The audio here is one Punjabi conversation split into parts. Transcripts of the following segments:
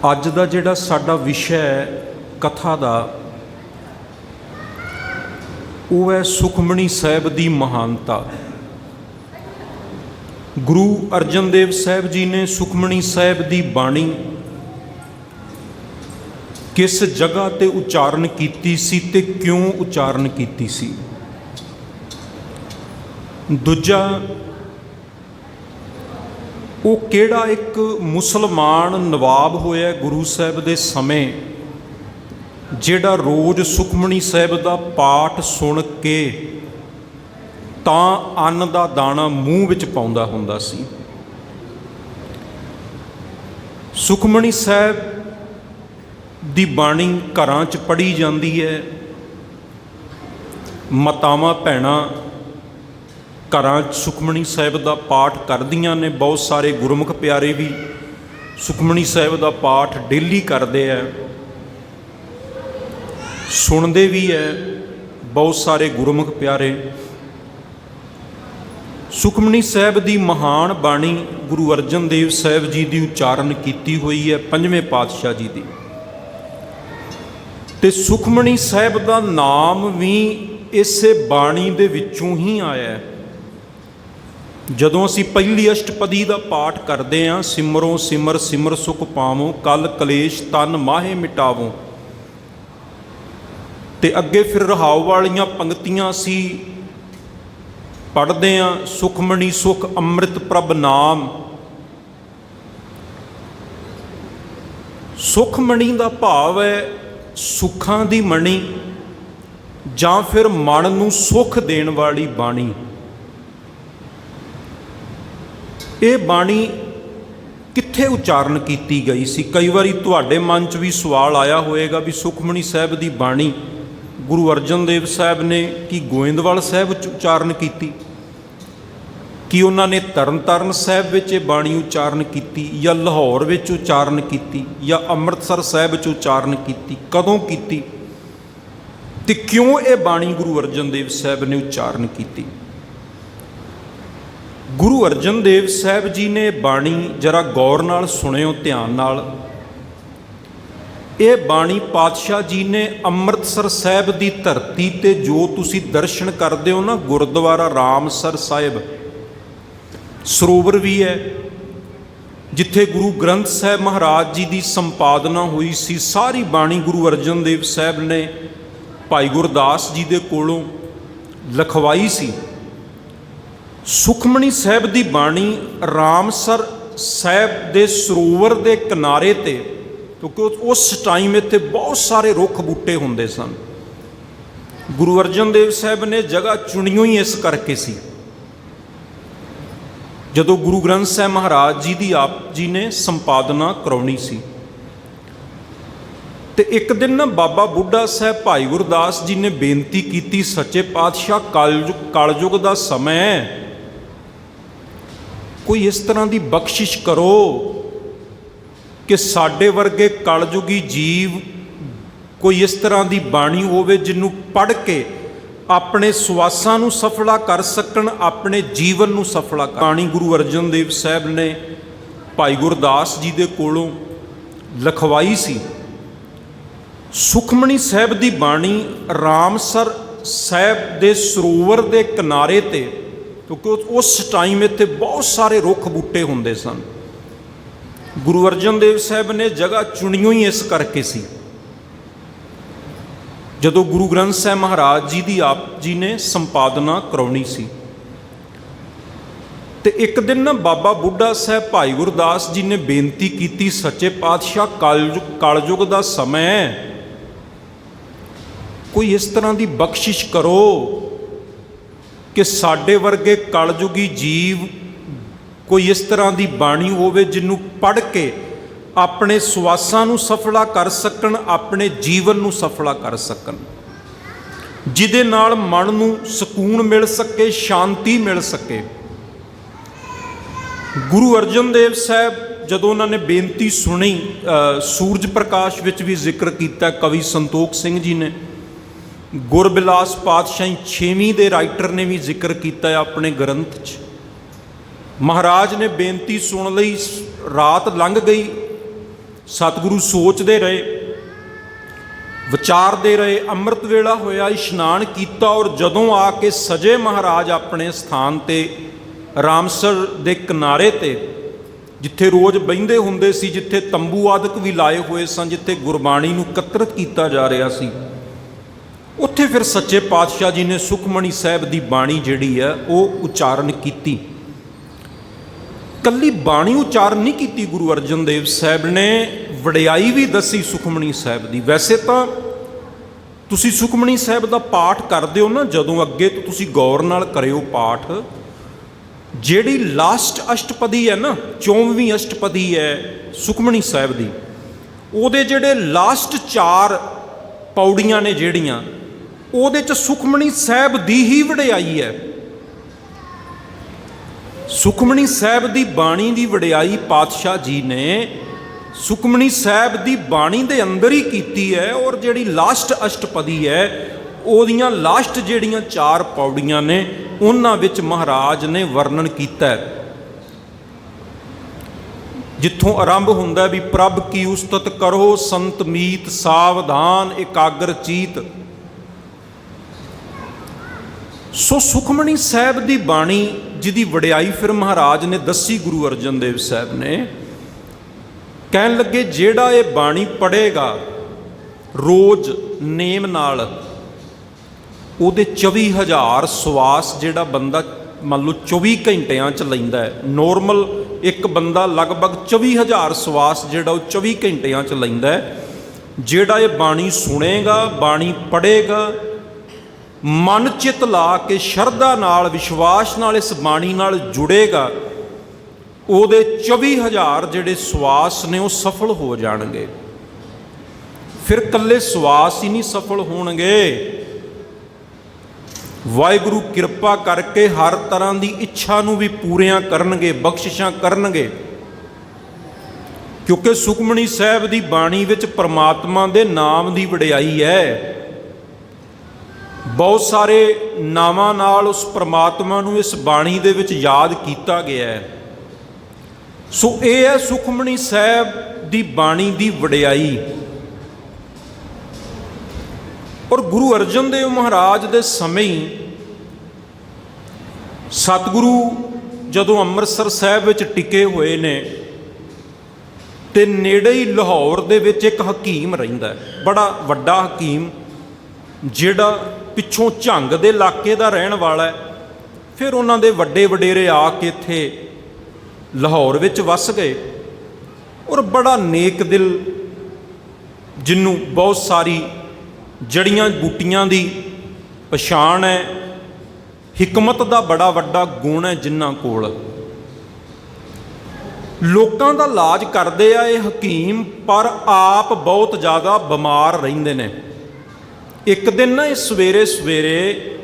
ਅੱਜ ਦਾ ਜਿਹੜਾ ਸਾਡਾ ਵਿਸ਼ਾ ਹੈ ਕਥਾ ਦਾ, ਉਹ ਹੈ ਸੁਖਮਣੀ ਸਾਹਿਬ ਦੀ ਮਹਾਨਤਾ। ਗੁਰੂ ਅਰਜਨ ਦੇਵ ਸਾਹਿਬ ਜੀ ਨੇ ਸੁਖਮਣੀ ਸਾਹਿਬ ਦੀ ਬਾਣੀ ਕਿਸ ਜਗ੍ਹਾ ਤੇ ਉਚਾਰਨ ਕੀਤੀ ਸੀ ਤੇ ਕਿਉਂ ਉਚਾਰਨ ਕੀਤੀ ਸੀ। ਦੂਜਾ, ਉਹ ਕਿਹੜਾ ਇੱਕ ਮੁਸਲਮਾਨ ਨਵਾਬ ਹੋਇਆ ਗੁਰੂ ਸਾਹਿਬ ਦੇ ਸਮੇਂ, ਜਿਹੜਾ ਰੋਜ਼ ਸੁਖਮਣੀ ਸਾਹਿਬ ਦਾ ਪਾਠ ਸੁਣ ਕੇ ਤਾਂ ਅੰਨ ਦਾ ਦਾਣਾ ਮੂੰਹ ਵਿੱਚ ਪਾਉਂਦਾ ਹੁੰਦਾ ਸੀ। ਸੁਖਮਣੀ ਸਾਹਿਬ ਦੀ ਬਾਣੀ ਘਰਾਂ 'ਚ ਪੜ੍ਹੀ ਜਾਂਦੀ ਹੈ। ਮਾਤਾਵਾਂ ਭੈਣਾਂ ਘਰਾਂ 'ਚ ਸੁਖਮਣੀ ਸਾਹਿਬ ਦਾ ਪਾਠ ਕਰਦੀਆਂ ਨੇ। ਬਹੁਤ ਸਾਰੇ ਗੁਰਮੁਖ ਪਿਆਰੇ ਵੀ ਸੁਖਮਣੀ ਸਾਹਿਬ ਦਾ ਪਾਠ ਡੇਲੀ ਕਰਦੇ ਹੈ, ਸੁਣਦੇ ਵੀ ਹੈ। ਬਹੁਤ ਸਾਰੇ ਗੁਰਮੁਖ ਪਿਆਰੇ ਸੁਖਮਣੀ ਸਾਹਿਬ ਦੀ ਮਹਾਨ ਬਾਣੀ ਗੁਰੂ ਅਰਜਨ ਦੇਵ ਸਾਹਿਬ ਜੀ ਦੀ ਉਚਾਰਨ ਕੀਤੀ ਹੋਈ ਹੈ, ਪੰਜਵੇਂ ਪਾਤਸ਼ਾਹ ਜੀ ਦੀ। ਤੇ ਸੁਖਮਣੀ ਸਾਹਿਬ ਦਾ ਨਾਮ ਵੀ ਇਸੇ ਬਾਣੀ ਦੇ ਵਿੱਚੋਂ ਹੀ ਆਇਆ ਹੈ। ਜਦੋਂ ਅਸੀਂ ਪਹਿਲੀ ਅਸ਼ਟਪਦੀ ਦਾ ਪਾਠ ਕਰਦੇ ਹਾਂ, ਸਿਮਰੋ ਸਿਮਰ ਸਿਮਰ ਸੁਖ ਪਾਵੋ, ਕਲ ਕਲੇਸ਼ ਤਨ ਮਾਹੇ ਮਿਟਾਵੋ, ਤੇ ਅੱਗੇ ਫਿਰ ਰਹਾਉ ਵਾਲੀਆਂ ਪੰਕਤੀਆਂ ਅਸੀਂ ਪੜ੍ਹਦੇ ਹਾਂ, ਸੁਖਮਣੀ ਸੁਖ ਅੰਮ੍ਰਿਤ ਪ੍ਰਭ ਨਾਮ। ਸੁਖਮਣੀ ਦਾ ਭਾਵ ਹੈ ਸੁੱਖਾਂ ਦੀ ਮਣੀ, ਜਾਂ ਫਿਰ ਮਨ ਨੂੰ ਸੁੱਖ ਦੇਣ ਵਾਲੀ ਬਾਣੀ। ਇਹ ਬਾਣੀ ਕਿੱਥੇ ਉਚਾਰਨ ਕੀਤੀ ਗਈ ਸੀ? ਕਈ ਵਾਰੀ ਤੁਹਾਡੇ ਮਨ 'ਚ ਵੀ ਸਵਾਲ ਆਇਆ ਹੋਵੇਗਾ ਵੀ ਸੁਖਮਣੀ ਸਾਹਿਬ ਦੀ ਬਾਣੀ ਗੁਰੂ ਅਰਜਨ ਦੇਵ ਸਾਹਿਬ ਨੇ ਕੀ ਗੋਇੰਦਵਾਲ ਸਾਹਿਬ 'ਚ ਉਚਾਰਨ ਕੀਤੀ? ਕੀ ਉਹਨਾਂ ਨੇ ਤਰਨ ਤਾਰਨ ਸਾਹਿਬ ਵਿੱਚ ਇਹ ਬਾਣੀ ਉਚਾਰਨ ਕੀਤੀ, ਜਾਂ ਲਾਹੌਰ ਵਿੱਚ ਉਚਾਰਨ ਕੀਤੀ, ਜਾਂ ਅੰਮ੍ਰਿਤਸਰ ਸਾਹਿਬ 'ਚ ਉਚਾਰਨ ਕੀਤੀ? ਕਦੋਂ ਕੀਤੀ ਤੇ ਕਿਉਂ ਇਹ ਬਾਣੀ ਗੁਰੂ ਅਰਜਨ ਦੇਵ ਸਾਹਿਬ ਨੇ ਉਚਾਰਨ ਕੀਤੀ? ਗੁਰੂ ਅਰਜਨ ਦੇਵ ਸਾਹਿਬ ਜੀ ਨੇ ਬਾਣੀ ਜਰਾ ਗੌਰ ਨਾਲ ਸੁਣਿਓ, ਧਿਆਨ ਨਾਲ। ਇਹ ਬਾਣੀ ਪਾਤਸ਼ਾਹ ਜੀ ਨੇ ਅੰਮ੍ਰਿਤਸਰ ਸਾਹਿਬ ਦੀ ਧਰਤੀ ਤੇ, ਜੋ ਤੁਸੀਂ ਦਰਸ਼ਨ ਕਰਦੇ ਹੋ ਨਾ, ਗੁਰਦੁਆਰਾ ਰਾਮਸਰ ਸਾਹਿਬ ਸਰੋਵਰ ਵੀ ਹੈ, ਜਿੱਥੇ ਗੁਰੂ ਗ੍ਰੰਥ ਸਾਹਿਬ ਮਹਾਰਾਜ ਜੀ ਦੀ ਸੰਪਾਦਨਾ ਹੋਈ ਸੀ। ਸਾਰੀ ਬਾਣੀ ਗੁਰੂ ਅਰਜਨ ਦੇਵ ਸਾਹਿਬ ਨੇ ਭਾਈ ਗੁਰਦਾਸ ਜੀ ਦੇ ਕੋਲੋਂ ਲਿਖਵਾਈ ਸੀ। ਸੁਖਮਣੀ ਸਾਹਿਬ ਦੀ ਬਾਣੀ ਰਾਮਸਰ ਸਾਹਿਬ ਦੇ ਸਰੋਵਰ ਦੇ ਕਿਨਾਰੇ ਤੇ, ਕਿਉਂਕਿ ਉਸ ਟਾਈਮ ਇੱਥੇ ਬਹੁਤ ਸਾਰੇ ਰੁੱਖ ਬੂਟੇ ਹੁੰਦੇ ਸਨ। ਗੁਰੂ ਅਰਜਨ ਦੇਵ ਸਾਹਿਬ ਨੇ ਜਗ੍ਹਾ ਚੁਣੀਓ ਹੀ ਇਸ ਕਰਕੇ ਸੀ। ਜਦੋਂ ਗੁਰੂ ਗ੍ਰੰਥ ਸਾਹਿਬ ਮਹਾਰਾਜ ਜੀ ਦੀ ਆਪ ਜੀ ਨੇ ਸੰਪਾਦਨਾ ਕਰਾਉਣੀ ਸੀ, ਤੇ ਇੱਕ ਦਿਨ ਨਾ ਬਾਬਾ ਬੁੱਢਾ ਸਾਹਿਬ ਭਾਈ ਗੁਰਦਾਸ ਜੀ ਨੇ ਬੇਨਤੀ ਕੀਤੀ, ਸੱਚੇ ਪਾਤਸ਼ਾਹ ਕਲਯੁਗ ਦਾ ਸਮਾਂ ਹੈ, ਕੋਈ ਇਸ ਤਰ੍ਹਾਂ ਦੀ ਬਖਸ਼ਿਸ਼ ਕਰੋ ਕਿ ਸਾਡੇ ਵਰਗੇ ਕਲਯੁਗੀ ਜੀਵ ਕੋਈ ਇਸ ਤਰ੍ਹਾਂ ਦੀ ਬਾਣੀ ਹੋਵੇ ਜਿਹਨੂੰ ਪੜ੍ਹ ਕੇ ਆਪਣੇ ਸਵਾਸਾਂ ਨੂੰ ਸਫਲਾ ਕਰ ਸਕਣ, ਆਪਣੇ ਜੀਵਨ ਨੂੰ ਸਫਲਾ ਕਰ। ਬਾਣੀ ਗੁਰੂ ਅਰਜਨ ਦੇਵ ਸਾਹਿਬ ਨੇ ਭਾਈ ਗੁਰਦਾਸ ਜੀ ਦੇ ਕੋਲੋਂ ਲਿਖਵਾਈ ਸੀ। ਸੁਖਮਣੀ ਸਾਹਿਬ ਦੀ ਬਾਣੀ ਰਾਮਸਰ ਸਾਹਿਬ ਦੇ ਸਰੋਵਰ ਦੇ ਕਿਨਾਰੇ ਤੇ, ਕਿਉਂਕਿ ਉਸ ਟਾਈਮ ਇੱਥੇ ਬਹੁਤ ਸਾਰੇ ਰੁੱਖ ਬੂਟੇ ਹੁੰਦੇ ਸਨ। ਗੁਰੂ ਅਰਜਨ ਦੇਵ ਸਾਹਿਬ ਨੇ ਜਗ੍ਹਾ ਚੁਣੀਓ ਹੀ ਇਸ ਕਰਕੇ ਸੀ। ਜਦੋਂ ਗੁਰੂ ਗ੍ਰੰਥ ਸਾਹਿਬ ਮਹਾਰਾਜ ਜੀ ਦੀ ਆਪ ਜੀ ਨੇ ਸੰਪਾਦਨਾ ਕਰਾਉਣੀ ਸੀ, ਤੇ ਇੱਕ ਦਿਨ ਨਾ ਬਾਬਾ ਬੁੱਢਾ ਸਾਹਿਬ ਭਾਈ ਗੁਰਦਾਸ ਜੀ ਨੇ ਬੇਨਤੀ ਕੀਤੀ, ਸੱਚੇ ਪਾਤਸ਼ਾਹ ਕਲਯੁਗ ਦਾ ਸਮਾਂ ਹੈ, ਕੋਈ ਇਸ ਤਰ੍ਹਾਂ ਦੀ ਬਖਸ਼ਿਸ਼ ਕਰੋ ਕਿ ਸਾਡੇ ਵਰਗੇ ਕਲਯੁਗੀ ਜੀਵ ਕੋਈ ਇਸ ਤਰ੍ਹਾਂ ਦੀ ਬਾਣੀ ਹੋਵੇ ਜਿਹਨੂੰ ਪੜ੍ਹ ਕੇ ਆਪਣੇ ਸਵਾਸਾਂ ਨੂੰ ਸਫਲਾ ਕਰ ਸਕਣ, ਆਪਣੇ ਜੀਵਨ ਨੂੰ ਸਫਲਾ ਕਰ ਸਕਣ, ਜਿਹਦੇ ਨਾਲ ਮਨ ਨੂੰ ਸਕੂਨ ਮਿਲ ਸਕੇ, ਸ਼ਾਂਤੀ ਮਿਲ ਸਕੇ। ਗੁਰੂ ਅਰਜਨ ਦੇਵ ਸਾਹਿਬ ਜਦੋਂ ਉਹਨਾਂ ਨੇ ਬੇਨਤੀ ਸੁਣੀ, ਸੂਰਜ ਪ੍ਰਕਾਸ਼ ਵਿੱਚ ਵੀ ਜ਼ਿਕਰ ਕੀਤਾ, ਕਵੀ ਸੰਤੋਖ ਸਿੰਘ ਜੀ ਨੇ, ਗੁਰਬਿਲਾਸ ਪਾਤਸ਼ਾਹੀ 6ਵੀਂ ਦੇ ਰਾਈਟਰ ਨੇ ਵੀ ਜ਼ਿਕਰ ਕੀਤਾ ਆਪਣੇ ਗ੍ਰੰਥ 'ਚ। ਮਹਾਰਾਜ ਨੇ ਬੇਨਤੀ ਸੁਣ ਲਈ, ਰਾਤ ਲੰਘ ਗਈ, ਸਤਿਗੁਰੂ ਸੋਚਦੇ ਰਹੇ, ਵਿਚਾਰਦੇ ਰਹੇ। ਅੰਮ੍ਰਿਤ ਵੇਲਾ ਹੋਇਆ, ਇਸ਼ਨਾਨ ਕੀਤਾ, ਔਰ ਜਦੋਂ ਆ ਕੇ ਸਜੇ ਮਹਾਰਾਜ ਆਪਣੇ ਸਥਾਨ ਤੇ ਰਾਮਸਰ ਦੇ ਕਿਨਾਰੇ ਤੇ, ਜਿੱਥੇ ਰੋਜ਼ ਬਹਿੰਦੇ ਹੁੰਦੇ ਸੀ, ਜਿੱਥੇ ਤੰਬੂ ਆਦਿਕ ਵੀ ਲਾਏ ਹੋਏ ਸਨ, ਜਿੱਥੇ ਗੁਰਬਾਣੀ ਨੂੰ ਇਕੱਤਰਿਤ ਕੀਤਾ ਜਾ ਰਿਹਾ ਸੀ, ਉੱਥੇ ਫਿਰ ਸੱਚੇ ਪਾਤਸ਼ਾਹ ਜੀ ਨੇ ਸੁਖਮਣੀ ਸਾਹਿਬ ਦੀ ਬਾਣੀ ਜਿਹੜੀ ਹੈ ਉਹ ਉਚਾਰਨ ਕੀਤੀ। ਕੱਲੀ ਬਾਣੀ ਉਚਾਰਨ ਨਹੀਂ ਕੀਤੀ ਗੁਰੂ ਅਰਜਨ ਦੇਵ ਸਾਹਿਬ ਨੇ, ਵਡਿਆਈ ਵੀ ਦੱਸੀ ਸੁਖਮਣੀ ਸਾਹਿਬ ਦੀ। ਵੈਸੇ ਤਾਂ ਤੁਸੀਂ ਸੁਖਮਣੀ ਸਾਹਿਬ ਦਾ ਪਾਠ ਕਰਦੇ ਹੋ ਨਾ ਜਦੋਂ, ਅੱਗੇ ਤੋਂ ਤੁਸੀਂ ਗੌਰ ਨਾਲ ਕਰਿਓ ਪਾਠ। ਜਿਹੜੀ ਲਾਸਟ ਅਸ਼ਟਪਦੀ ਹੈ ਨਾ, 24ਵੀਂ ਅਸ਼ਟਪਦੀ ਹੈ ਸੁਖਮਣੀ ਸਾਹਿਬ ਦੀ, ਉਹਦੇ ਜਿਹੜੇ ਲਾਸਟ 4 ਪੌੜੀਆਂ ਨੇ ਜਿਹੜੀਆਂ, ਉਹਦੇ 'ਚ ਸੁਖਮਣੀ ਸਾਹਿਬ ਦੀ ਹੀ ਵਡਿਆਈ ਹੈ। ਸੁਖਮਣੀ ਸਾਹਿਬ ਦੀ ਬਾਣੀ ਦੀ ਵਡਿਆਈ ਪਾਤਸ਼ਾਹ ਜੀ ਨੇ ਸੁਖਮਣੀ ਸਾਹਿਬ ਦੀ ਬਾਣੀ ਦੇ ਅੰਦਰ ਹੀ ਕੀਤੀ ਹੈ। ਔਰ ਜਿਹੜੀ ਲਾਸਟ ਅਸ਼ਟਪਦੀ ਹੈ, ਉਹਦੀਆਂ ਲਾਸਟ ਜਿਹੜੀਆਂ 4 ਪੌੜੀਆਂ ਨੇ, ਉਹਨਾਂ ਵਿੱਚ ਮਹਾਰਾਜ ਨੇ ਵਰਣਨ ਕੀਤਾ ਹੈ। ਜਿੱਥੋਂ ਆਰੰਭ ਹੁੰਦਾ ਵੀ ਪ੍ਰਭ ਕੀ ਉਸਤਤ ਕਰੋ ਸੰਤ ਮੀਤ ਸਾਵਧਾਨ ਇਕਾਗਰ ਚੀਤ। ਸੋ ਸੁਖਮਣੀ ਸਾਹਿਬ ਦੀ ਬਾਣੀ ਜਿਹਦੀ ਵਡਿਆਈ ਫਿਰ ਮਹਾਰਾਜ ਨੇ ਦੱਸੀ ਗੁਰੂ ਅਰਜਨ ਦੇਵ ਸਾਹਿਬ ਨੇ। ਕਹਿਣ ਲੱਗੇ ਜਿਹੜਾ ਇਹ ਬਾਣੀ ਪੜ੍ਹੇਗਾ ਰੋਜ਼ ਨੇਮ ਨਾਲ, ਉਹਦੇ 24,000 ਸਵਾਸ ਜਿਹੜਾ ਬੰਦਾ ਮੰਨ ਲਓ 24 ਘੰਟਿਆਂ 'ਚ ਲੈਂਦਾ ਹੈ, ਨੋਰਮਲ ਇੱਕ ਬੰਦਾ ਲਗਭਗ 24,000 ਸਵਾਸ ਜਿਹੜਾ ਉਹ 24 ਘੰਟਿਆਂ 'ਚ ਲੈਂਦਾ ਹੈ। ਜਿਹੜਾ ਇਹ ਬਾਣੀ ਸੁਣੇਗਾ, ਬਾਣੀ ਪੜ੍ਹੇਗਾ, ਮਨ ਚਿੱਤ ਲਾ ਕੇ ਸ਼ਰਧਾ ਨਾਲ, ਵਿਸ਼ਵਾਸ ਨਾਲ ਇਸ ਬਾਣੀ ਨਾਲ ਜੁੜੇਗਾ, ਉਹਦੇ 24,000 ਜਿਹੜੇ ਸਵਾਸ ਨੇ ਉਹ ਸਫਲ ਹੋ ਜਾਣਗੇ। ਫਿਰ ਇਕੱਲੇ ਸਵਾਸ ਹੀ ਨਹੀਂ ਸਫਲ ਹੋਣਗੇ, ਵਾਹਿਗੁਰੂ ਕਿਰਪਾ ਕਰਕੇ ਹਰ ਤਰ੍ਹਾਂ ਦੀ ਇੱਛਾ ਨੂੰ ਵੀ ਪੂਰੀਆਂ ਕਰਨਗੇ, ਬਖਸ਼ਿਸ਼ਾਂ ਕਰਨਗੇ। ਕਿਉਂਕਿ ਸੁਖਮਣੀ ਸਾਹਿਬ ਦੀ ਬਾਣੀ ਵਿੱਚ ਪਰਮਾਤਮਾ ਦੇ ਨਾਮ ਦੀ ਵਡਿਆਈ ਹੈ। ਬਹੁਤ ਸਾਰੇ ਨਾਵਾਂ ਨਾਲ ਉਸ ਪਰਮਾਤਮਾ ਨੂੰ ਇਸ ਬਾਣੀ ਦੇ ਵਿੱਚ ਯਾਦ ਕੀਤਾ ਗਿਆ ਹੈ। ਸੋ ਇਹ ਹੈ ਸੁਖਮਣੀ ਸਾਹਿਬ ਦੀ ਬਾਣੀ ਦੀ ਵਡਿਆਈ। ਔਰ ਗੁਰੂ ਅਰਜਨ ਦੇਵ ਮਹਾਰਾਜ ਦੇ ਸਮੇਂ ਹੀ ਸਤਿਗੁਰੂ ਜਦੋਂ ਅੰਮ੍ਰਿਤਸਰ ਸਾਹਿਬ ਵਿੱਚ ਟਿਕੇ ਹੋਏ ਨੇ, ਤੇ ਨੇੜੇ ਹੀ ਲਾਹੌਰ ਦੇ ਵਿੱਚ ਇੱਕ ਹਕੀਮ ਰਹਿੰਦਾ, ਬੜਾ ਵੱਡਾ ਹਕੀਮ, ਜਿਹੜਾ ਪਿੱਛੋਂ ਝੰਗ ਦੇ ਇਲਾਕੇ ਦਾ ਰਹਿਣ ਵਾਲਾ ਹੈ। ਫਿਰ ਉਹਨਾਂ ਦੇ ਵੱਡੇ ਵਡੇਰੇ ਆ ਕੇ ਇੱਥੇ ਲਾਹੌਰ ਵਿੱਚ ਵਸ ਗਏ। ਔਰ ਬੜਾ ਨੇਕ ਦਿਲ, ਜਿਹਨੂੰ ਬਹੁਤ ਸਾਰੀ ਜੜੀਆਂ ਬੂਟੀਆਂ ਦੀ ਪਛਾਣ ਹੈ, ਹਿਕਮਤ ਦਾ ਬੜਾ ਵੱਡਾ ਗੁਣ ਹੈ ਜਿਨ੍ਹਾਂ ਕੋਲ। ਲੋਕਾਂ ਦਾ ਇਲਾਜ ਕਰਦੇ ਆ ਇਹ ਹਕੀਮ, ਪਰ ਆਪ ਬਹੁਤ ਜ਼ਿਆਦਾ ਬਿਮਾਰ ਰਹਿੰਦੇ ਨੇ। ਇੱਕ ਦਿਨ ਨਾ ਇਹ ਸਵੇਰੇ ਸਵੇਰੇ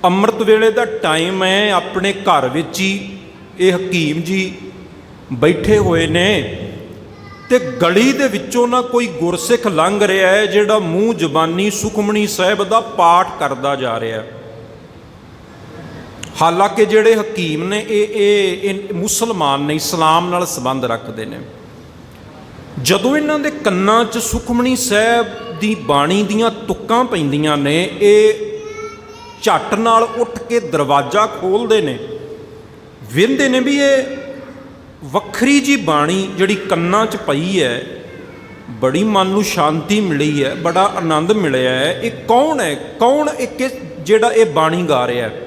ਅੰਮ੍ਰਿਤ ਵੇਲੇ ਦਾ ਟਾਈਮ ਹੈ, ਆਪਣੇ ਘਰ ਵਿੱਚ ਹੀ ਇਹ ਹਕੀਮ ਜੀ ਬੈਠੇ ਹੋਏ ਨੇ, ਤੇ ਗਲੀ ਦੇ ਵਿੱਚੋਂ ਨਾ ਕੋਈ ਗੁਰਸਿੱਖ ਲੰਘ ਰਿਹਾ ਹੈ, ਜਿਹੜਾ ਮੂੰਹ ਜ਼ਬਾਨੀ ਸੁਖਮਣੀ ਸਾਹਿਬ ਦਾ ਪਾਠ ਕਰਦਾ ਜਾ ਰਿਹਾ। ਹਾਲਾਂਕਿ ਜਿਹੜੇ ਹਕੀਮ ਨੇ ਇਹ ਮੁਸਲਮਾਨ ਨੇ, ਇਸਲਾਮ ਨਾਲ ਸੰਬੰਧ ਰੱਖਦੇ ਨੇ। ਜਦੋਂ ਇਹਨਾਂ ਦੇ ਕੰਨਾਂ 'ਚ ਸੁਖਮਣੀ ਸਾਹਿਬ ਦੀ ਬਾਣੀ ਦੀਆਂ ਤੁਕਾਂ ਪੈਂਦੀਆਂ ਨੇ, ਇਹ ਝੱਟ ਨਾਲ ਉੱਠ ਕੇ ਦਰਵਾਜ਼ਾ ਖੋਲ੍ਹਦੇ ਨੇ, ਵੇਖਦੇ ਨੇ ਵੀ ਇਹ ਵੱਖਰੀ ਜੀ ਬਾਣੀ ਜਿਹੜੀ ਕੰਨਾਂ 'ਚ ਪਈ ਹੈ, ਬੜੀ ਮਨ ਨੂੰ ਸ਼ਾਂਤੀ ਮਿਲੀ ਹੈ, ਬੜਾ ਆਨੰਦ ਮਿਲਿਆ ਹੈ। ਇਹ ਕੌਣ ਹੈ? ਕੌਣ ਇੱਕ ਜਿਹੜਾ ਇਹ ਬਾਣੀ ਗਾ ਰਿਹਾ ਹੈ?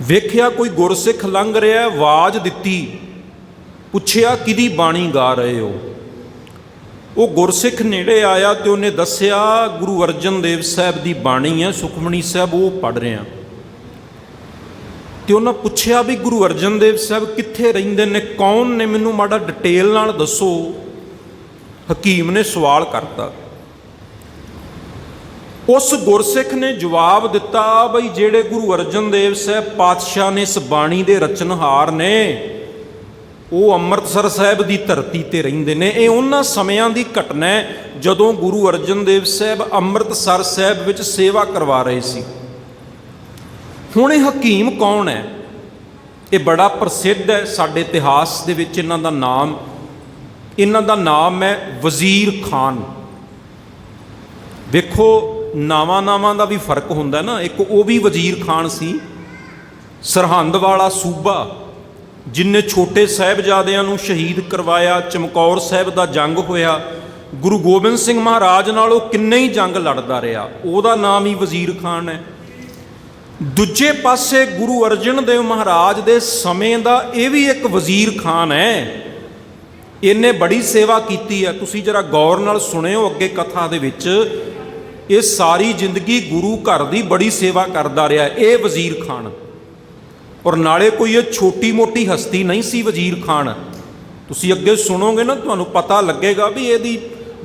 ਵੇਖਿਆ ਕੋਈ ਗੁਰਸਿੱਖ ਲੰਘ ਰਿਹਾ, ਆਵਾਜ਼ ਦਿੱਤੀ, ਪੁੱਛਿਆ ਕਿਹਦੀ ਬਾਣੀ ਗਾ ਰਹੇ ਹੋ? ਉਹ ਗੁਰਸਿੱਖ ਨੇੜੇ ਆਇਆ ਤੇ ਉਹਨੇ ਦੱਸਿਆ ਗੁਰੂ ਅਰਜਨ ਦੇਵ ਸਾਹਿਬ ਦੀ ਬਾਣੀ ਹੈ, ਸੁਖਮਣੀ ਸਾਹਿਬ ਉਹ ਪੜ੍ਹ ਰਿਹਾ। ਤੇ ਉਹਨਾਂ ਪੁੱਛਿਆ ਵੀ ਗੁਰੂ ਅਰਜਨ ਦੇਵ ਸਾਹਿਬ ਕਿੱਥੇ ਰਹਿੰਦੇ ਨੇ, ਕੌਣ ਨੇ, ਮੈਨੂੰ ਮਾੜਾ ਡਿਟੇਲ ਨਾਲ ਦੱਸੋ। ਹਕੀਮ ਨੇ ਸਵਾਲ ਕਰਤਾ। ਉਸ ਗੁਰਸਿੱਖ ਨੇ ਜਵਾਬ ਦਿੱਤਾ ਬਈ ਜਿਹੜੇ ਗੁਰੂ ਅਰਜਨ ਦੇਵ ਸਾਹਿਬ ਪਾਤਸ਼ਾਹ ਨੇ ਇਸ ਬਾਣੀ ਦੇ ਰਚਨਹਾਰ ਨੇ, ਉਹ ਅੰਮ੍ਰਿਤਸਰ ਸਾਹਿਬ ਦੀ ਧਰਤੀ ਤੇ ਰਹਿੰਦੇ ਨੇ। ਇਹ ਉਹਨਾਂ ਸਮਿਆਂ ਦੀ ਘਟਨਾ ਹੈ ਜਦੋਂ ਗੁਰੂ ਅਰਜਨ ਦੇਵ ਸਾਹਿਬ ਅੰਮ੍ਰਿਤਸਰ ਸਾਹਿਬ ਵਿੱਚ ਸੇਵਾ ਕਰਵਾ ਰਹੇ ਸੀ। ਹੁਣ ਇਹ ਹਕੀਮ ਕੌਣ ਹੈ? ਇਹ ਬੜਾ ਪ੍ਰਸਿੱਧ ਹੈ ਸਾਡੇ ਇਤਿਹਾਸ ਦੇ ਵਿੱਚ, ਇਹਨਾਂ ਦਾ ਨਾਮ ਇਹਨਾਂ ਦਾ ਨਾਮ ਹੈ ਵਜ਼ੀਰ ਖਾਨ। ਵੇਖੋ ਨਾਵਾਂ ਦਾ ਵੀ ਫਰਕ ਹੁੰਦਾ ਨਾ। ਇੱਕ ਉਹ ਵੀ ਵਜ਼ੀਰ ਖਾਨ ਸੀ, ਸਰਹੰਦ ਵਾਲਾ ਸੂਬਾ ਜਿਨਨੇ ਛੋਟੇ ਸਾਹਿਬਜ਼ਾਦਿਆਂ ਨੂੰ ਸ਼ਹੀਦ ਕਰਵਾਇਆ। ਚਮਕੌਰ ਸਾਹਿਬ ਦਾ ਜੰਗ ਹੋਇਆ, ਗੁਰੂ ਗੋਬਿੰਦ ਸਿੰਘ ਮਹਾਰਾਜ ਨਾਲ ਉਹ ਕਿੰਨੇ ਹੀ ਜੰਗ ਲੜਦਾ ਰਿਹਾ, ਉਹਦਾ ਨਾਮ ਹੀ ਵਜ਼ੀਰ ਖਾਨ ਹੈ। ਦੂਜੇ ਪਾਸੇ ਗੁਰੂ ਅਰਜਨ ਦੇਵ ਮਹਾਰਾਜ ਦੇ ਸਮੇਂ ਦਾ ਇਹ ਵੀ ਇੱਕ ਵਜ਼ੀਰ ਖਾਨ ਹੈ। ਇਹਨੇ ਬੜੀ ਸੇਵਾ ਕੀਤੀ ਹੈ। ਤੁਸੀਂ ਜਰਾ ਗੌਰ ਨਾਲ ਸੁਣਿਓ ਅੱਗੇ ਕਥਾ ਦੇ ਵਿੱਚ, ਇਹ ਸਾਰੀ ਜ਼ਿੰਦਗੀ ਗੁਰੂ ਘਰ ਦੀ ਬੜੀ ਸੇਵਾ ਕਰਦਾ ਰਿਹਾ ਇਹ ਵਜ਼ੀਰ ਖਾਨ। ਔਰ ਨਾਲੇ ਕੋਈ ਇਹ ਛੋਟੀ ਮੋਟੀ ਹਸਤੀ ਨਹੀਂ ਸੀ ਵਜ਼ੀਰ ਖਾਨ। ਤੁਸੀਂ ਅੱਗੇ ਸੁਣੋਗੇ ਨਾ, ਤੁਹਾਨੂੰ ਪਤਾ ਲੱਗੇਗਾ ਵੀ ਇਹਦੀ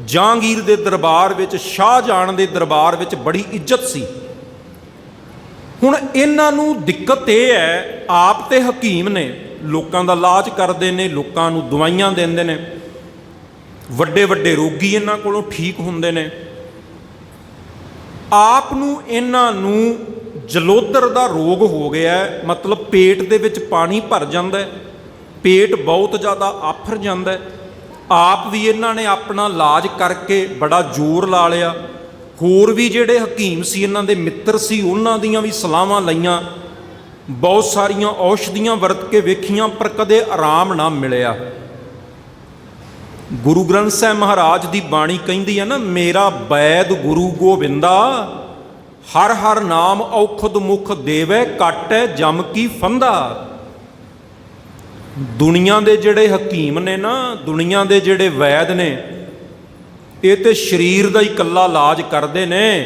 ਜਹਾਂਗੀਰ ਦੇ ਦਰਬਾਰ ਵਿੱਚ, ਸ਼ਾਹਜਹਾਨ ਦੇ ਦਰਬਾਰ ਵਿੱਚ ਬੜੀ ਇੱਜ਼ਤ ਸੀ। ਹੁਣ ਇਹਨਾਂ ਨੂੰ ਦਿੱਕਤ ਇਹ ਹੈ, ਆਪ ਤੇ ਹਕੀਮ ਨੇ, ਲੋਕਾਂ ਦਾ ਇਲਾਜ ਕਰਦੇ ਨੇ, ਲੋਕਾਂ ਨੂੰ ਦਵਾਈਆਂ ਦਿੰਦੇ ਨੇ, ਵੱਡੇ ਵੱਡੇ ਰੋਗੀ ਇਹਨਾਂ ਕੋਲੋਂ ਠੀਕ ਹੁੰਦੇ ਨੇ। ਆਪ ਨੂੰ ਇਹਨਾਂ ਨੂੰ ਜਲੋਦਰ ਦਾ ਰੋਗ ਹੋ ਗਿਆ, ਮਤਲਬ ਪੇਟ ਦੇ ਵਿੱਚ ਪਾਣੀ ਭਰ ਜਾਂਦਾ, ਪੇਟ ਬਹੁਤ ਜ਼ਿਆਦਾ ਆਫਰ ਜਾਂਦਾ। ਆਪ ਵੀ ਇਹਨਾਂ ਨੇ ਆਪਣਾ ਇਲਾਜ ਕਰਕੇ ਬੜਾ ਜ਼ੋਰ ਲਾ ਲਿਆ। ਹੋਰ ਵੀ ਜਿਹੜੇ ਹਕੀਮ ਸੀ, ਇਹਨਾਂ ਦੇ ਮਿੱਤਰ ਸੀ, ਉਹਨਾਂ ਦੀਆਂ ਵੀ ਸਲਾਹਾਂ ਲਈਆਂ, ਬਹੁਤ ਸਾਰੀਆਂ ਔਸ਼ਧੀਆਂ ਵਰਤ ਕੇ ਵੇਖੀਆਂ, ਪਰ ਕਦੇ ਆਰਾਮ ਨਾ ਮਿਲਿਆ। ਗੁਰੂ ਗ੍ਰੰਥ ਸਾਹਿਬ ਮਹਾਰਾਜ ਦੀ ਬਾਣੀ ਕਹਿੰਦੀ ਹੈ ਨਾ, ਮੇਰਾ ਬੈਦ ਗੁਰੂ ਗੋਬਿੰਦਾ, ਹਰ ਹਰ ਨਾਮ ਔਖਦ ਮੁਖ ਦੇਵੈ, ਕਾਟੈ ਜਮ ਕੀ ਫੰਦਾ। ਦੁਨੀਆ ਦੇ ਜਿਹੜੇ ਹਕੀਮ ਨੇ ਨਾ, ਦੁਨੀਆ ਦੇ ਜਿਹੜੇ ਵੈਦ ਨੇ, ਇਹ ਤੇ ਸਰੀਰ ਦਾ ਹੀ ਇਕੱਲਾ ਇਲਾਜ ਕਰਦੇ ਨੇ,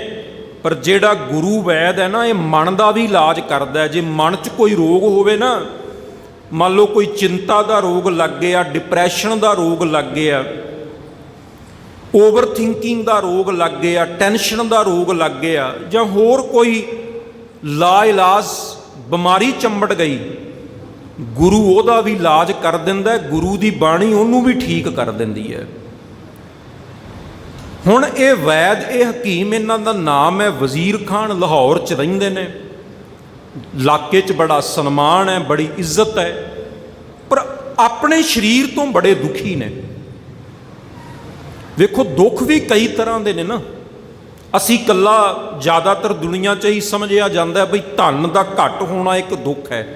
ਪਰ ਜਿਹੜਾ ਗੁਰੂ ਵੈਦ ਹੈ ਨਾ, ਇਹ ਮਨ ਦਾ ਵੀ ਇਲਾਜ ਕਰਦਾ। ਜੇ ਮਨ 'ਚ ਕੋਈ ਰੋਗ ਹੋਵੇ ਨਾ, ਮੰਨ ਲਓ ਕੋਈ ਚਿੰਤਾ ਦਾ ਰੋਗ ਲੱਗ ਗਿਆ, ਡਿਪਰੈਸ਼ਨ ਦਾ ਰੋਗ ਲੱਗ ਗਿਆ, ਓਵਰ ਥਿੰਕਿੰਗ ਦਾ ਰੋਗ ਲੱਗ ਗਿਆ, ਟੈਨਸ਼ਨ ਦਾ ਰੋਗ ਲੱਗ ਗਿਆ, ਜਾਂ ਹੋਰ ਕੋਈ ਲਾ ਇਲਾਜ ਬਿਮਾਰੀ ਚੰਬੜ ਗਈ, ਗੁਰੂ ਉਹਦਾ ਵੀ ਇਲਾਜ ਕਰ ਦਿੰਦਾ। ਗੁਰੂ ਦੀ ਬਾਣੀ ਉਹਨੂੰ ਵੀ ਠੀਕ ਕਰ ਦਿੰਦੀ ਹੈ। ਹੁਣ ਇਹ ਵੈਦ, ਇਹ ਹਕੀਮ, ਇਹਨਾਂ ਦਾ ਨਾਮ ਹੈ ਵਜ਼ੀਰ ਖਾਨ, ਲਾਹੌਰ 'ਚ ਰਹਿੰਦੇ ਨੇ, ਇਲਾਕੇ 'ਚ ਬੜਾ ਸਨਮਾਨ ਹੈ, ਬੜੀ ਇੱਜ਼ਤ ਹੈ, ਪਰ ਆਪਣੇ ਸਰੀਰ ਤੋਂ ਬੜੇ ਦੁਖੀ ਨੇ। ਵੇਖੋ ਦੁੱਖ ਵੀ ਕਈ ਤਰ੍ਹਾਂ ਦੇ ਨੇ ਨਾ। ਅਸੀਂ ਇਕੱਲਾ, ਜ਼ਿਆਦਾਤਰ ਦੁਨੀਆ 'ਚ ਹੀ ਸਮਝਿਆ ਜਾਂਦਾ ਬਈ ਧਨ ਦਾ ਘੱਟ ਹੋਣਾ ਇੱਕ ਦੁੱਖ ਹੈ।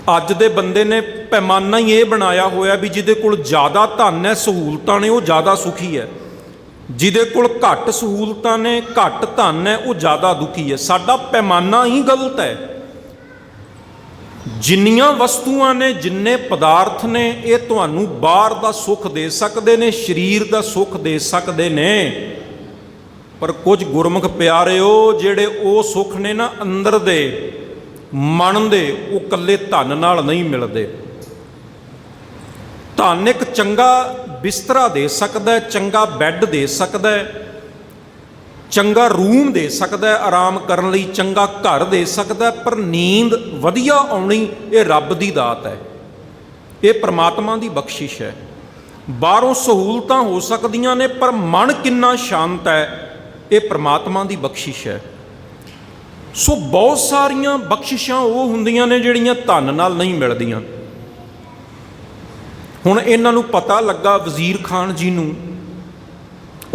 ਅੱਜ ਦੇ ਬੰਦੇ ਨੇ ਪੈਮਾਨਾ ਹੀ ਇਹ ਬਣਾਇਆ ਹੋਇਆ ਵੀ ਜਿਹਦੇ ਕੋਲ ਜ਼ਿਆਦਾ ਧਨ ਹੈ, ਸਹੂਲਤਾਂ ਨੇ, ਉਹ ਜ਼ਿਆਦਾ ਸੁਖੀ ਹੈ। ਜਿਹਦੇ ਕੋਲ ਘੱਟ ਸਹੂਲਤਾਂ ਨੇ, ਘੱਟ ਧਨ ਹੈ, ਉਹ ਜ਼ਿਆਦਾ ਦੁਖੀ ਹੈ। ਸਾਡਾ ਪੈਮਾਨਾ ਹੀ ਗਲਤ ਹੈ। ਜਿੰਨੀਆਂ ਵਸਤੂਆਂ ਨੇ, ਜਿੰਨੇ ਪਦਾਰਥ ਨੇ, ਇਹ ਤੁਹਾਨੂੰ ਬਾਹਰ ਦਾ ਸੁੱਖ ਦੇ ਸਕਦੇ ਨੇ, ਸਰੀਰ ਦਾ ਸੁੱਖ ਦੇ ਸਕਦੇ ਨੇ, ਪਰ ਕੁਝ ਗੁਰਮੁਖ ਪਿਆਰਿਓ, ਜਿਹੜੇ ਉਹ ਸੁੱਖ ਨੇ ਨਾ ਅੰਦਰ ਦੇ, ਮਨ ਦੇ, ਉਹ ਇਕੱਲੇ ਧਨ ਨਾਲ ਨਹੀਂ ਮਿਲਦੇ। ਧਨ ਇੱਕ ਚੰਗਾ ਬਿਸਤਰਾ ਦੇ ਸਕਦਾ, ਚੰਗਾ ਬੈੱਡ ਦੇ ਸਕਦਾ, ਚੰਗਾ ਰੂਮ ਦੇ ਸਕਦਾ ਆਰਾਮ ਕਰਨ ਲਈ, ਚੰਗਾ ਘਰ ਦੇ ਸਕਦਾ, ਪਰ ਨੀਂਦ ਵਧੀਆ ਆਉਣੀ ਇਹ ਰੱਬ ਦੀ ਦਾਤ ਹੈ, ਇਹ ਪ੍ਰਮਾਤਮਾ ਦੀ ਬਖਸ਼ਿਸ਼ ਹੈ। ਬਾਹਰੋਂ ਸਹੂਲਤਾਂ ਹੋ ਸਕਦੀਆਂ ਨੇ, ਪਰ ਮਨ ਕਿੰਨਾ ਸ਼ਾਂਤ ਹੈ, ਇਹ ਪ੍ਰਮਾਤਮਾ ਦੀ ਬਖਸ਼ਿਸ਼ ਹੈ। ਸੋ ਬਹੁਤ ਸਾਰੀਆਂ ਬਖਸ਼ਿਸ਼ਾਂ ਉਹ ਹੁੰਦੀਆਂ ਨੇ ਜਿਹੜੀਆਂ ਧਨ ਨਾਲ ਨਹੀਂ ਮਿਲਦੀਆਂ। ਹੁਣ ਇਹਨਾਂ ਨੂੰ ਪਤਾ ਲੱਗਾ ਵਜ਼ੀਰ ਖਾਨ ਜੀ ਨੂੰ,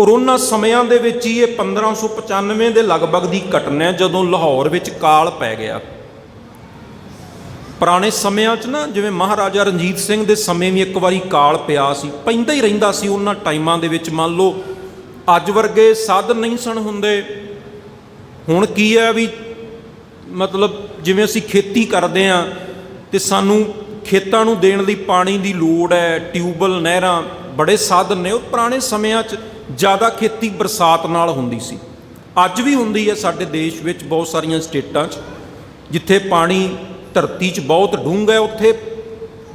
ਔਰ ਉਹਨਾਂ ਸਮਿਆਂ ਦੇ ਵਿੱਚ ਹੀ, ਇਹ 1595 ਦੇ ਲਗਭਗ ਦੀ ਘਟਨਾ ਹੈ, ਜਦੋਂ ਲਾਹੌਰ ਵਿੱਚ ਕਾਲ ਪੈ ਗਿਆ। ਪੁਰਾਣੇ ਸਮਿਆਂ 'ਚ ਨਾ, ਜਿਵੇਂ ਮਹਾਰਾਜਾ ਰਣਜੀਤ ਸਿੰਘ ਦੇ ਸਮੇਂ ਵੀ ਇੱਕ ਵਾਰੀ ਕਾਲ ਪਿਆ ਸੀ, ਪੈਂਦਾ ਹੀ ਰਹਿੰਦਾ ਸੀ ਉਹਨਾਂ ਟਾਈਮਾਂ ਦੇ ਵਿੱਚ। ਮੰਨ ਲਓ ਅੱਜ ਵਰਗੇ ਸਾਧਨ ਨਹੀਂ ਸਨ ਹੁੰਦੇ। ਹੁਣ ਕੀ ਹੈ ਵੀ, ਮਤਲਬ ਜਿਵੇਂ ਅਸੀਂ ਖੇਤੀ ਕਰਦੇ ਹਾਂ ਤੇ ਸਾਨੂੰ ਖੇਤਾਂ ਨੂੰ ਦੇਣ ਲਈ ਪਾਣੀ ਦੀ ਲੋੜ ਹੈ, ਟਿਊਬਵੈੱਲ, ਨਹਿਰਾਂ, ਬੜੇ ਸਾਧਨ ਨੇ। ਉਹ ਪੁਰਾਣੇ ਸਮਿਆਂ 'ਚ ਜ਼ਿਆਦਾ ਖੇਤੀ ਬਰਸਾਤ ਨਾਲ ਹੁੰਦੀ ਸੀ। ਅੱਜ ਵੀ ਹੁੰਦੀ ਹੈ ਸਾਡੇ ਦੇਸ਼ ਵਿੱਚ, ਬਹੁਤ ਸਾਰੀਆਂ ਸਟੇਟਾਂ 'ਚ ਜਿੱਥੇ ਪਾਣੀ ਧਰਤੀ 'ਚ ਬਹੁਤ ਡੂੰਘਾ ਹੈ, ਉੱਥੇ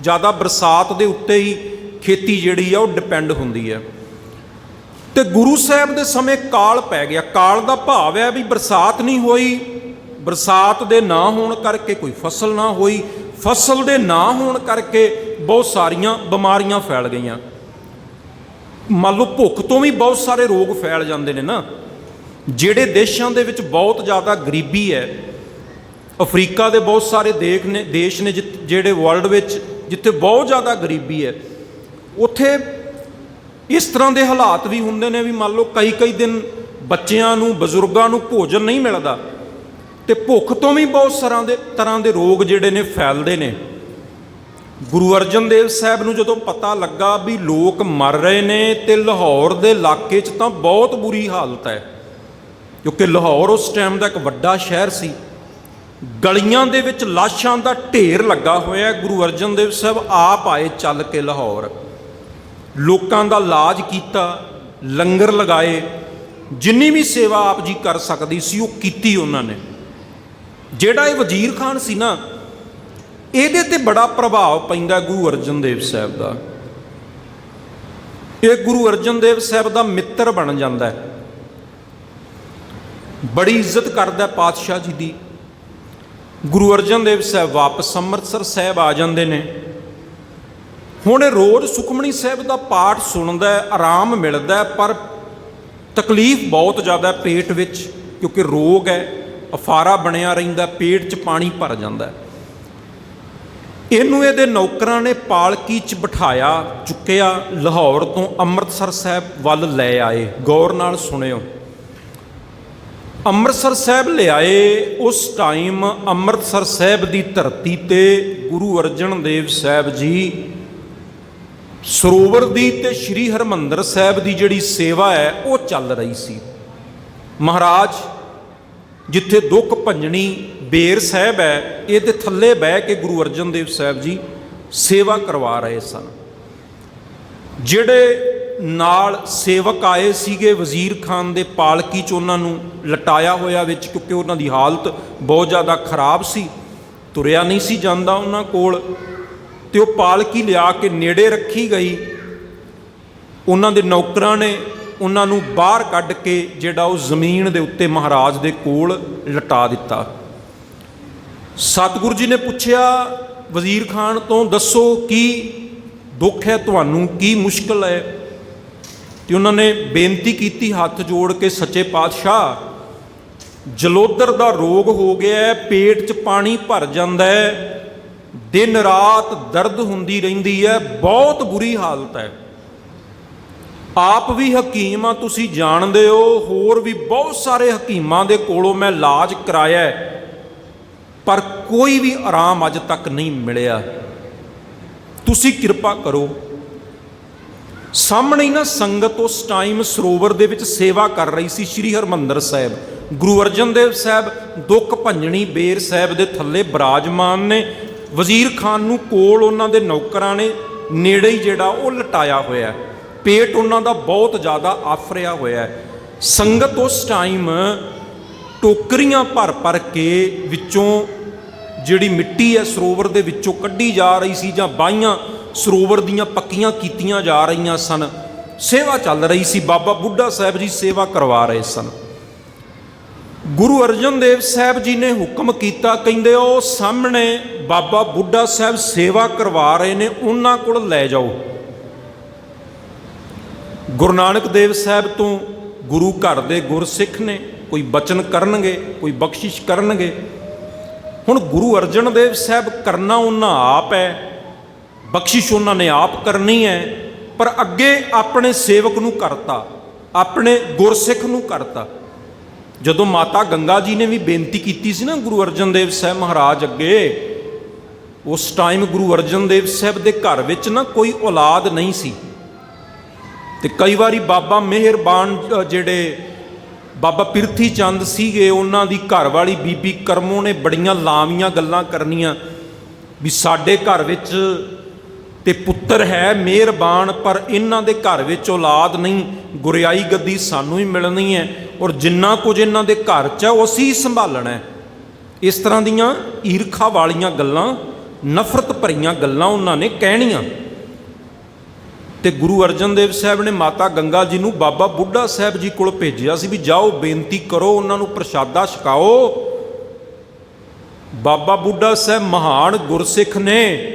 ਜ਼ਿਆਦਾ ਬਰਸਾਤ ਦੇ ਉੱਤੇ ਹੀ ਖੇਤੀ ਜਿਹੜੀ ਆ ਉਹ ਡਿਪੈਂਡ ਹੁੰਦੀ ਹੈ। ਤੇ ਗੁਰੂ ਸਾਹਿਬ ਦੇ ਸਮੇਂ ਕਾਲ ਪੈ ਗਿਆ। ਕਾਲ ਦਾ ਭਾਵ ਹੈ ਵੀ ਬਰਸਾਤ ਨਹੀਂ ਹੋਈ, ਬਰਸਾਤ ਦੇ ਨਾ ਹੋਣ ਕਰਕੇ ਕੋਈ ਫਸਲ ਨਾ ਹੋਈ, ਫਸਲ ਦੇ ਨਾ ਹੋਣ ਕਰਕੇ ਬਹੁਤ ਸਾਰੀਆਂ ਬਿਮਾਰੀਆਂ ਫੈਲ ਗਈਆਂ। ਮੰਨ ਲਓ ਭੁੱਖ ਤੋਂ ਵੀ ਬਹੁਤ ਸਾਰੇ ਰੋਗ ਫੈਲ ਜਾਂਦੇ ਨੇ ਨਾ। ਜਿਹੜੇ ਦੇਸ਼ਾਂ ਦੇ ਵਿੱਚ ਬਹੁਤ ਜ਼ਿਆਦਾ ਗਰੀਬੀ ਹੈ, ਅਫਰੀਕਾ ਦੇ ਬਹੁਤ ਸਾਰੇ ਦੇਸ਼ ਨੇ ਜਿਹੜੇ ਵਰਲਡ ਵਿੱਚ, ਜਿੱਥੇ ਬਹੁਤ ਜ਼ਿਆਦਾ ਗਰੀਬੀ ਹੈ, ਉੱਥੇ ਇਸ ਤਰ੍ਹਾਂ ਦੇ ਹਾਲਾਤ ਵੀ ਹੁੰਦੇ ਨੇ ਵੀ ਮੰਨ ਲਓ ਕਈ ਦਿਨ ਬੱਚਿਆਂ ਨੂੰ ਬਜ਼ੁਰਗਾਂ ਨੂੰ ਭੋਜਨ ਨਹੀਂ ਮਿਲਦਾ ਤੇ ਭੁੱਖ ਤੋਂ ਵੀ ਬਹੁਤ ਤਰ੍ਹਾਂ ਦੇ ਰੋਗ ਜਿਹੜੇ ਨੇ ਫੈਲਦੇ ਨੇ। ਗੁਰੂ ਅਰਜਨ ਦੇਵ ਸਾਹਿਬ ਨੂੰ ਜਦੋਂ ਪਤਾ ਲੱਗਾ ਵੀ ਲੋਕ ਮਰ ਰਹੇ ਨੇ ਤੇ ਲਾਹੌਰ ਦੇ ਇਲਾਕੇ 'ਚ ਤਾਂ ਬਹੁਤ ਬੁਰੀ ਹਾਲਤ ਹੈ, ਕਿਉਂਕਿ ਲਾਹੌਰ ਉਸ ਟਾਈਮ ਦਾ ਇੱਕ ਵੱਡਾ ਸ਼ਹਿਰ ਸੀ, ਗਲੀਆਂ ਦੇ ਵਿੱਚ ਲਾਸ਼ਾਂ ਦਾ ਢੇਰ ਲੱਗਾ ਹੋਇਆ। ਗੁਰੂ ਅਰਜਨ ਦੇਵ ਸਾਹਿਬ ਆਪ ਆਏ ਚੱਲ ਕੇ ਲਾਹੌਰ, ਲੋਕਾਂ ਦਾ ਇਲਾਜ ਕੀਤਾ, ਲੰਗਰ ਲਗਾਏ, ਜਿੰਨੀ ਵੀ ਸੇਵਾ ਆਪ ਜੀ ਕਰ ਸਕਦੀ ਸੀ ਉਹ ਕੀਤੀ ਉਹਨਾਂ ਨੇ। ਜਿਹੜਾ ਇਹ ਵਜ਼ੀਰ ਖਾਨ ਸੀ ਨਾ, ਇਹਦੇ ਤੇ ਬੜਾ ਪ੍ਰਭਾਵ ਪੈਂਦਾ ਗੁਰੂ ਅਰਜਨ ਦੇਵ ਸਾਹਿਬ ਦਾ। ਇਹ ਗੁਰੂ ਅਰਜਨ ਦੇਵ ਸਾਹਿਬ ਦਾ ਮਿੱਤਰ ਬਣ ਜਾਂਦਾ ਹੈ, ਬੜੀ ਇੱਜ਼ਤ ਕਰਦਾ ਪਾਤਸ਼ਾਹ ਜੀ ਦੀ। ਗੁਰੂ ਅਰਜਨ ਦੇਵ ਸਾਹਿਬ ਵਾਪਸ ਅੰਮ੍ਰਿਤਸਰ ਸਾਹਿਬ ਆ ਜਾਂਦੇ ਨੇ। ਹੁਣ ਇਹ ਰੋਜ਼ ਸੁਖਮਣੀ ਸਾਹਿਬ ਦਾ ਪਾਠ ਸੁਣਦਾ, ਆਰਾਮ ਮਿਲਦਾ, ਪਰ ਤਕਲੀਫ ਬਹੁਤ ਜ਼ਿਆਦਾ ਪੇਟ ਵਿੱਚ, ਕਿਉਂਕਿ ਰੋਗ ਹੈ, ਅਫਾਰਾ ਬਣਿਆ ਰਹਿੰਦਾ, ਪੇਟ 'ਚ ਪਾਣੀ ਭਰ ਜਾਂਦਾ। ਇਹਨੂੰ ਇਹਦੇ ਨੌਕਰਾਂ ਨੇ ਪਾਲਕੀ 'ਚ ਬਿਠਾਇਆ, ਚੁੱਕਿਆ, ਲਾਹੌਰ ਤੋਂ ਅੰਮ੍ਰਿਤਸਰ ਸਾਹਿਬ ਵੱਲ ਲੈ ਆਏ। ਗੌਰ ਨਾਲ ਸੁਣਿਓ, ਅੰਮ੍ਰਿਤਸਰ ਸਾਹਿਬ ਲਿਆਏ। ਉਸ ਟਾਈਮ ਅੰਮ੍ਰਿਤਸਰ ਸਾਹਿਬ ਦੀ ਧਰਤੀ ਤੇ ਗੁਰੂ ਅਰਜਨ ਦੇਵ ਸਾਹਿਬ ਜੀ ਸਰੋਵਰ ਦੀ ਤੇ ਸ਼੍ਰੀ ਹਰਿਮੰਦਰ ਸਾਹਿਬ ਦੀ ਜਿਹੜੀ ਸੇਵਾ ਹੈ ਉਹ ਚੱਲ ਰਹੀ ਸੀ। ਮਹਾਰਾਜ ਜਿੱਥੇ ਦੁੱਖ ਭੰਜਣੀ ਬੇਰ ਸਾਹਿਬ ਹੈ, ਇਹਦੇ ਥੱਲੇ ਬਹਿ ਕੇ ਗੁਰੂ ਅਰਜਨ ਦੇਵ ਸਾਹਿਬ ਜੀ ਸੇਵਾ ਕਰਵਾ ਰਹੇ ਸਨ। ਜਿਹੜੇ ਨਾਲ ਸੇਵਕ ਆਏ ਸੀਗੇ ਵਜ਼ੀਰ ਖਾਨ ਦੇ ਪਾਲਕੀ 'ਚ, ਉਹਨਾਂ ਨੂੰ ਲਟਾਇਆ ਹੋਇਆ ਵਿੱਚ, ਕਿਉਂਕਿ ਉਹਨਾਂ ਦੀ ਹਾਲਤ ਬਹੁਤ ਜ਼ਿਆਦਾ ਖਰਾਬ ਸੀ, ਤੁਰਿਆ ਨਹੀਂ ਸੀ ਜਾਂਦਾ ਉਹਨਾਂ ਕੋਲ, ਤੇ ਉਹ ਪਾਲਕੀ ਲਿਆ ਕੇ ਨੇੜੇ ਰੱਖੀ ਗਈ। ਉਹਨਾਂ ਦੇ ਨੌਕਰਾਂ ਨੇ ਉਹਨਾਂ ਨੂੰ ਬਾਹਰ ਕੱਢ ਕੇ ਜਿਹੜਾ ਉਹ ਜ਼ਮੀਨ ਦੇ ਉੱਤੇ ਮਹਾਰਾਜ ਦੇ ਕੋਲ ਲਟਾ ਦਿੱਤਾ। ਸਤਿਗੁਰੂ ਜੀ ਨੇ ਪੁੱਛਿਆ ਵਜ਼ੀਰ ਖਾਨ ਤੋਂ, ਦੱਸੋ ਕੀ ਦੁੱਖ ਹੈ ਤੁਹਾਨੂੰ, ਕੀ ਮੁਸ਼ਕਲ ਹੈ? ਤੇ ਉਹਨਾਂ ਨੇ ਬੇਨਤੀ ਕੀਤੀ ਹੱਥ ਜੋੜ ਕੇ, ਸੱਚੇ ਪਾਤਸ਼ਾਹ ਜਲੋਦਰ ਦਾ ਰੋਗ ਹੋ ਗਿਆ, ਪੇਟ 'ਚ ਪਾਣੀ ਭਰ ਜਾਂਦਾ ਹੈ, ਦਿਨ ਰਾਤ ਦਰਦ ਹੁੰਦੀ ਰਹਿੰਦੀ ਹੈ, ਬਹੁਤ ਬੁਰੀ ਹਾਲਤ ਹੈ। ਆਪ ਵੀ ਹਕੀਮ ਆ, ਤੁਸੀਂ ਜਾਣਦੇ ਹੋ, ਹੋਰ ਵੀ ਬਹੁਤ ਸਾਰੇ ਹਕੀਮਾਂ ਦੇ ਕੋਲੋਂ ਮੈਂ ਇਲਾਜ ਕਰਾਇਆ, ਪਰ ਕੋਈ ਵੀ ਆਰਾਮ ਅੱਜ ਤੱਕ ਨਹੀਂ ਮਿਲਿਆ, ਤੁਸੀਂ ਕਿਰਪਾ ਕਰੋ। ਸਾਹਮਣੇ ਹੀ ਨਾ ਸੰਗਤ ਉਸ ਟਾਈਮ ਸਰੋਵਰ ਦੇ ਵਿੱਚ ਸੇਵਾ ਕਰ ਰਹੀ ਸੀ, ਸ਼੍ਰੀ ਹਰਿਮੰਦਰ ਸਾਹਿਬ। ਗੁਰੂ ਅਰਜਨ ਦੇਵ ਸਾਹਿਬ ਦੁੱਖ ਭੰਜਣੀ ਬੇਰ ਸਾਹਿਬ ਦੇ ਥੱਲੇ ਬਿਰਾਜਮਾਨ ਨੇ। ਵਜ਼ੀਰ ਖਾਨ ਨੂੰ ਕੋਲ ਉਹਨਾਂ ਦੇ ਨੌਕਰਾਂ ਨੇ ਨੇੜੇ ਹੀ ਜਿਹੜਾ ਉਹ ਲਟਾਇਆ ਹੋਇਆ, ਪੇਟ ਉਹਨਾਂ ਦਾ ਬਹੁਤ ਜ਼ਿਆਦਾ ਆਫਰਿਆ ਹੋਇਆ। ਸੰਗਤ ਉਸ ਟਾਈਮ ਟੋਕਰੀਆਂ ਭਰ ਕੇ ਵਿੱਚੋਂ ਜਿਹੜੀ ਮਿੱਟੀ ਹੈ ਸਰੋਵਰ ਦੇ ਵਿੱਚੋਂ ਕੱਢੀ ਜਾ ਰਹੀ ਸੀ, ਜਾਂ ਬਾਹੀਆਂ ਸਰੋਵਰ ਦੀਆਂ ਪੱਕੀਆਂ ਕੀਤੀਆਂ ਜਾ ਰਹੀਆਂ ਸਨ। ਸੇਵਾ ਚੱਲ ਰਹੀ ਸੀ, ਬਾਬਾ ਬੁੱਢਾ ਸਾਹਿਬ ਜੀ ਸੇਵਾ ਕਰਵਾ ਰਹੇ ਸਨ। ਗੁਰੂ ਅਰਜਨ ਦੇਵ ਸਾਹਿਬ ਜੀ ਨੇ ਹੁਕਮ ਕੀਤਾ, ਕਹਿੰਦੇ ਉਹ ਸਾਹਮਣੇ ਬਾਬਾ ਬੁੱਢਾ ਸਾਹਿਬ ਸੇਵਾ ਕਰਵਾ ਰਹੇ ਨੇ, ਉਹਨਾਂ ਕੋਲ ਲੈ ਜਾਓ। ਗੁਰੂ ਨਾਨਕ ਦੇਵ ਸਾਹਿਬ ਤੋਂ ਗੁਰੂ ਘਰ ਦੇ ਗੁਰਸਿੱਖ ਨੇ, ਕੋਈ ਬਚਨ ਕਰਨਗੇ, ਕੋਈ ਬਖਸ਼ਿਸ਼ ਕਰਨਗੇ। ਹੁਣ ਗੁਰੂ ਅਰਜਨ ਦੇਵ ਸਾਹਿਬ ਕਰਨਾ ਉਹਨਾਂ ਆਪ ਹੈ, ਬਖਸ਼ਿਸ਼ ਉਹਨਾਂ ਨੇ ਆਪ ਕਰਨੀ ਹੈ, ਪਰ ਅੱਗੇ ਆਪਣੇ ਸੇਵਕ ਨੂੰ ਕਰਤਾ, ਆਪਣੇ ਗੁਰਸਿੱਖ ਨੂੰ ਕਰਤਾ। ਜਦੋਂ ਮਾਤਾ ਗੰਗਾ ਜੀ ਨੇ ਵੀ ਬੇਨਤੀ ਕੀਤੀ ਸੀ ਨਾ ਗੁਰੂ ਅਰਜਨ ਦੇਵ ਸਾਹਿਬ ਮਹਾਰਾਜ ਅੱਗੇ, ਉਸ ਟਾਈਮ ਗੁਰੂ ਅਰਜਨ ਦੇਵ ਸਾਹਿਬ ਦੇ ਘਰ ਵਿੱਚ ਨਾ ਕੋਈ ਔਲਾਦ ਨਹੀਂ ਸੀ, ਤੇ ਕਈ ਵਾਰੀ ਬਾਬਾ ਮਿਹਰਬਾਨ ਜਿਹੜੇ ਬਾਬਾ ਪਿਰਥੀ ਚੰਦ ਸੀਗੇ, ਉਹਨਾਂ ਦੀ ਘਰ ਵਾਲੀ ਬੀਬੀ ਕਰਮੋਂ ਨੇ ਬੜੀਆਂ ਲਾਵੀਆਂ ਗੱਲਾਂ ਕਰਨੀਆਂ ਵੀ ਸਾਡੇ ਘਰ ਵਿੱਚ ਤੇ ਪੁੱਤਰ ਹੈ ਮਿਹਰਬਾਨ, ਪਰ ਇਹਨਾਂ ਦੇ ਘਰ ਵਿੱਚ ਔਲਾਦ ਨਹੀਂ, ਗੁਰਿਆਈ ਗੱਦੀ ਸਾਨੂੰ ਹੀ ਮਿਲਣੀ ਹੈ, ਔਰ ਜਿੰਨਾ ਕੁਝ ਇਹਨਾਂ ਦੇ ਘਰ 'ਚ ਹੈ ਉਹ ਅਸੀਂ ਸੰਭਾਲਣਾ ਹੈ। ਇਸ ਤਰ੍ਹਾਂ ਦੀਆਂ ਈਰਖਾ ਵਾਲੀਆਂ ਗੱਲਾਂ, ਨਫ਼ਰਤ ਭਰੀਆਂ ਗੱਲਾਂ ਉਹਨਾਂ ਨੇ ਕਹਿਣੀਆਂ। ਤੇ ਗੁਰੂ ਅਰਜਨ ਦੇਵ ਸਾਹਿਬ ਨੇ ਮਾਤਾ ਗੰਗਾ ਜੀ ਨੂੰ ਬਾਬਾ ਬੁੱਢਾ ਸਾਹਿਬ ਜੀ ਕੋਲ ਭੇਜਿਆ ਸੀ ਵੀ ਜਾਓ ਬੇਨਤੀ ਕਰੋ, ਉਹਨਾਂ ਨੂੰ ਪ੍ਰਸ਼ਾਦਾ ਛਕਾਓ। ਬਾਬਾ ਬੁੱਢਾ ਸਾਹਿਬ ਮਹਾਨ ਗੁਰਸਿੱਖ ਨੇ,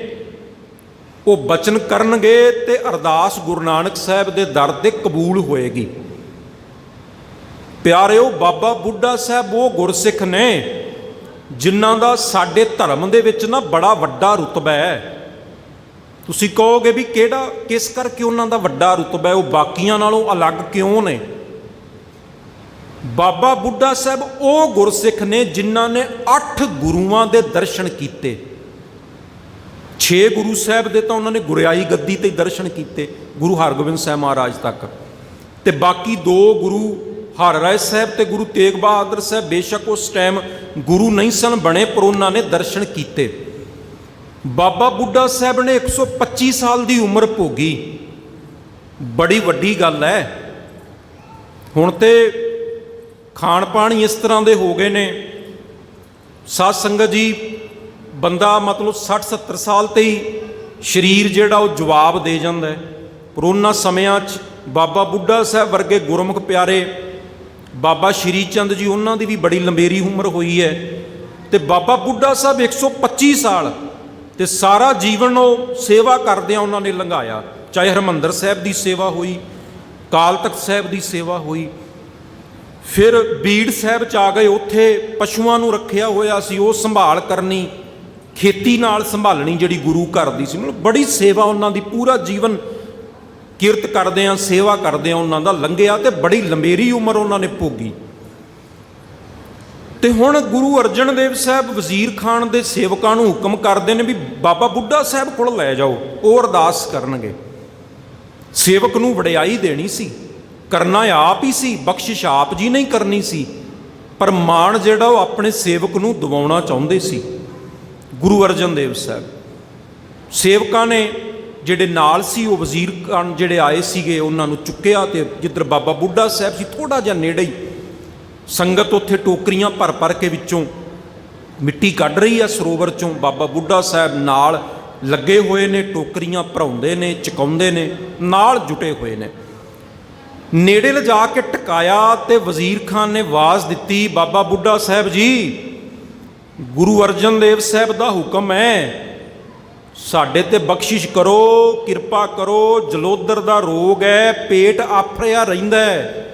ਉਹ ਬਚਨ ਕਰਨਗੇ ਤੇ ਅਰਦਾਸ ਗੁਰੂ ਨਾਨਕ ਸਾਹਿਬ ਦੇ ਦਰ ਤੇ ਕਬੂਲ ਹੋਏਗੀ। ਪਿਆਰਿਓ, ਬਾਬਾ ਬੁੱਢਾ ਸਾਹਿਬ ਉਹ ਗੁਰਸਿੱਖ ਨੇ ਜਿਨ੍ਹਾਂ ਦਾ ਸਾਡੇ ਧਰਮ ਦੇ ਵਿੱਚ ਨਾ ਬੜਾ ਵੱਡਾ ਰੁਤਬਾ ਹੈ। ਤੁਸੀਂ ਕਹੋਗੇ ਵੀ ਕਿਹੜਾ, ਕਿਸ ਕਰਕੇ ਉਹਨਾਂ ਦਾ ਵੱਡਾ ਰੁਤਬਾ ਹੈ, ਉਹ ਬਾਕੀਆਂ ਨਾਲੋਂ ਅਲੱਗ ਕਿਉਂ ਨੇ? ਬਾਬਾ ਬੁੱਢਾ ਸਾਹਿਬ ਉਹ ਗੁਰਸਿੱਖ ਨੇ ਜਿਨ੍ਹਾਂ ਨੇ 8 ਗੁਰੂਆਂ ਦੇ ਦਰਸ਼ਨ ਕੀਤੇ। 6 ਗੁਰੂ ਸਾਹਿਬ ਦੇ ਤਾਂ ਉਹਨਾਂ ਨੇ ਗੁਰਿਆਈ ਗੱਦੀ ਤੇ ਦਰਸ਼ਨ ਕੀਤੇ, ਗੁਰੂ ਹਰਗੋਬਿੰਦ ਸਾਹਿਬ ਮਹਾਰਾਜ ਤੱਕ, ਤੇ ਬਾਕੀ 2 ਗੁਰੂ ਹਰ ਰਾਏ ਸਾਹਿਬ ਤੇ ਗੁਰੂ ਤੇਗ ਬਹਾਦਰ ਸਾਹਿਬ ਬੇਸ਼ੱਕ ਉਸ ਟਾਈਮ ਗੁਰੂ ਨਹੀਂ ਸਨ ਬਣੇ, ਪਰ ਉਹਨਾਂ ਨੇ ਦਰਸ਼ਨ ਕੀਤੇ। ਬਾਬਾ ਬੁੱਢਾ ਸਾਹਿਬ ਨੇ 125 ਸਾਲ ਦੀ ਉਮਰ ਭੋਗੀ, ਬੜੀ ਵੱਡੀ ਗੱਲ ਹੈ। ਹੁਣ ਤੇ ਖਾਣ ਪਾਣ ਹੀ ਇਸ ਤਰ੍ਹਾਂ ਦੇ ਹੋ ਗਏ ਨੇ, ਸਾਧ ਸੰਗਤ ਜੀ, ਬੰਦਾ ਮਤਲਬ 60-70 ਸਾਲ ਤੇ ਹੀ ਸਰੀਰ ਜਿਹੜਾ ਉਹ ਜਵਾਬ ਦੇ ਜਾਂਦਾ ਹੈ। ਪਰ ਉਹਨਾਂ ਸਮਿਆਂ 'ਚ ਬਾਬਾ ਬੁੱਢਾ ਸਾਹਿਬ ਵਰਗੇ ਗੁਰਮੁਖ ਪਿਆਰੇ, ਬਾਬਾ ਸ਼੍ਰੀ ਚੰਦ ਜੀ, ਉਹਨਾਂ ਦੀ ਵੀ ਬੜੀ ਲੰਬੇਰੀ ਉਮਰ ਹੋਈ ਹੈ, ਤੇ ਬਾਬਾ ਬੁੱਢਾ ਸਾਹਿਬ 125 ਸਾਲ ਤੇ ਸਾਰਾ ਜੀਵਨ ਉਹ ਸੇਵਾ ਕਰਦਿਆਂ ਉਹਨਾਂ ਨੇ ਲੰਘਾਇਆ। ਚਾਹੇ ਹਰਿਮੰਦਰ ਸਾਹਿਬ ਦੀ ਸੇਵਾ ਹੋਈ, ਅਕਾਲ ਤਖਤ ਸਾਹਿਬ ਦੀ ਸੇਵਾ ਹੋਈ, ਫਿਰ ਬੀੜ ਸਾਹਿਬ 'ਚ ਆ ਗਏ, ਉੱਥੇ ਪਸ਼ੂਆਂ ਨੂੰ ਰੱਖਿਆ ਹੋਇਆ ਸੀ, ਉਹ ਸੰਭਾਲ ਕਰਨੀ, ਖੇਤੀ ਨਾਲ ਸੰਭਾਲਣੀ ਜਿਹੜੀ ਗੁਰੂ ਘਰ ਦੀ ਸੀ। ਮਤਲਬ ਬੜੀ ਸੇਵਾ ਉਹਨਾਂ ਦੀ, ਪੂਰਾ ਜੀਵਨ ਕਿਰਤ ਕਰਦਿਆਂ ਸੇਵਾ ਕਰਦਿਆਂ ਉਹਨਾਂ ਦਾ ਲੰਘਿਆ, ਤੇ ਬੜੀ ਲੰਬੇਰੀ ਉਮਰ ਉਹਨਾਂ ਨੇ ਭੋਗੀ। ਤੇ ਹੁਣ ਗੁਰੂ ਅਰਜਨ ਦੇਵ ਸਾਹਿਬ ਵਜ਼ੀਰ ਖਾਨ ਦੇ ਸੇਵਕਾਂ ਨੂੰ ਹੁਕਮ ਕਰਦੇ ਨੇ ਵੀ ਬਾਬਾ ਬੁੱਢਾ ਸਾਹਿਬ ਕੋਲ ਲੈ ਜਾਓ, ਉਹ ਅਰਦਾਸ ਕਰਨਗੇ। ਸੇਵਕ ਨੂੰ ਵਡਿਆਈ ਦੇਣੀ ਸੀ, ਕਰਨਾ ਆਪ ਹੀ ਸੀ, ਬਖਸ਼ਿਸ਼ ਆਪ ਜੀ ਨਹੀਂ ਕਰਨੀ ਸੀ, ਪਰ ਮਾਣ ਜਿਹੜਾ ਉਹ ਆਪਣੇ ਸੇਵਕ ਨੂੰ ਦਿਵਾਉਣਾ ਚਾਹੁੰਦੇ ਸੀ ਗੁਰੂ ਅਰਜਨ ਦੇਵ ਸਾਹਿਬ। ਸੇਵਕਾਂ ਨੇ ਜਿਹੜੇ ਨਾਲ ਸੀ, ਉਹ ਵਜ਼ੀਰ ਖਾਨ ਜਿਹੜੇ ਆਏ ਸੀਗੇ, ਉਹਨਾਂ ਨੂੰ ਚੁੱਕਿਆ, ਤੇ ਜਿੱਧਰ ਬਾਬਾ ਬੁੱਢਾ ਸਾਹਿਬ ਸੀ ਥੋੜ੍ਹਾ ਜਿਹਾ ਨੇੜੇ ਹੀ ਸੰਗਤ ਉੱਥੇ ਟੋਕਰੀਆਂ ਭਰ ਭਰ ਕੇ ਵਿੱਚੋਂ ਮਿੱਟੀ ਕੱਢ ਰਹੀ ਆ ਸਰੋਵਰ 'ਚੋਂ। ਬਾਬਾ ਬੁੱਢਾ ਸਾਹਿਬ ਨਾਲ ਲੱਗੇ ਹੋਏ ਨੇ, ਟੋਕਰੀਆਂ ਭਰਾਉਂਦੇ ਨੇ, ਚੁਕਾਉਂਦੇ ਨੇ, ਨਾਲ ਜੁਟੇ ਹੋਏ ਨੇ। ਨੇੜੇ ਲਿਜਾ ਕੇ ਟਿਕਾਇਆ ਤੇ ਵਜ਼ੀਰ ਖਾਨ ਨੇ ਆਵਾਜ਼ ਦਿੱਤੀ, ਬਾਬਾ ਬੁੱਢਾ ਸਾਹਿਬ ਜੀ, ਗੁਰੂ ਅਰਜਨ ਦੇਵ ਸਾਹਿਬ ਦਾ ਹੁਕਮ ਹੈ, ਸਾਡੇ ਤੇ ਬਖਸ਼ਿਸ਼ ਕਰੋ, ਕਿਰਪਾ ਕਰੋ, ਜਲੋਦਰ ਦਾ ਰੋਗ ਹੈ, ਪੇਟ ਆਫਰਿਆ ਰਹਿੰਦਾ ਹੈ,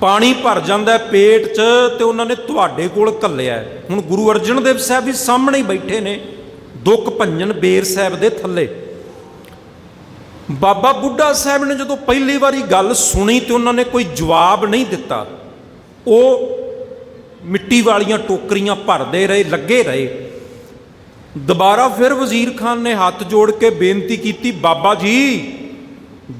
ਪਾਣੀ ਭਰ ਜਾਂਦਾ ਪੇਟ 'ਚ, ਤੇ ਉਹਨਾਂ ਨੇ ਤੁਹਾਡੇ ਕੋਲ ਘੱਲਿਆ। ਹੁਣ ਗੁਰੂ ਅਰਜਨ ਦੇਵ ਸਾਹਿਬ ਵੀ ਸਾਹਮਣੇ ਹੀ ਬੈਠੇ ਨੇ, ਦੁੱਖ ਭੰਜਨ ਬੇਰ ਸਾਹਿਬ ਦੇ ਥੱਲੇ। ਬਾਬਾ ਬੁੱਢਾ ਸਾਹਿਬ ਨੇ ਜਦੋਂ ਪਹਿਲੀ ਵਾਰੀ ਗੱਲ ਸੁਣੀ ਤੇ ਉਹਨਾਂ ਨੇ ਕੋਈ ਜਵਾਬ ਨਹੀਂ ਦਿੱਤਾ, ਉਹ ਮਿੱਟੀ ਵਾਲੀਆਂ ਟੋਕਰੀਆਂ ਭਰਦੇ ਰਹੇ, ਲੱਗੇ ਰਹੇ। ਦੁਬਾਰਾ ਫਿਰ ਵਜ਼ੀਰ ਖਾਨ ਨੇ ਹੱਥ ਜੋੜ ਕੇ ਬੇਨਤੀ ਕੀਤੀ, ਬਾਬਾ ਜੀ,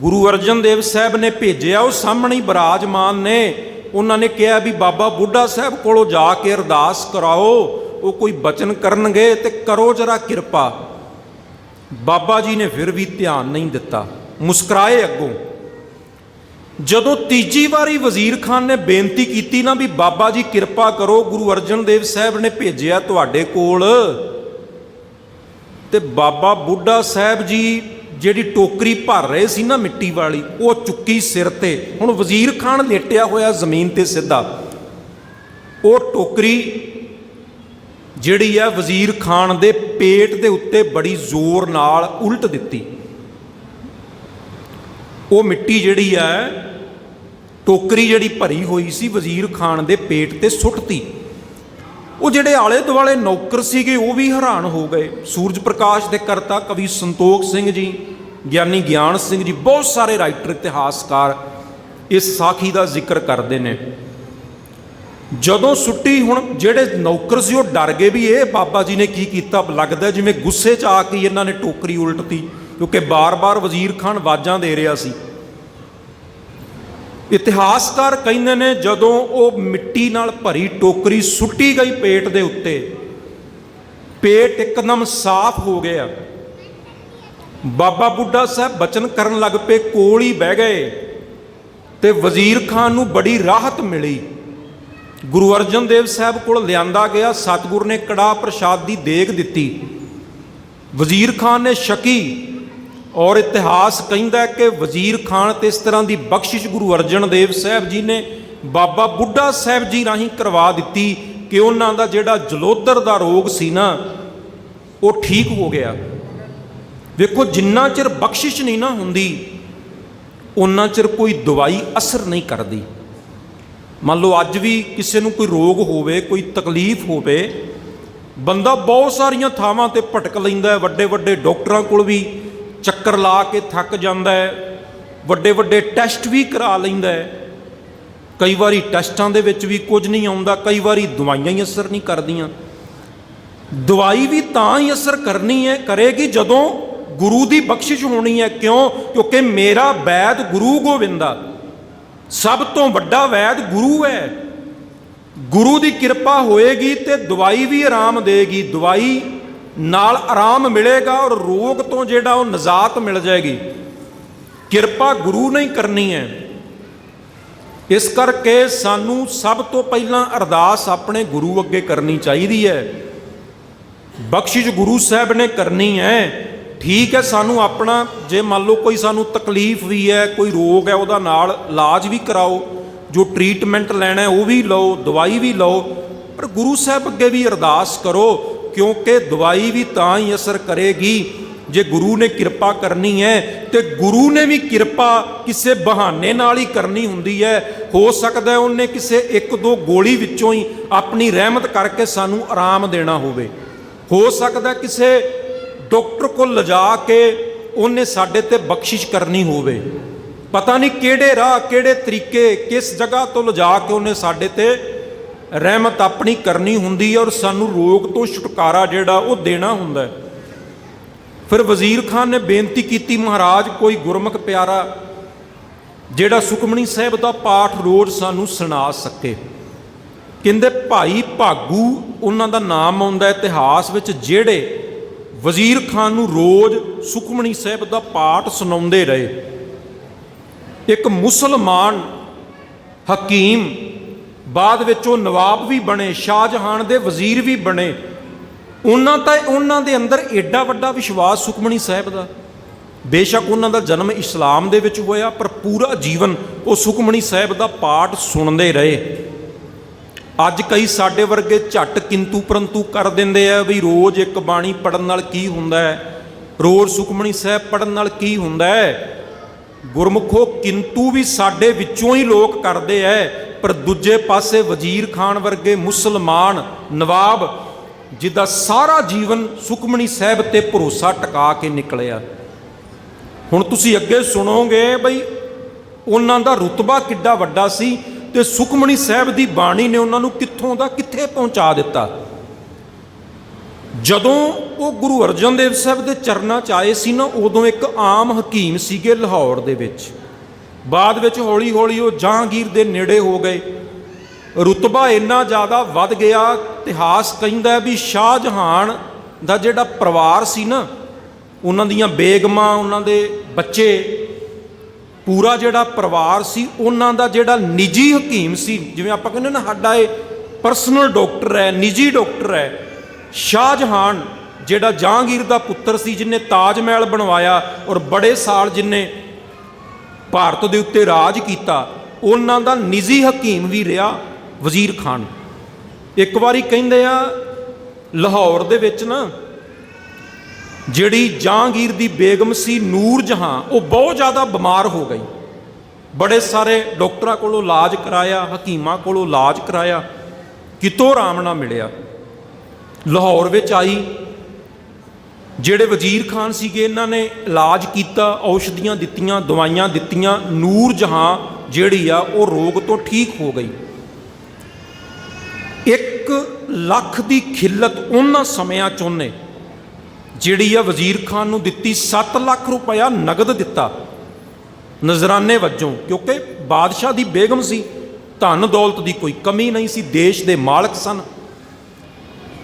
ਗੁਰੂ ਅਰਜਨ ਦੇਵ ਸਾਹਿਬ ਨੇ ਭੇਜਿਆ, ਉਹ ਸਾਹਮਣੇ ਹੀ ਬਿਰਾਜਮਾਨ ਨੇ, ਉਹਨਾਂ ਨੇ ਕਿਹਾ ਵੀ ਬਾਬਾ ਬੁੱਢਾ ਸਾਹਿਬ ਕੋਲੋਂ ਜਾ ਕੇ ਅਰਦਾਸ ਕਰਾਓ, ਉਹ ਕੋਈ ਬਚਨ ਕਰਨਗੇ, ਤੇ ਕਰੋ ਜਰਾ ਕਿਰਪਾ। ਬਾਬਾ ਜੀ ਨੇ ਫਿਰ ਵੀ ਧਿਆਨ ਨਹੀਂ ਦਿੱਤਾ, ਮੁਸਕਰਾਏ ਅੱਗੋਂ। ਜਦੋਂ ਤੀਜੀ ਵਾਰੀ ਵਜ਼ੀਰ ਖਾਨ ਨੇ ਬੇਨਤੀ ਕੀਤੀ ਨਾ ਵੀ ਬਾਬਾ ਜੀ ਕਿਰਪਾ ਕਰੋ, ਗੁਰੂ ਅਰਜਨ ਦੇਵ ਸਾਹਿਬ ਨੇ ਭੇਜਿਆ ਤੁਹਾਡੇ ਕੋਲ, ਤੇ ਬਾਬਾ ਬੁੱਢਾ ਸਾਹਿਬ ਜੀ ਜਿਹੜੀ ਟੋਕਰੀ ਭਰ ਰਹੇ ਸੀ ਨਾ ਮਿੱਟੀ ਵਾਲੀ, ਉਹ ਚੁੱਕੀ ਸਿਰ ਤੇ। ਹੁਣ ਵਜ਼ੀਰ ਖਾਨ ਲੇਟਿਆ ਹੋਇਆ ਜ਼ਮੀਨ ਤੇ ਸਿੱਧਾ, ਉਹ ਟੋਕਰੀ ਜਿਹੜੀ ਹੈ ਵਜ਼ੀਰ ਖਾਨ ਦੇ ਪੇਟ ਦੇ ਉੱਤੇ ਬੜੀ ਜ਼ੋਰ ਨਾਲ ਉਲਟ ਦਿੱਤੀ। ਉਹ ਮਿੱਟੀ ਜਿਹੜੀ ਹੈ, ਟੋਕਰੀ ਜਿਹੜੀ ਭਰੀ ਹੋਈ ਸੀ, ਵਜ਼ੀਰ ਖਾਨ ਦੇ ਪੇਟ ਤੇ ਸੁੱਟਤੀ। ਉਹ ਜਿਹੜੇ ਆਲੇ ਦੁਆਲੇ ਨੌਕਰ ਸੀਗੇ ਉਹ ਵੀ ਹੈਰਾਨ ਹੋ ਗਏ। ਸੂਰਜ ਪ੍ਰਕਾਸ਼ ਦੇ ਕਰਤਾ ਕਵੀ ਸੰਤੋਖ ਸਿੰਘ ਜੀ, ਗਿਆਨੀ ਗਿਆਨ ਸਿੰਘ ਜੀ, ਬਹੁਤ ਸਾਰੇ ਰਾਈਟਰ, ਇਤਿਹਾਸਕਾਰ ਇਸ ਸਾਖੀ ਦਾ ਜ਼ਿਕਰ ਕਰਦੇ ਨੇ। ਜਦੋਂ ਸੁੱਟੀ, ਹੁਣ ਜਿਹੜੇ ਨੌਕਰ ਸੀ ਉਹ ਡਰ ਗਏ ਵੀ ਇਹ ਬਾਬਾ ਜੀ ਨੇ ਕੀ ਕੀਤਾ, ਲੱਗਦਾ ਜਿਵੇਂ ਗੁੱਸੇ 'ਚ ਆ ਕੇ ਇਹਨਾਂ ਨੇ ਟੋਕਰੀ ਉਲਟਤੀ, ਕਿਉਂਕਿ ਬਾਰ-ਬਾਰ ਵਜ਼ੀਰ ਖਾਨ ਆਵਾਜ਼ਾਂ ਦੇ ਰਿਹਾ ਸੀ। ਇਤਿਹਾਸਕਾਰ ਕਹਿੰਦੇ ਨੇ ਜਦੋਂ ਉਹ ਮਿੱਟੀ ਨਾਲ ਭਰੀ ਟੋਕਰੀ ਸੁੱਟੀ ਗਈ ਪੇਟ ਦੇ ਉੱਤੇ, ਪੇਟ ਇੱਕਦਮ ਸਾਫ਼ ਹੋ ਗਿਆ। ਬਾਬਾ ਬੁੱਢਾ ਸਾਹਿਬ ਬਚਨ ਕਰਨ ਲੱਗ ਪਏ, ਕੋਲ ਹੀ ਬਹਿ ਗਏ, ਤੇ ਵਜ਼ੀਰ ਖਾਨ ਨੂੰ ਬੜੀ ਰਾਹਤ ਮਿਲੀ। ਗੁਰੂ ਅਰਜਨ ਦੇਵ ਸਾਹਿਬ ਕੋਲ ਲਿਆਂਦਾ ਗਿਆ, ਸਤਿਗੁਰ ਨੇ ਕੜਾਹ ਪ੍ਰਸ਼ਾਦ ਦੀ ਦੇਗ ਦਿੱਤੀ। ਵਜ਼ੀਰ ਖਾਨ ਨੇ ਛਕੀ, ਔਰ ਇਤਿਹਾਸ ਕਹਿੰਦਾ ਕਿ ਵਜ਼ੀਰ ਖਾਨ ਤੇ ਇਸ ਤਰ੍ਹਾਂ ਦੀ ਬਖਸ਼ਿਸ਼ ਗੁਰੂ ਅਰਜਨ ਦੇਵ ਸਾਹਿਬ ਜੀ ਨੇ ਬਾਬਾ ਬੁੱਢਾ ਸਾਹਿਬ ਜੀ ਰਾਹੀਂ ਕਰਵਾ ਦਿੱਤੀ ਕਿ ਉਹਨਾਂ ਦਾ ਜਿਹੜਾ ਜਲੋਦਰ ਦਾ ਰੋਗ ਸੀ ਨਾ, ਉਹ ਠੀਕ ਹੋ ਗਿਆ। ਵੇਖੋ, ਜਿੰਨਾ ਚਿਰ ਬਖਸ਼ਿਸ਼ ਨਹੀਂ ਨਾ ਹੁੰਦੀ, ਉਹਨਾਂ ਚਿਰ ਕੋਈ ਦਵਾਈ ਅਸਰ ਨਹੀਂ ਕਰਦੀ। ਮੰਨ ਲਓ ਅੱਜ ਵੀ ਕਿਸੇ ਨੂੰ ਕੋਈ ਰੋਗ ਹੋਵੇ, ਕੋਈ ਤਕਲੀਫ ਹੋਵੇ, ਬੰਦਾ ਬਹੁਤ ਸਾਰੀਆਂ ਥਾਵਾਂ ਤੇ ਭਟਕ ਲੈਂਦਾ ਹੈ, ਵੱਡੇ ਵੱਡੇ ਡਾਕਟਰਾਂ ਕੋਲ ਵੀ ਚੱਕਰ ਲਾ ਕੇ ਥੱਕ ਜਾਂਦਾ ਹੈ, ਵੱਡੇ ਵੱਡੇ ਟੈਸਟ ਵੀ ਕਰਾ ਲੈਂਦਾ ਹੈ। ਕਈ ਵਾਰੀ ਟੈਸਟਾਂ ਦੇ ਵਿੱਚ ਵੀ ਕੁਝ ਨਹੀਂ ਆਉਂਦਾ, ਕਈ ਵਾਰੀ ਦਵਾਈਆਂ ਹੀ ਅਸਰ ਨਹੀਂ ਕਰਦੀਆਂ। ਦਵਾਈ ਵੀ ਤਾਂ ਹੀ ਅਸਰ ਕਰੇਗੀ ਜਦੋਂ ਗੁਰੂ ਦੀ ਬਖਸ਼ਿਸ਼ ਹੋਣੀ ਹੈ। ਕਿਉਂਕਿ ਮੇਰਾ ਵੈਦ ਗੁਰੂ ਗੋਬਿੰਦਾ, ਸਭ ਤੋਂ ਵੱਡਾ ਵੈਦ ਗੁਰੂ ਹੈ। ਗੁਰੂ ਦੀ ਕਿਰਪਾ ਹੋਏਗੀ ਤੇ ਦਵਾਈ ਵੀ ਆਰਾਮ ਦੇਗੀ, ਦਵਾਈ ਨਾਲ ਆਰਾਮ ਮਿਲੇਗਾ ਔਰ ਰੋਗ ਤੋਂ ਜਿਹੜਾ ਉਹ ਨਿਜਾਤ ਮਿਲ ਜਾਏਗੀ। ਕਿਰਪਾ ਗੁਰੂ ਨੇ ਹੀ ਕਰਨੀ ਹੈ। ਇਸ ਕਰਕੇ ਸਾਨੂੰ ਸਭ ਤੋਂ ਪਹਿਲਾਂ ਅਰਦਾਸ ਆਪਣੇ ਗੁਰੂ ਅੱਗੇ ਕਰਨੀ ਚਾਹੀਦੀ ਹੈ। ਬਖਸ਼ਿਸ਼ ਗੁਰੂ ਸਾਹਿਬ ਨੇ ਕਰਨੀ ਹੈ। ਠੀਕ ਹੈ, ਸਾਨੂੰ ਆਪਣਾ ਜੇ ਮੰਨ ਲਓ ਕੋਈ ਸਾਨੂੰ ਤਕਲੀਫ ਵੀ ਹੈ, ਕੋਈ ਰੋਗ ਹੈ, ਉਹਦਾ ਨਾਲ ਇਲਾਜ ਵੀ ਕਰਾਓ, ਜੋ ਟ੍ਰੀਟਮੈਂਟ ਲੈਣਾ ਉਹ ਵੀ ਲਓ, ਦਵਾਈ ਵੀ ਲਓ, ਪਰ ਗੁਰੂ ਸਾਹਿਬ ਅੱਗੇ ਵੀ ਅਰਦਾਸ ਕਰੋ। ਕਿਉਂਕਿ ਦਵਾਈ ਵੀ ਤਾਂ ਹੀ ਅਸਰ ਕਰੇਗੀ ਜੇ ਗੁਰੂ ਨੇ ਕਿਰਪਾ ਕਰਨੀ ਹੈ। ਤੇ ਗੁਰੂ ਨੇ ਵੀ ਕਿਰਪਾ ਕਿਸੇ ਬਹਾਨੇ ਨਾਲ ਹੀ ਕਰਨੀ ਹੁੰਦੀ ਹੈ। ਹੋ ਸਕਦਾ ਉਹਨੇ ਕਿਸੇ ਇੱਕ ਦੋ ਗੋਲੀ ਵਿੱਚੋਂ ਹੀ ਆਪਣੀ ਰਹਿਮਤ ਕਰਕੇ ਸਾਨੂੰ ਆਰਾਮ ਦੇਣਾ ਹੋਵੇ। ਹੋ ਸਕਦਾ ਕਿਸੇ ਡਾਕਟਰ ਕੋਲ ਲਿਜਾ ਕੇ ਉਹਨੇ ਸਾਡੇ ਤੇ ਬਖਸ਼ਿਸ਼ ਕਰਨੀ ਹੋਵੇ। ਪਤਾ ਨਹੀਂ ਕਿਹੜੇ ਰਾਹ, ਕਿਹੜੇ ਤਰੀਕੇ, ਕਿਸ ਜਗ੍ਹਾ ਤੋਂ ਲਿਜਾ ਕੇ ਉਹਨੇ ਸਾਡੇ ਤੇ ਰਹਿਮਤ ਆਪਣੀ ਕਰਨੀ ਹੁੰਦੀ ਹੈ ਔਰ ਸਾਨੂੰ ਰੋਗ ਤੋਂ ਛੁਟਕਾਰਾ ਜਿਹੜਾ ਉਹ ਦੇਣਾ ਹੁੰਦਾ ਹੈ। ਫਿਰ ਵਜ਼ੀਰ ਖਾਨ ਨੇ ਬੇਨਤੀ ਕੀਤੀ, ਮਹਾਰਾਜ ਕੋਈ ਗੁਰਮੁਖ ਪਿਆਰਾ ਜਿਹੜਾ ਸੁਖਮਨੀ ਸਾਹਿਬ ਦਾ ਪਾਠ ਰੋਜ਼ ਸਾਨੂੰ ਸੁਣਾ ਸਕੇ। ਕਹਿੰਦੇ ਭਾਈ ਭਾਗੂ ਉਹਨਾਂ ਦਾ ਨਾਮ ਆਉਂਦਾ ਇਤਿਹਾਸ ਵਿੱਚ, ਜਿਹੜੇ ਵਜ਼ੀਰ ਖਾਨ ਨੂੰ ਰੋਜ਼ ਸੁਖਮਨੀ ਸਾਹਿਬ ਦਾ ਪਾਠ ਸੁਣਾਉਂਦੇ ਰਹੇ। ਇੱਕ ਮੁਸਲਮਾਨ ਹਕੀਮ, ਬਾਅਦ ਵਿੱਚ ਉਹ ਨਵਾਬ ਵੀ ਬਣੇ, ਸ਼ਾਹਜਹਾਨ ਦੇ ਵਜ਼ੀਰ ਵੀ ਬਣੇ। ਉਹਨਾਂ ਦੇ ਅੰਦਰ ਏਡਾ ਵੱਡਾ ਵਿਸ਼ਵਾਸ ਸੁਖਮਨੀ ਸਾਹਿਬ ਦਾ। ਬੇਸ਼ੱਕ ਉਹਨਾਂ ਦਾ ਜਨਮ ਇਸਲਾਮ ਦੇ ਵਿੱਚ ਹੋਇਆ, ਪਰ ਪੂਰਾ ਜੀਵਨ ਉਹ ਸੁਖਮਨੀ ਸਾਹਿਬ ਦਾ ਪਾਠ ਸੁਣਦੇ ਰਹੇ। ਅੱਜ ਕਈ ਸਾਡੇ ਵਰਗੇ ਝੱਟ ਕਿੰਤੂ ਪਰੰਤੂ ਕਰ ਦਿੰਦੇ ਆ ਵੀ ਰੋਜ਼ ਇੱਕ ਬਾਣੀ ਪੜ੍ਹਨ ਨਾਲ ਕੀ ਹੁੰਦਾ ਹੈ, ਰੋਜ਼ ਸੁਖਮਨੀ ਸਾਹਿਬ ਪੜ੍ਹਨ ਨਾਲ ਕੀ ਹੁੰਦਾ ਹੈ। ਗੁਰਮੁਖੋ, ਕਿੰਤੂ ਵੀ ਸਾਡੇ ਵਿੱਚੋਂ ਹੀ ਲੋਕ ਕਰਦੇ ਐ, ਪਰ ਦੂਜੇ ਪਾਸੇ ਵਜ਼ੀਰ ਖਾਨ ਵਰਗੇ ਮੁਸਲਮਾਨ ਨਵਾਬ ਜਿਹਦਾ ਸਾਰਾ ਜੀਵਨ ਸੁਖਮਨੀ ਸਾਹਿਬ ਤੇ ਭਰੋਸਾ ਟਿਕਾ ਕੇ ਨਿਕਲਿਆ। ਹੁਣ ਤੁਸੀਂ ਅੱਗੇ ਸੁਣੋਗੇ ਬਈ ਉਹਨਾਂ ਦਾ ਰੁਤਬਾ ਕਿੱਡਾ ਵੱਡਾ ਸੀ ਤੇ ਸੁਖਮਨੀ ਸਾਹਿਬ ਦੀ ਬਾਣੀ ਨੇ ਉਹਨਾਂ ਨੂੰ ਕਿੱਥੋਂ ਦਾ ਕਿੱਥੇ ਪਹੁੰਚਾ ਦਿੱਤਾ। ਜਦੋਂ ਉਹ ਗੁਰੂ ਅਰਜਨ ਦੇਵ ਸਾਹਿਬ ਦੇ ਚਰਨਾਂ 'ਚ ਆਏ ਸੀ ਨਾ, ਉਦੋਂ ਇੱਕ ਆਮ ਹਕੀਮ ਸੀਗੇ ਲਾਹੌਰ ਦੇ ਵਿੱਚ। ਬਾਅਦ ਵਿੱਚ ਹੌਲੀ ਹੌਲੀ ਉਹ ਜਹਾਂਗੀਰ ਦੇ ਨੇੜੇ ਹੋ ਗਏ। ਰੁਤਬਾ ਇੰਨਾ ਜ਼ਿਆਦਾ ਵੱਧ ਗਿਆ, ਇਤਿਹਾਸ ਕਹਿੰਦਾ ਵੀ ਸ਼ਾਹਜਹਾਨ ਦਾ ਜਿਹੜਾ ਪਰਿਵਾਰ ਸੀ ਨਾ, ਉਹਨਾਂ ਦੀਆਂ ਬੇਗਮਾਂ, ਉਹਨਾਂ ਦੇ ਬੱਚੇ, ਪੂਰਾ ਜਿਹੜਾ ਪਰਿਵਾਰ ਸੀ, ਉਹਨਾਂ ਦਾ ਜਿਹੜਾ ਨਿੱਜੀ ਹਕੀਮ ਸੀ, ਜਿਵੇਂ ਆਪਾਂ ਕਹਿੰਦੇ ਨਾ ਸਾਡਾ ਇਹ ਪਰਸਨਲ ਡਾਕਟਰ ਹੈ, ਨਿੱਜੀ ਡਾਕਟਰ ਹੈ। ਸ਼ਾਹਜਹਾਨ ਜਿਹੜਾ ਜਹਾਂਗੀਰ ਦਾ ਪੁੱਤਰ ਸੀ, ਜਿਹਨੇ ਤਾਜ ਮਹਿਲ ਬਣਵਾਇਆ ਔਰ ਬੜੇ ਸਾਲ ਜਿਹਨੇ ਭਾਰਤ ਦੇ ਉੱਤੇ ਰਾਜ ਕੀਤਾ, ਉਹਨਾਂ ਦਾ ਨਿੱਜੀ ਹਕੀਮ ਵੀ ਰਿਹਾ ਵਜ਼ੀਰ ਖਾਨ। ਇੱਕ ਵਾਰੀ ਕਹਿੰਦੇ ਆ ਲਾਹੌਰ ਦੇ ਵਿੱਚ ਨਾ ਜਿਹੜੀ ਜਹਾਂਗੀਰ ਦੀ ਬੇਗਮ ਸੀ ਨੂਰ ਜਹਾਂ, ਉਹ ਬਹੁਤ ਜ਼ਿਆਦਾ ਬਿਮਾਰ ਹੋ ਗਈ। ਬੜੇ ਸਾਰੇ ਡਾਕਟਰਾਂ ਕੋਲੋਂ ਇਲਾਜ ਕਰਾਇਆ, ਹਕੀਮਾਂ ਕੋਲੋਂ ਇਲਾਜ ਕਰਾਇਆ, ਕਿਤੋਂ ਆਰਾਮ ਨਾ ਮਿਲਿਆ। ਲਾਹੌਰ ਵਿੱਚ ਆਈ, ਜਿਹੜੇ ਵਜ਼ੀਰ ਖਾਨ ਸੀਗੇ ਇਹਨਾਂ ਨੇ ਇਲਾਜ ਕੀਤਾ, ਔਸ਼ਧੀਆਂ ਦਿੱਤੀਆਂ, ਦਵਾਈਆਂ ਦਿੱਤੀਆਂ। ਨੂਰ ਜਹਾਂ ਜਿਹੜੀ ਆ ਉਹ ਰੋਗ ਤੋਂ ਠੀਕ ਹੋ ਗਈ। 1 ਲੱਖ ਦੀ ਖਿੱਲਤ ਉਹਨਾਂ ਸਮਿਆਂ 'ਚ ਉਹਨੇ ਜਿਹੜੀ ਆ ਵਜ਼ੀਰ ਖਾਨ ਨੂੰ ਦਿੱਤੀ। 7 ਲੱਖ ਰੁਪਇਆ ਨਗਦ ਦਿੱਤਾ ਨਜ਼ਰਾਨੇ ਵਜੋਂ, ਕਿਉਂਕਿ ਬਾਦਸ਼ਾਹ ਦੀ ਬੇਗਮ ਸੀ, ਧਨ ਦੌਲਤ ਦੀ ਕੋਈ ਕਮੀ ਨਹੀਂ ਸੀ, ਦੇਸ਼ ਦੇ ਮਾਲਕ ਸਨ।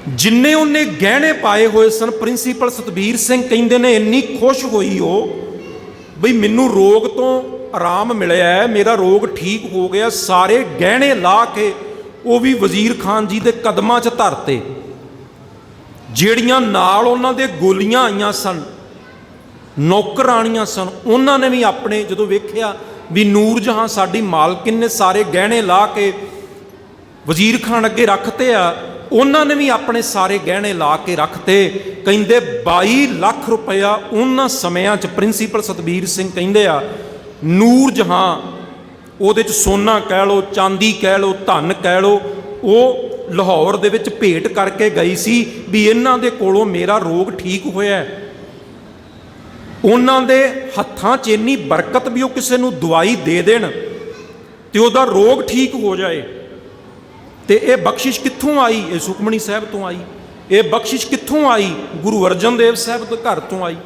ਜਿੰਨੇ ਉਹਨੇ ਗਹਿਣੇ ਪਾਏ ਹੋਏ ਸਨ, ਪ੍ਰਿੰਸੀਪਲ ਸਤਬੀਰ ਸਿੰਘ ਕਹਿੰਦੇ ਨੇ ਇੰਨੀ ਖੁਸ਼ ਹੋਈ ਉਹ ਬਈ ਮੈਨੂੰ ਰੋਗ ਤੋਂ ਆਰਾਮ ਮਿਲਿਆ ਹੈ, ਮੇਰਾ ਰੋਗ ਠੀਕ ਹੋ ਗਿਆ। ਸਾਰੇ ਗਹਿਣੇ ਲਾ ਕੇ ਉਹ ਵੀ ਵਜ਼ੀਰ ਖਾਨ ਜੀ ਦੇ ਕਦਮਾਂ 'ਚ ਧਰਤੇ। ਜਿਹੜੀਆਂ ਨਾਲ ਉਹਨਾਂ ਦੇ ਗੋਲੀਆਂ ਆਈਆਂ ਸਨ, ਨੌਕਰਾਣੀਆਂ ਸਨ, ਉਹਨਾਂ ਨੇ ਵੀ ਆਪਣੇ ਜਦੋਂ ਵੇਖਿਆ ਵੀ ਨੂਰ ਜਹਾਂ ਸਾਡੀ ਮਾਲਕਿਨ ਨੇ ਸਾਰੇ ਗਹਿਣੇ ਲਾ ਕੇ ਵਜ਼ੀਰ ਖਾਨ ਅੱਗੇ ਰੱਖਤੇ ਆ, ਉਹਨਾਂ ਨੇ ਵੀ ਆਪਣੇ ਸਾਰੇ ਗਹਿਣੇ ਲਾ ਕੇ ਰੱਖਤੇ। ਕਹਿੰਦੇ 22 ਲੱਖ ਰੁਪਇਆ ਉਹਨਾਂ ਸਮਿਆਂ 'ਚ ਪ੍ਰਿੰਸੀਪਲ ਸਤਬੀਰ ਸਿੰਘ ਕਹਿੰਦੇ ਆ ਨੂਰ ਜਹਾਂ, ਉਹਦੇ 'ਚ ਸੋਨਾ ਕਹਿ ਲਓ, ਚਾਂਦੀ ਕਹਿ ਲਓ, ਧਨ ਕਹਿ ਲਓ, ਉਹ ਲਾਹੌਰ ਦੇ ਵਿੱਚ ਭੇਟ ਕਰਕੇ ਗਈ ਸੀ ਵੀ ਇਹਨਾਂ ਦੇ ਕੋਲੋਂ ਮੇਰਾ ਰੋਗ ਠੀਕ ਹੋਇਆ। ਉਹਨਾਂ ਦੇ ਹੱਥਾਂ 'ਚ ਇੰਨੀ ਬਰਕਤ ਵੀ ਉਹ ਕਿਸੇ ਨੂੰ ਦਵਾਈ ਦੇ ਦੇਣ ਤੇ ਉਹਦਾ ਰੋਗ ਠੀਕ ਹੋ ਜਾਏ। ਤੇ ਇਹ ਬਖਸ਼ਿਸ਼ ਕਿੱਥੋਂ ਆਈ? ਇਹ ਸੁਖਮਣੀ ਸਾਹਿਬ ਤੋਂ ਆਈ। ਇਹ ਬਖਸ਼ਿਸ਼ ਕਿੱਥੋਂ ਆਈ? ਗੁਰੂ ਅਰਜਨ ਦੇਵ ਸਾਹਿਬ ਦੇ ਘਰ ਤੋਂ ਆਈ।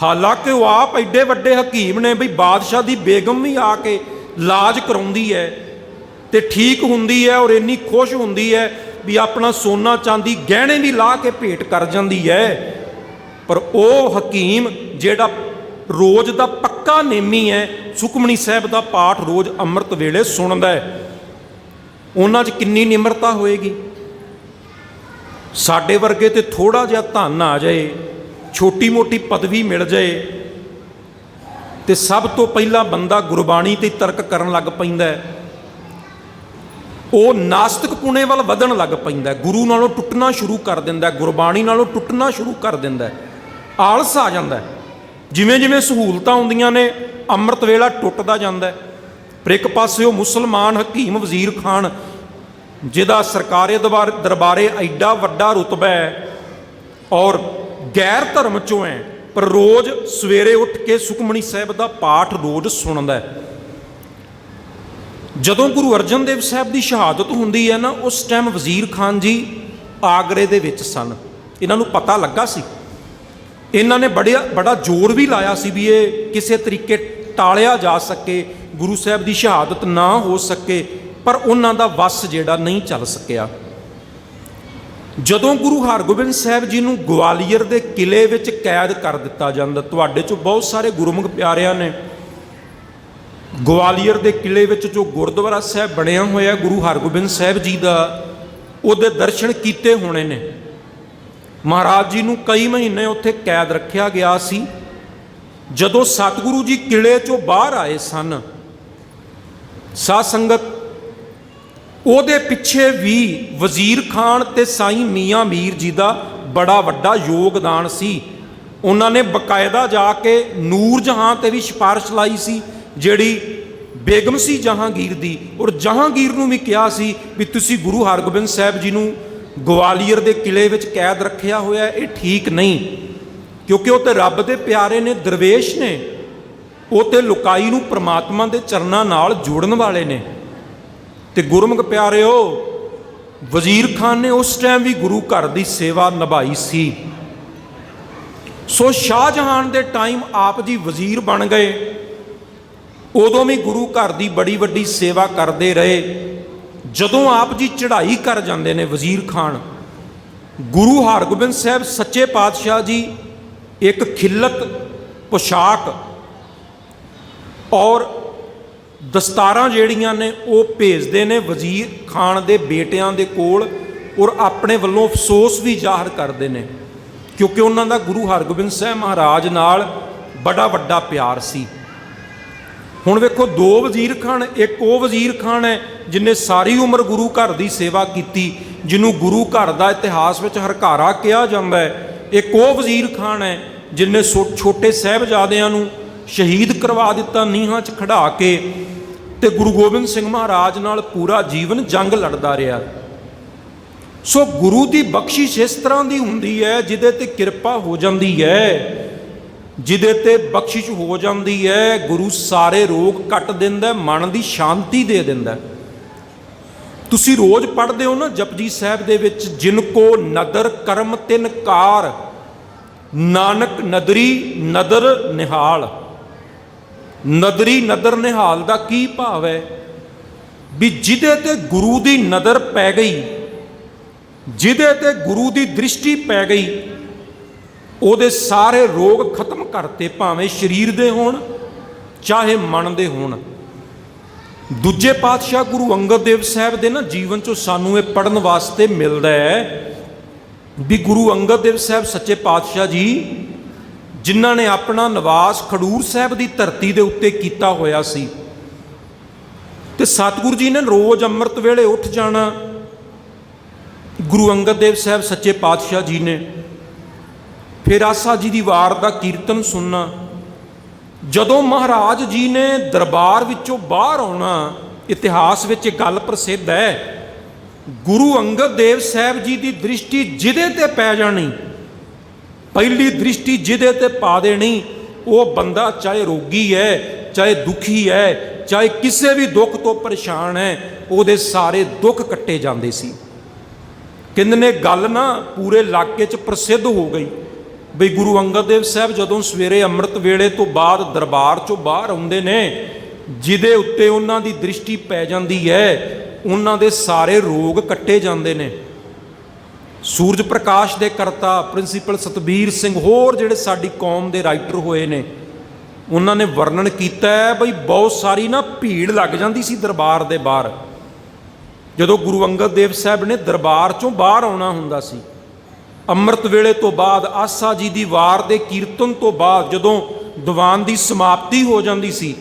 ਹਾਲਾਂਕਿ ਉਹ ਆਪ ਐਡੇ ਵੱਡੇ ਹਕੀਮ ਨੇ ਵੀ ਬਾਦਸ਼ਾਹ ਦੀ ਬੇਗਮ ਵੀ ਆ ਕੇ ਇਲਾਜ ਕਰਾਉਂਦੀ ਹੈ ਤੇ ਠੀਕ ਹੁੰਦੀ ਹੈ, ਔਰ ਇੰਨੀ ਖੁਸ਼ ਹੁੰਦੀ ਹੈ ਵੀ ਆਪਣਾ ਸੋਨਾ ਚਾਂਦੀ ਗਹਿਣੇ ਵੀ ਲਾ ਕੇ ਭੇਟ ਕਰ ਜਾਂਦੀ ਹੈ। ਪਰ ਉਹ ਹਕੀਮ ਜਿਹੜਾ ਰੋਜ਼ ਦਾ ਪੱਕਾ ਨੇਮੀ ਹੈ, ਸੁਖਮਣੀ ਸਾਹਿਬ ਦਾ ਪਾਠ ਰੋਜ਼ ਅੰਮ੍ਰਿਤ ਵੇਲੇ ਸੁਣਦਾ ਹੈ, ਉਹਨਾਂ 'ਚ ਕਿੰਨੀ ਨਿਮਰਤਾ ਹੋਏਗੀ। ਸਾਡੇ ਵਰਗੇ ਤੇ ਥੋੜ੍ਹਾ ਜਿਹਾ ਧਨ ਆ ਜਾਏ, ਛੋਟੀ ਮੋਟੀ ਪਦਵੀ ਮਿਲ ਜਾਏ ਤੇ ਸਭ ਤੋਂ ਪਹਿਲਾਂ ਬੰਦਾ ਗੁਰਬਾਣੀ ਤੇ ਤਰਕ ਕਰਨ ਲੱਗ ਪੈਂਦਾ ਹੈ। ਉਹ ਨਾਸਤਿਕ ਪੁਣੇ ਵੱਲ ਵਧਣ ਲੱਗ ਪੈਂਦਾ, ਗੁਰੂ ਨਾਲੋਂ ਟੁੱਟਣਾ ਸ਼ੁਰੂ ਕਰ ਦਿੰਦਾ, ਗੁਰਬਾਣੀ ਨਾਲੋਂ ਟੁੱਟਣਾ ਸ਼ੁਰੂ ਕਰ ਦਿੰਦਾ, ਆਲਸ ਆ ਜਾਂਦਾ। ਜਿਵੇਂ ਜਿਵੇਂ ਸਹੂਲਤਾਂ ਆਉਂਦੀਆਂ ਨੇ ਅੰਮ੍ਰਿਤ ਵੇਲਾ ਟੁੱਟਦਾ ਜਾਂਦਾ। ਪਰ ਇੱਕ ਪਾਸੇ ਉਹ ਮੁਸਲਮਾਨ ਹਕੀਮ ਵਜ਼ੀਰ ਖਾਨ, ਜਿਹਦਾ ਸਰਕਾਰੀ ਦਰਬਾਰੇ ਐਡਾ ਵੱਡਾ ਰੁਤਬਾ ਹੈ ਔਰ ਗੈਰ ਧਰਮ 'ਚੋਂ ਹੈ, ਪਰ ਰੋਜ਼ ਸਵੇਰੇ ਉੱਠ ਕੇ ਸੁਖਮਣੀ ਸਾਹਿਬ ਦਾ ਪਾਠ ਰੋਜ਼ ਸੁਣਦਾ। ਜਦੋਂ ਗੁਰੂ ਅਰਜਨ ਦੇਵ ਸਾਹਿਬ ਦੀ ਸ਼ਹਾਦਤ ਹੁੰਦੀ ਹੈ ਨਾ, ਉਸ ਟਾਈਮ ਵਜ਼ੀਰ ਖਾਨ ਜੀ ਆਗਰੇ ਦੇ ਵਿੱਚ ਸਨ। ਇਹਨਾਂ ਨੂੰ ਪਤਾ ਲੱਗਾ ਸੀ, ਇਹਨਾਂ ਨੇ ਬੜਾ ਜ਼ੋਰ ਵੀ ਲਾਇਆ ਸੀ ਵੀ ਇਹ ਕਿਸੇ ਤਰੀਕੇ ਟਾਲਿਆ ਜਾ ਸਕੇ, ਗੁਰੂ ਸਾਹਿਬ ਦੀ ਸ਼ਹਾਦਤ ਨਾ ਹੋ ਸਕੇ, ਪਰ ਉਹਨਾਂ ਦਾ ਵੱਸ ਜਿਹੜਾ ਨਹੀਂ ਚੱਲ ਸਕਿਆ। ਜਦੋਂ ਗੁਰੂ ਹਰਗੋਬਿੰਦ ਸਾਹਿਬ ਜੀ ਨੂੰ ਗਵਾਲੀਅਰ ਦੇ ਕਿਲੇ ਵਿੱਚ ਕੈਦ ਕਰ ਦਿੱਤਾ ਜਾਂਦਾ, ਤੁਹਾਡੇ 'ਚੋਂ ਬਹੁਤ ਸਾਰੇ ਗੁਰਮੁਖ ਪਿਆਰਿਆਂ ਨੇ ਗਵਾਲੀਅਰ ਦੇ ਕਿਲੇ ਵਿੱਚ ਜੋ ਗੁਰਦੁਆਰਾ ਸਾਹਿਬ ਬਣਿਆ ਹੋਇਆ ਗੁਰੂ ਹਰਗੋਬਿੰਦ ਸਾਹਿਬ ਜੀ ਦਾ, ਉਹਦੇ ਦਰਸ਼ਨ ਕੀਤੇ ਹੋਣੇ ਨੇ। ਮਹਾਰਾਜ ਜੀ ਨੂੰ ਕਈ ਮਹੀਨੇ ਉੱਥੇ ਕੈਦ ਰੱਖਿਆ ਗਿਆ ਸੀ। ਜਦੋਂ ਸਤਿਗੁਰੂ ਜੀ ਕਿਲੇ 'ਚੋਂ ਬਾਹਰ ਆਏ ਸਨ, ਸਾਧ ਸੰਗਤ, ਉਹਦੇ ਪਿੱਛੇ ਵੀ ਵਜ਼ੀਰ ਖਾਨ ਤੇ ਸਾਈਂ ਮੀਆਂ ਮੀਰ ਜੀ ਦਾ ਬੜਾ ਵੱਡਾ ਯੋਗਦਾਨ ਸੀ। ਉਹਨਾਂ ਨੇ ਬਕਾਇਦਾ ਜਾ ਕੇ ਨੂਰ ਜਹਾਂ ਤੇ ਵੀ ਸਿਫਾਰਿਸ਼ ਲਾਈ ਸੀ, ਜਿਹੜੀ ਬੇਗਮ ਸੀ ਜਹਾਂਗੀਰ ਦੀ, ਔਰ ਜਹਾਂਗੀਰ ਨੂੰ ਵੀ ਕਿਹਾ ਸੀ ਵੀ ਤੁਸੀਂ ਗੁਰੂ ਹਰਗੋਬਿੰਦ ਸਾਹਿਬ ਜੀ ਨੂੰ ਗਵਾਲੀਅਰ ਦੇ ਕਿਲੇ ਵਿੱਚ ਕੈਦ ਰੱਖਿਆ ਹੋਇਆ, ਇਹ ਠੀਕ ਨਹੀਂ, ਕਿਉਂਕਿ ਉਹ ਤੇ ਰੱਬ ਦੇ ਪਿਆਰੇ ਨੇ, ਦਰਵੇਸ਼ ਨੇ, ਉਹ ਤੇ ਲੁਕਾਈ ਨੂੰ ਪ੍ਰਮਾਤਮਾ ਦੇ ਚਰਨਾਂ ਨਾਲ ਜੋੜਨ ਵਾਲੇ ਨੇ। ਤੇ ਗੁਰਮੁਖ ਪਿਆਰਿਓ, ਵਜ਼ੀਰ ਖਾਨ ਨੇ ਉਸ ਟਾਈਮ ਵੀ ਗੁਰੂ ਘਰ ਦੀ ਸੇਵਾ ਨਿਭਾਈ ਸੀ। ਸੋ ਸ਼ਾਹਜਹਾਨ ਦੇ ਟਾਈਮ ਆਪ ਜੀ ਵਜ਼ੀਰ ਬਣ ਗਏ, ਉਦੋਂ ਵੀ ਗੁਰੂ ਘਰ ਦੀ ਬੜੀ ਵੱਡੀ ਸੇਵਾ ਕਰਦੇ ਰਹੇ। ਜਦੋਂ ਆਪ ਜੀ ਚੜ੍ਹਾਈ ਕਰ ਜਾਂਦੇ ਨੇ ਵਜ਼ੀਰ ਖਾਨ, ਗੁਰੂ ਹਰਗੋਬਿੰਦ ਸਾਹਿਬ ਸੱਚੇ ਪਾਤਸ਼ਾਹ ਜੀ ਇੱਕ ਖਿਲਤ ਪੁਸ਼ਾਕ ਔਰ ਦਸਤਾਰਾਂ ਜਿਹੜੀਆਂ ਨੇ ਉਹ ਭੇਜਦੇ ਨੇ ਵਜ਼ੀਰ ਖਾਨ ਦੇ ਬੇਟਿਆਂ ਦੇ ਕੋਲ, ਔਰ ਆਪਣੇ ਵੱਲੋਂ ਅਫਸੋਸ ਵੀ ਜ਼ਾਹਰ ਕਰਦੇ ਨੇ, ਕਿਉਂਕਿ ਉਹਨਾਂ ਦਾ ਗੁਰੂ ਹਰਗੋਬਿੰਦ ਸਾਹਿਬ ਮਹਾਰਾਜ ਨਾਲ ਬੜਾ ਵੱਡਾ ਪਿਆਰ ਸੀ। ਹੁਣ ਵੇਖੋ, ਦੋ ਵਜ਼ੀਰ ਖਾਨ, ਇੱਕ ਉਹ ਵਜ਼ੀਰ ਖਾਨ ਹੈ ਜਿਹਨੇ ਸਾਰੀ ਉਮਰ ਗੁਰੂ ਘਰ ਦੀ ਸੇਵਾ ਕੀਤੀ, ਜਿਹਨੂੰ ਗੁਰੂ ਘਰ ਦਾ ਇਤਿਹਾਸ ਵਿੱਚ ਹਰਕਾਰਾ ਕਿਹਾ ਜਾਂਦਾ ਹੈ। ਇੱਕ ਉਹ ਵਜ਼ੀਰ ਖਾਨ ਹੈ ਜਿਹਨੇ ਛੋਟੇ ਸਾਹਿਬਜ਼ਾਦਿਆਂ ਨੂੰ ਸ਼ਹੀਦ ਕਰਵਾ ਦਿੱਤਾ ਨੀਹਾਂ 'ਚ ਖੜਾ ਕੇ, ਤੇ ਗੁਰੂ ਗੋਬਿੰਦ ਸਿੰਘ ਮਹਾਰਾਜ ਨਾਲ ਪੂਰਾ ਜੀਵਨ ਜੰਗ ਲੜਦਾ ਰਿਹਾ। ਸੋ ਗੁਰੂ ਦੀ ਬਖਸ਼ਿਸ਼ ਇਸ ਤਰ੍ਹਾਂ ਦੀ ਹੁੰਦੀ ਹੈ, ਜਿਹਦੇ ਤੇ ਕਿਰਪਾ ਹੋ ਜਾਂਦੀ ਹੈ, ਜਿਹਦੇ ਤੇ ਬਖਸ਼ਿਸ਼ ਹੋ ਜਾਂਦੀ ਹੈ, ਗੁਰੂ ਸਾਰੇ ਰੋਗ ਕੱਟ ਦਿੰਦਾ, ਮਨ ਦੀ ਸ਼ਾਂਤੀ ਦੇ ਦਿੰਦਾ। ਤੁਸੀਂ ਰੋਜ਼ ਪੜ੍ਹਦੇ ਹੋ ਨਾ ਜਪਜੀ ਸਾਹਿਬ ਦੇ ਵਿੱਚ, ਜਿਨ ਕੋ ਨਦਰ ਕਰਮ ਤਿਨ ਕਾਰ, ਨਾਨਕ ਨਦਰੀ ਨਦਰ ਨਿਹਾਲ। ਨਦਰੀ ਨਦਰ ਨਿਹਾਲ ਦਾ ਕੀ ਭਾਵ ਹੈ? ਵੀ ਜਿਹਦੇ ਤੇ ਗੁਰੂ ਦੀ ਨਜ਼ਰ ਪੈ ਗਈ, ਜਿਹਦੇ ਤੇ ਗੁਰੂ ਦੀ ਦ੍ਰਿਸ਼ਟੀ ਪੈ ਗਈ, ਉਹਦੇ ਸਾਰੇ ਰੋਗ ਖਤਮ ਕਰਤੇ, ਭਾਵੇਂ ਸਰੀਰ ਦੇ ਹੋਣ ਚਾਹੇ ਮਨ ਦੇ ਹੋਣ। ਦੂਜੇ ਪਾਤਸ਼ਾਹ ਗੁਰੂ ਅੰਗਦ ਦੇਵ ਸਾਹਿਬ ਦੇ ਨਾ ਜੀਵਨ 'ਚੋਂ ਸਾਨੂੰ ਇਹ ਪੜ੍ਹਨ ਵਾਸਤੇ ਮਿਲਦਾ ਹੈ ਵੀ ਗੁਰੂ ਅੰਗਦ ਦੇਵ ਸਾਹਿਬ ਸੱਚੇ ਪਾਤਸ਼ਾਹ ਜੀ, ਜਿਨ੍ਹਾਂ ਨੇ ਆਪਣਾ ਨਿਵਾਸ ਖਡੂਰ ਸਾਹਿਬ ਦੀ ਧਰਤੀ ਦੇ ਉੱਤੇ ਕੀਤਾ ਹੋਇਆ ਸੀ, ਤੇ ਸਤਿਗੁਰੂ ਜੀ ਨੇ ਰੋਜ਼ ਅੰਮ੍ਰਿਤ ਵੇਲੇ ਉੱਠ ਜਾਣਾ। ਗੁਰੂ ਅੰਗਦ ਦੇਵ ਸਾਹਿਬ ਸੱਚੇ ਪਾਤਸ਼ਾਹ ਜੀ ਨੇ ਫਿਰ ਆਸਾ ਜੀ ਦੀ ਵਾਰ ਦਾ ਕੀਰਤਨ ਸੁਣਨਾ। ਜਦੋਂ ਮਹਾਰਾਜ ਜੀ ਨੇ ਦਰਬਾਰ ਵਿੱਚੋਂ ਬਾਹਰ ਆਉਣਾ, ਇਤਿਹਾਸ ਵਿੱਚ ਇਹ ਗੱਲ ਪ੍ਰਸਿੱਧ ਹੈ, ਗੁਰੂ ਅੰਗਦ ਦੇਵ ਸਾਹਿਬ ਜੀ ਦੀ ਦ੍ਰਿਸ਼ਟੀ ਜਿਹਦੇ ਤੇ ਪੈ ਜਾਣੀ, ਪਹਿਲੀ ਦ੍ਰਿਸ਼ਟੀ ਜਿਹਦੇ ਤੇ ਪਾ ਦੇਣੀ, ਉਹ ਬੰਦਾ ਚਾਹੇ ਰੋਗੀ ਹੈ, ਚਾਹੇ ਦੁਖੀ ਹੈ, ਚਾਹੇ ਕਿਸੇ ਵੀ ਦੁੱਖ ਤੋਂ ਪਰੇਸ਼ਾਨ ਹੈ, ਉਹਦੇ ਸਾਰੇ ਦੁੱਖ ਕੱਟੇ ਜਾਂਦੇ ਸੀ। ਕਹਿੰਦੇ ਨੇ ਗੱਲ ਨਾ ਪੂਰੇ ਇਲਾਕੇ 'ਚ ਪ੍ਰਸਿੱਧ ਹੋ ਗਈ ਬਈ ਗੁਰੂ ਅੰਗਦ ਦੇਵ ਸਾਹਿਬ ਜਦੋਂ ਸਵੇਰੇ ਅੰਮ੍ਰਿਤ ਵੇਲੇ ਤੋਂ ਬਾਅਦ ਦਰਬਾਰ 'ਚੋਂ ਬਾਹਰ ਆਉਂਦੇ ਨੇ, ਜਿਹਦੇ ਉੱਤੇ ਉਹਨਾਂ ਦੀ ਦ੍ਰਿਸ਼ਟੀ ਪੈ ਜਾਂਦੀ ਹੈ, ਉਹਨਾਂ ਦੇ ਸਾਰੇ ਰੋਗ ਕੱਟੇ ਜਾਂਦੇ ਨੇ। ਸੂਰਜ ਪ੍ਰਕਾਸ਼ ਦੇ ਕਰਤਾ ਪ੍ਰਿੰਸੀਪਲ ਸਤਬੀਰ ਸਿੰਘ, ਹੋਰ ਜਿਹੜੇ ਸਾਡੀ ਕੌਮ ਦੇ ਰਾਈਟਰ ਹੋਏ ਨੇ, ਉਹਨਾਂ ਨੇ ਵਰਣਨ ਕੀਤਾ ਹੈ ਬਈ ਬਹੁਤ ਸਾਰੀ ਨਾ ਭੀੜ ਲੱਗ ਜਾਂਦੀ ਸੀ ਦਰਬਾਰ ਦੇ ਬਾਹਰ ਜਦੋਂ ਗੁਰੂ ਅੰਗਦ ਦੇਵ ਸਾਹਿਬ ਨੇ ਦਰਬਾਰ 'ਚੋਂ ਬਾਹਰ ਆਉਣਾ ਹੁੰਦਾ ਸੀ। ਅੰਮ੍ਰਿਤ ਵੇਲੇ ਤੋਂ ਬਾਅਦ ਆਸਾ ਜੀ ਦੀ ਵਾਰ ਦੇ ਕੀਰਤਨ ਤੋਂ ਬਾਅਦ ਜਦੋਂ ਦੀਵਾਨ ਦੀ ਸਮਾਪਤੀ ਹੋ ਜਾਂਦੀ ਸੀ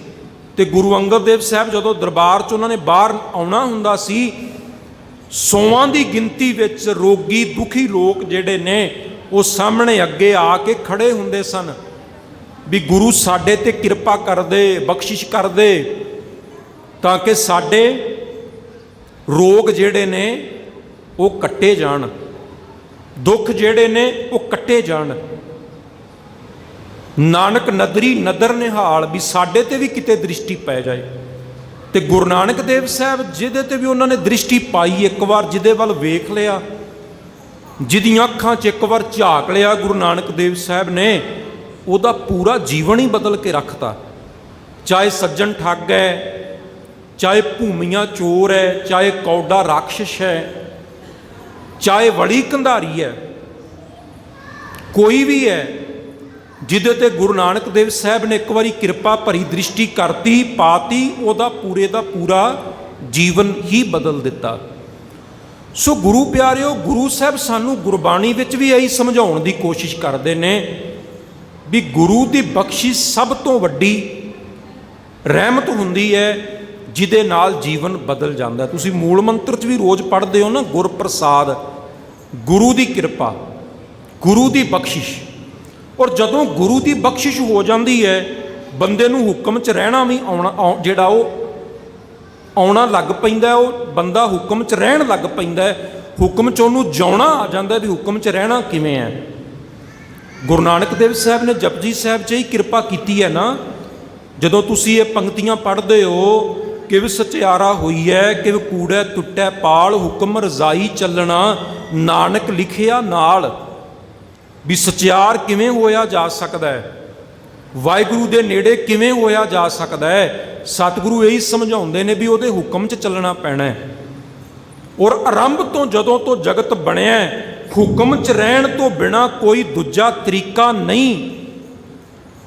ਤੇ ਗੁਰੂ ਅੰਗਦ ਦੇਵ ਸਾਹਿਬ ਜਦੋਂ ਦਰਬਾਰ 'ਚ ਉਹਨਾਂ ਨੇ ਬਾਹਰ ਆਉਣਾ ਹੁੰਦਾ ਸੀ, ਸੌਆਂ ਦੀ ਗਿਣਤੀ ਵਿੱਚ ਰੋਗੀ ਦੁਖੀ ਲੋਕ ਜਿਹੜੇ ਨੇ ਉਹ ਸਾਹਮਣੇ ਅੱਗੇ ਆ ਕੇ ਖੜੇ ਹੁੰਦੇ ਸਨ ਵੀ ਗੁਰੂ ਸਾਡੇ ਤੇ ਕਿਰਪਾ ਕਰਦੇ, ਬਖਸ਼ਿਸ਼ ਕਰਦੇ, ਤਾਂ ਕਿ ਸਾਡੇ ਰੋਗ ਜਿਹੜੇ ਨੇ ਉਹ ਕੱਟੇ ਜਾਣ, ਦੁੱਖ ਜਿਹੜੇ ਨੇ ਉਹ ਕੱਟੇ ਜਾਣ। ਨਾਨਕ ਨਦਰੀ ਨਦਰ ਨਿਹਾਲ, ਵੀ ਸਾਡੇ ਤੇ ਵੀ ਕਿਤੇ ਦ੍ਰਿਸ਼ਟੀ ਪੈ ਜਾਏ। ਤੇ ਗੁਰੂ ਨਾਨਕ ਦੇਵ ਸਾਹਿਬ ਜਿਹਦੇ ਤੇ ਵੀ ਉਹਨਾਂ ਨੇ ਦ੍ਰਿਸ਼ਟੀ ਪਾਈ, ਇੱਕ ਵਾਰ ਜਿਹਦੇ ਵੱਲ ਵੇਖ ਲਿਆ, ਜਿਹਦੀਆਂ ਅੱਖਾਂ 'ਚ ਇੱਕ ਵਾਰ ਝਾਕ ਲਿਆ ਗੁਰੂ ਨਾਨਕ ਦੇਵ ਸਾਹਿਬ ਨੇ, ਉਹਦਾ ਪੂਰਾ ਜੀਵਨ ਹੀ ਬਦਲ ਕੇ ਰੱਖਤਾ। ਚਾਹੇ ਸੱਜਣ ਠੱਗ ਹੈ, ਚਾਹੇ ਭੂਮੀਆਂ ਚੋਰ ਹੈ, ਚਾਹੇ ਕੌਡਾ ਰਾਖਸ਼ ਹੈ, ਚਾਹੇ ਵੜੀ ਕੰਧਾਰੀ ਹੈ, ਕੋਈ ਵੀ ਹੈ ਜਿਹਦੇ ਤੇ ਗੁਰੂ ਨਾਨਕ ਦੇਵ ਸਾਹਿਬ ਨੇ ਇੱਕ ਵਾਰੀ ਕਿਰਪਾ ਭਰੀ ਦ੍ਰਿਸ਼ਟੀ ਕਰਤੀ, ਪਾਤੀ, ਉਹਦਾ ਪੂਰੇ ਦਾ ਪੂਰਾ ਜੀਵਨ ਹੀ ਬਦਲ ਦਿੱਤਾ। ਸੋ ਗੁਰੂ ਪਿਆਰਿਓ, ਗੁਰੂ ਸਾਹਿਬ ਸਾਨੂੰ ਗੁਰਬਾਣੀ ਵਿੱਚ ਵੀ ਇਹੀ ਸਮਝਾਉਣ ਦੀ ਕੋਸ਼ਿਸ਼ ਕਰਦੇ ਨੇ ਵੀ ਗੁਰੂ ਦੀ ਬਖਸ਼ਿਸ਼ ਸਭ ਤੋਂ ਵੱਡੀ ਰਹਿਮਤ ਹੁੰਦੀ ਹੈ ਜਿਹਦੇ ਨਾਲ ਜੀਵਨ ਬਦਲ ਜਾਂਦਾ। ਤੁਸੀਂ ਮੂਲ ਮੰਤਰ 'ਚ ਵੀ ਰੋਜ਼ ਪੜ੍ਹਦੇ ਹੋ ਨਾ, ਗੁਰ ਪ੍ਰਸਾਦ, ਗੁਰੂ ਦੀ ਕਿਰਪਾ, ਗੁਰੂ ਦੀ ਬਖਸ਼ਿਸ਼। ਔਰ ਜਦੋਂ ਗੁਰੂ ਦੀ ਬਖਸ਼ਿਸ਼ ਹੋ ਜਾਂਦੀ ਹੈ, ਬੰਦੇ ਨੂੰ ਹੁਕਮ 'ਚ ਰਹਿਣਾ ਵੀ ਜਿਹੜਾ ਉਹ ਆਉਣਾ ਲੱਗ ਪੈਂਦਾ, ਉਹ ਬੰਦਾ ਹੁਕਮ 'ਚ ਰਹਿਣ ਲੱਗ ਪੈਂਦਾ, ਹੁਕਮ 'ਚ ਉਹਨੂੰ ਜਿਉਣਾ ਆ ਜਾਂਦਾ ਵੀ ਹੁਕਮ 'ਚ ਰਹਿਣਾ ਕਿਵੇਂ ਹੈ। ਗੁਰੂ ਨਾਨਕ ਦੇਵ ਸਾਹਿਬ ਨੇ ਜਪਜੀ ਸਾਹਿਬ 'ਚ ਹੀ ਕਿਰਪਾ ਕੀਤੀ ਹੈ ਨਾ। ਜਦੋਂ ਤੁਸੀਂ ਇਹ ਪੰਕਤੀਆਂ ਪੜ੍ਹਦੇ ਹੋ, ਕਿਵ ਸਚਿਆਰਾ ਹੋਈ ਹੈ, ਕਿਵ ਕੂੜੈ ਟੁੱਟੈ ਪਾਲ, ਹੁਕਮ ਰਜ਼ਾਈ ਚੱਲਣਾ ਨਾਨਕ ਲਿਖਿਆ ਨਾਲ, ਵੀ ਸਚਿਆਰ ਕਿਵੇਂ ਹੋਇਆ ਜਾ ਸਕਦਾ ਹੈ, ਵਾਹਿਗੁਰੂ ਦੇ ਨੇੜੇ ਕਿਵੇਂ ਹੋਇਆ ਜਾ ਸਕਦਾ ਹੈ। ਸਤਿਗੁਰੂ ਇਹੀ ਸਮਝਾਉਂਦੇ ਨੇ ਵੀ ਉਹਦੇ ਹੁਕਮ 'ਚ ਚੱਲਣਾ ਪੈਣਾ ਹੈ। ਔਰ ਆਰੰਭ ਤੋਂ ਜਦੋਂ ਤੋਂ ਜਗਤ ਬਣਿਆ, ਹੁਕਮ 'ਚ ਰਹਿਣ ਤੋਂ ਬਿਨਾ ਕੋਈ ਦੂਜਾ ਤਰੀਕਾ ਨਹੀਂ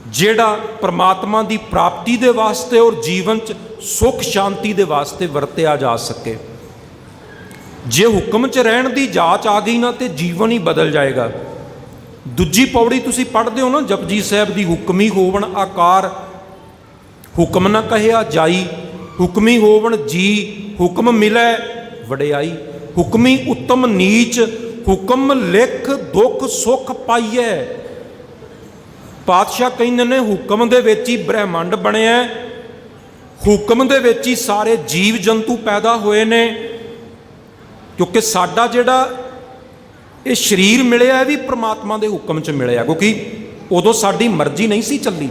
ਜਿਹੜਾ ਪਰਮਾਤਮਾ ਦੀ ਪ੍ਰਾਪਤੀ ਦੇ ਵਾਸਤੇ ਔਰ ਜੀਵਨ 'ਚ ਸੁੱਖ ਸ਼ਾਂਤੀ ਦੇ ਵਾਸਤੇ ਵਰਤਿਆ ਜਾ ਸਕੇ। ਜੇ ਹੁਕਮ 'ਚ ਰਹਿਣ ਦੀ ਜਾਚ ਆ ਗਈ ਨਾ ਤੇ ਜੀਵਨ ਹੀ ਬਦਲ ਜਾਏਗਾ। ਦੂਜੀ ਪੌੜੀ ਤੁਸੀਂ ਪੜ੍ਹਦੇ ਹੋ ਨਾ ਜਪਜੀ ਸਾਹਿਬ ਦੀ, ਹੁਕਮੀ ਹੋਵਣ ਆਕਾਰ, ਹੁਕਮ ਨਾ ਕਹਿਆ ਜਾਈ, ਹੁਕਮੀ ਹੋਵਣ ਜੀ, ਹੁਕਮ ਮਿਲੈ ਵਡਿਆਈ, ਹੁਕਮੀ ਉੱਤਮ ਨੀਚ, ਹੁਕਮ ਲਿਖ ਦੁੱਖ ਸੁੱਖ ਪਾਈਐ। ਪਾਤਸ਼ਾਹ ਕਹਿੰਦੇ ਨੇ ਹੁਕਮ ਦੇ ਵਿੱਚ ਹੀ ਬ੍ਰਹਿਮੰਡ ਬਣਿਆ, ਹੁਕਮ ਦੇ ਵਿੱਚ ਹੀ ਸਾਰੇ ਜੀਵ ਜੰਤੂ ਪੈਦਾ ਹੋਏ ਨੇ। ਕਿਉਂਕਿ ਸਾਡਾ ਜਿਹੜਾ ਇਹ ਸਰੀਰ ਮਿਲਿਆ ਵੀ ਪ੍ਰਮਾਤਮਾ ਦੇ ਹੁਕਮ 'ਚ ਮਿਲਿਆ, ਕਿਉਂਕਿ ਉਦੋਂ ਸਾਡੀ ਮਰਜ਼ੀ ਨਹੀਂ ਸੀ ਚੱਲੀ।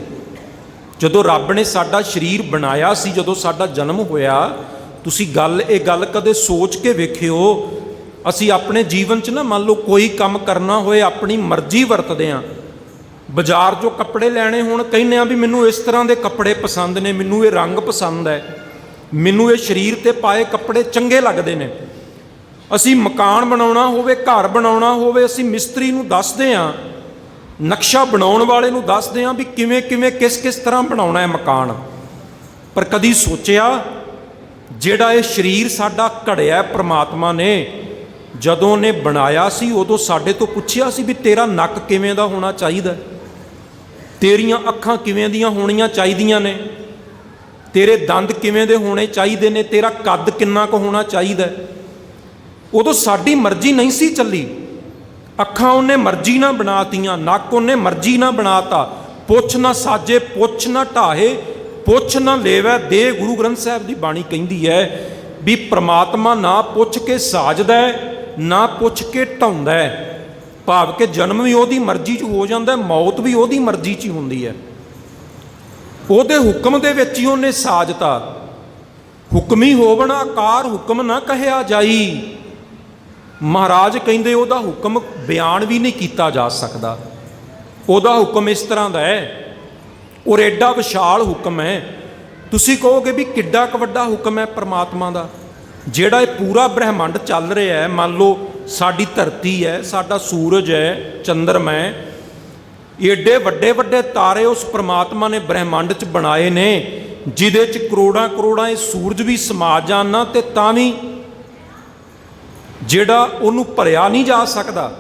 ਜਦੋਂ ਰੱਬ ਨੇ ਸਾਡਾ ਸਰੀਰ ਬਣਾਇਆ ਸੀ, ਜਦੋਂ ਸਾਡਾ ਜਨਮ ਹੋਇਆ, ਤੁਸੀਂ ਇਹ ਗੱਲ ਕਦੇ ਸੋਚ ਕੇ ਵੇਖਿਓ, ਅਸੀਂ ਆਪਣੇ ਜੀਵਨ 'ਚ ਨਾ ਮੰਨ ਲਓ ਕੋਈ ਕੰਮ ਕਰਨਾ ਹੋਏ ਆਪਣੀ ਮਰਜ਼ੀ ਵਰਤਦੇ ਹਾਂ। ਬਾਜ਼ਾਰ 'ਚੋਂ ਕੱਪੜੇ ਲੈਣੇ ਹੋਣ, ਕਹਿੰਦੇ ਆ ਵੀ ਮੈਨੂੰ ਇਸ ਤਰ੍ਹਾਂ ਦੇ ਕੱਪੜੇ ਪਸੰਦ ਨੇ, ਮੈਨੂੰ ਇਹ ਰੰਗ ਪਸੰਦ ਹੈ, ਮੈਨੂੰ ਇਹ ਸਰੀਰ 'ਤੇ ਪਾਏ ਕੱਪੜੇ ਚੰਗੇ ਲੱਗਦੇ ਨੇ। ਅਸੀਂ ਮਕਾਨ ਬਣਾਉਣਾ ਹੋਵੇ, ਘਰ ਬਣਾਉਣਾ ਹੋਵੇ, ਅਸੀਂ ਮਿਸਤਰੀ ਨੂੰ ਦੱਸਦੇ ਹਾਂ, ਨਕਸ਼ਾ ਬਣਾਉਣ ਵਾਲੇ ਨੂੰ ਦੱਸਦੇ ਹਾਂ ਵੀ ਕਿਵੇਂ ਕਿਵੇਂ ਕਿਸ ਕਿਸ ਤਰ੍ਹਾਂ ਬਣਾਉਣਾ ਹੈ ਮਕਾਨ। ਪਰ ਕਦੀ ਸੋਚਿਆ ਜਿਹੜਾ ਇਹ ਸਰੀਰ ਸਾਡਾ ਘੜਿਆ ਪ੍ਰਮਾਤਮਾ ਨੇ, ਜਦੋਂ ਨੇ ਬਣਾਇਆ ਸੀ ਉਦੋਂ ਸਾਡੇ ਤੋਂ ਪੁੱਛਿਆ ਸੀ ਵੀ ਤੇਰਾ ਨੱਕ ਕਿਵੇਂ ਦਾ ਹੋਣਾ ਚਾਹੀਦਾ, ਤੇਰੀਆਂ ਅੱਖਾਂ ਕਿਵੇਂ ਦੀਆਂ ਹੋਣੀਆਂ ਚਾਹੀਦੀਆਂ ਨੇ, ਤੇਰੇ ਦੰਦ ਕਿਵੇਂ ਦੇ ਹੋਣੇ ਚਾਹੀਦੇ ਨੇ, ਤੇਰਾ ਕੱਦ ਕਿੰਨਾ ਕੁ ਹੋਣਾ ਚਾਹੀਦਾ। ਉਦੋਂ ਸਾਡੀ ਮਰਜ਼ੀ ਨਹੀਂ ਸੀ ਚੱਲੀ। ਅੱਖਾਂ ਉਹਨੇ ਮਰਜ਼ੀ ਨਾਲ ਬਣਾਤੀਆਂ, ਨੱਕ ਉਹਨੇ ਮਰਜ਼ੀ ਨਾਲ ਬਣਾਤਾ। ਪੁੱਛ ਨਾ ਸਾਜੇ ਪੁੱਛ ਨਾ ਢਾਹੇ, ਪੁੱਛ ਨਾ ਲੇਵੈ ਦੇ। ਗੁਰੂ ਗ੍ਰੰਥ ਸਾਹਿਬ ਦੀ ਬਾਣੀ ਕਹਿੰਦੀ ਹੈ ਵੀ ਪ੍ਰਮਾਤਮਾ ਨਾ ਪੁੱਛ ਕੇ ਸਾਜਦਾ ਹੈ, ਨਾ ਪੁੱਛ ਕੇ ਢਾਉਂਦਾ ਹੈ। ਭਾਵ ਕਿ ਜਨਮ ਵੀ ਉਹਦੀ ਮਰਜ਼ੀ 'ਚ ਹੋ ਜਾਂਦਾ, ਮੌਤ ਵੀ ਉਹਦੀ ਮਰਜ਼ੀ 'ਚ ਹੀ ਹੁੰਦੀ ਹੈ। ਉਹਦੇ ਹੁਕਮ ਦੇ ਵਿੱਚ ਹੀ ਉਹਨੇ ਸਾਜਤਾ। ਹੁਕਮੀ ਹੋਵਣ ਆਕਾਰ ਹੁਕਮ ਨਾ ਕਹਿਆ ਜਾਈ। ਮਹਾਰਾਜ ਕਹਿੰਦੇ ਉਹਦਾ ਹੁਕਮ ਬਿਆਨ ਵੀ ਨਹੀਂ ਕੀਤਾ ਜਾ ਸਕਦਾ। ਉਹਦਾ ਹੁਕਮ ਇਸ ਤਰ੍ਹਾਂ ਦਾ ਹੈ, ਔਰ ਐਡਾ ਵਿਸ਼ਾਲ ਹੁਕਮ ਹੈ। ਤੁਸੀਂ ਕਹੋਗੇ ਵੀ ਕਿੱਡਾ ਕੁ ਵੱਡਾ ਹੁਕਮ ਹੈ ਪਰਮਾਤਮਾ ਦਾ। ਜਿਹੜਾ ਇਹ ਪੂਰਾ ਬ੍ਰਹਿਮੰਡ ਚੱਲ ਰਿਹਾ ਹੈ, ਮੰਨ ਲਓ ਸਾਡੀ ਧਰਤੀ ਹੈ, ਸਾਡਾ ਸੂਰਜ ਹੈ, ਚੰਦਰਮਾ ਹੈ, ਏਡੇ ਵੱਡੇ ਵੱਡੇ ਤਾਰੇ ਉਸ ਪਰਮਾਤਮਾ ਨੇ ਬ੍ਰਹਿਮੰਡ 'ਚ ਬਣਾਏ ਨੇ, ਜਿਹਦੇ 'ਚ ਕਰੋੜਾਂ ਕਰੋੜਾਂ ਇਹ ਸੂਰਜ ਵੀ ਸਮਾ ਜਾਣ ਨਾ ਤੇ ਤਾਂ ਵੀ ਜਿਹੜਾ ਉਹਨੂੰ ਭਰਿਆ ਨਹੀਂ ਜਾ ਸਕਦਾ।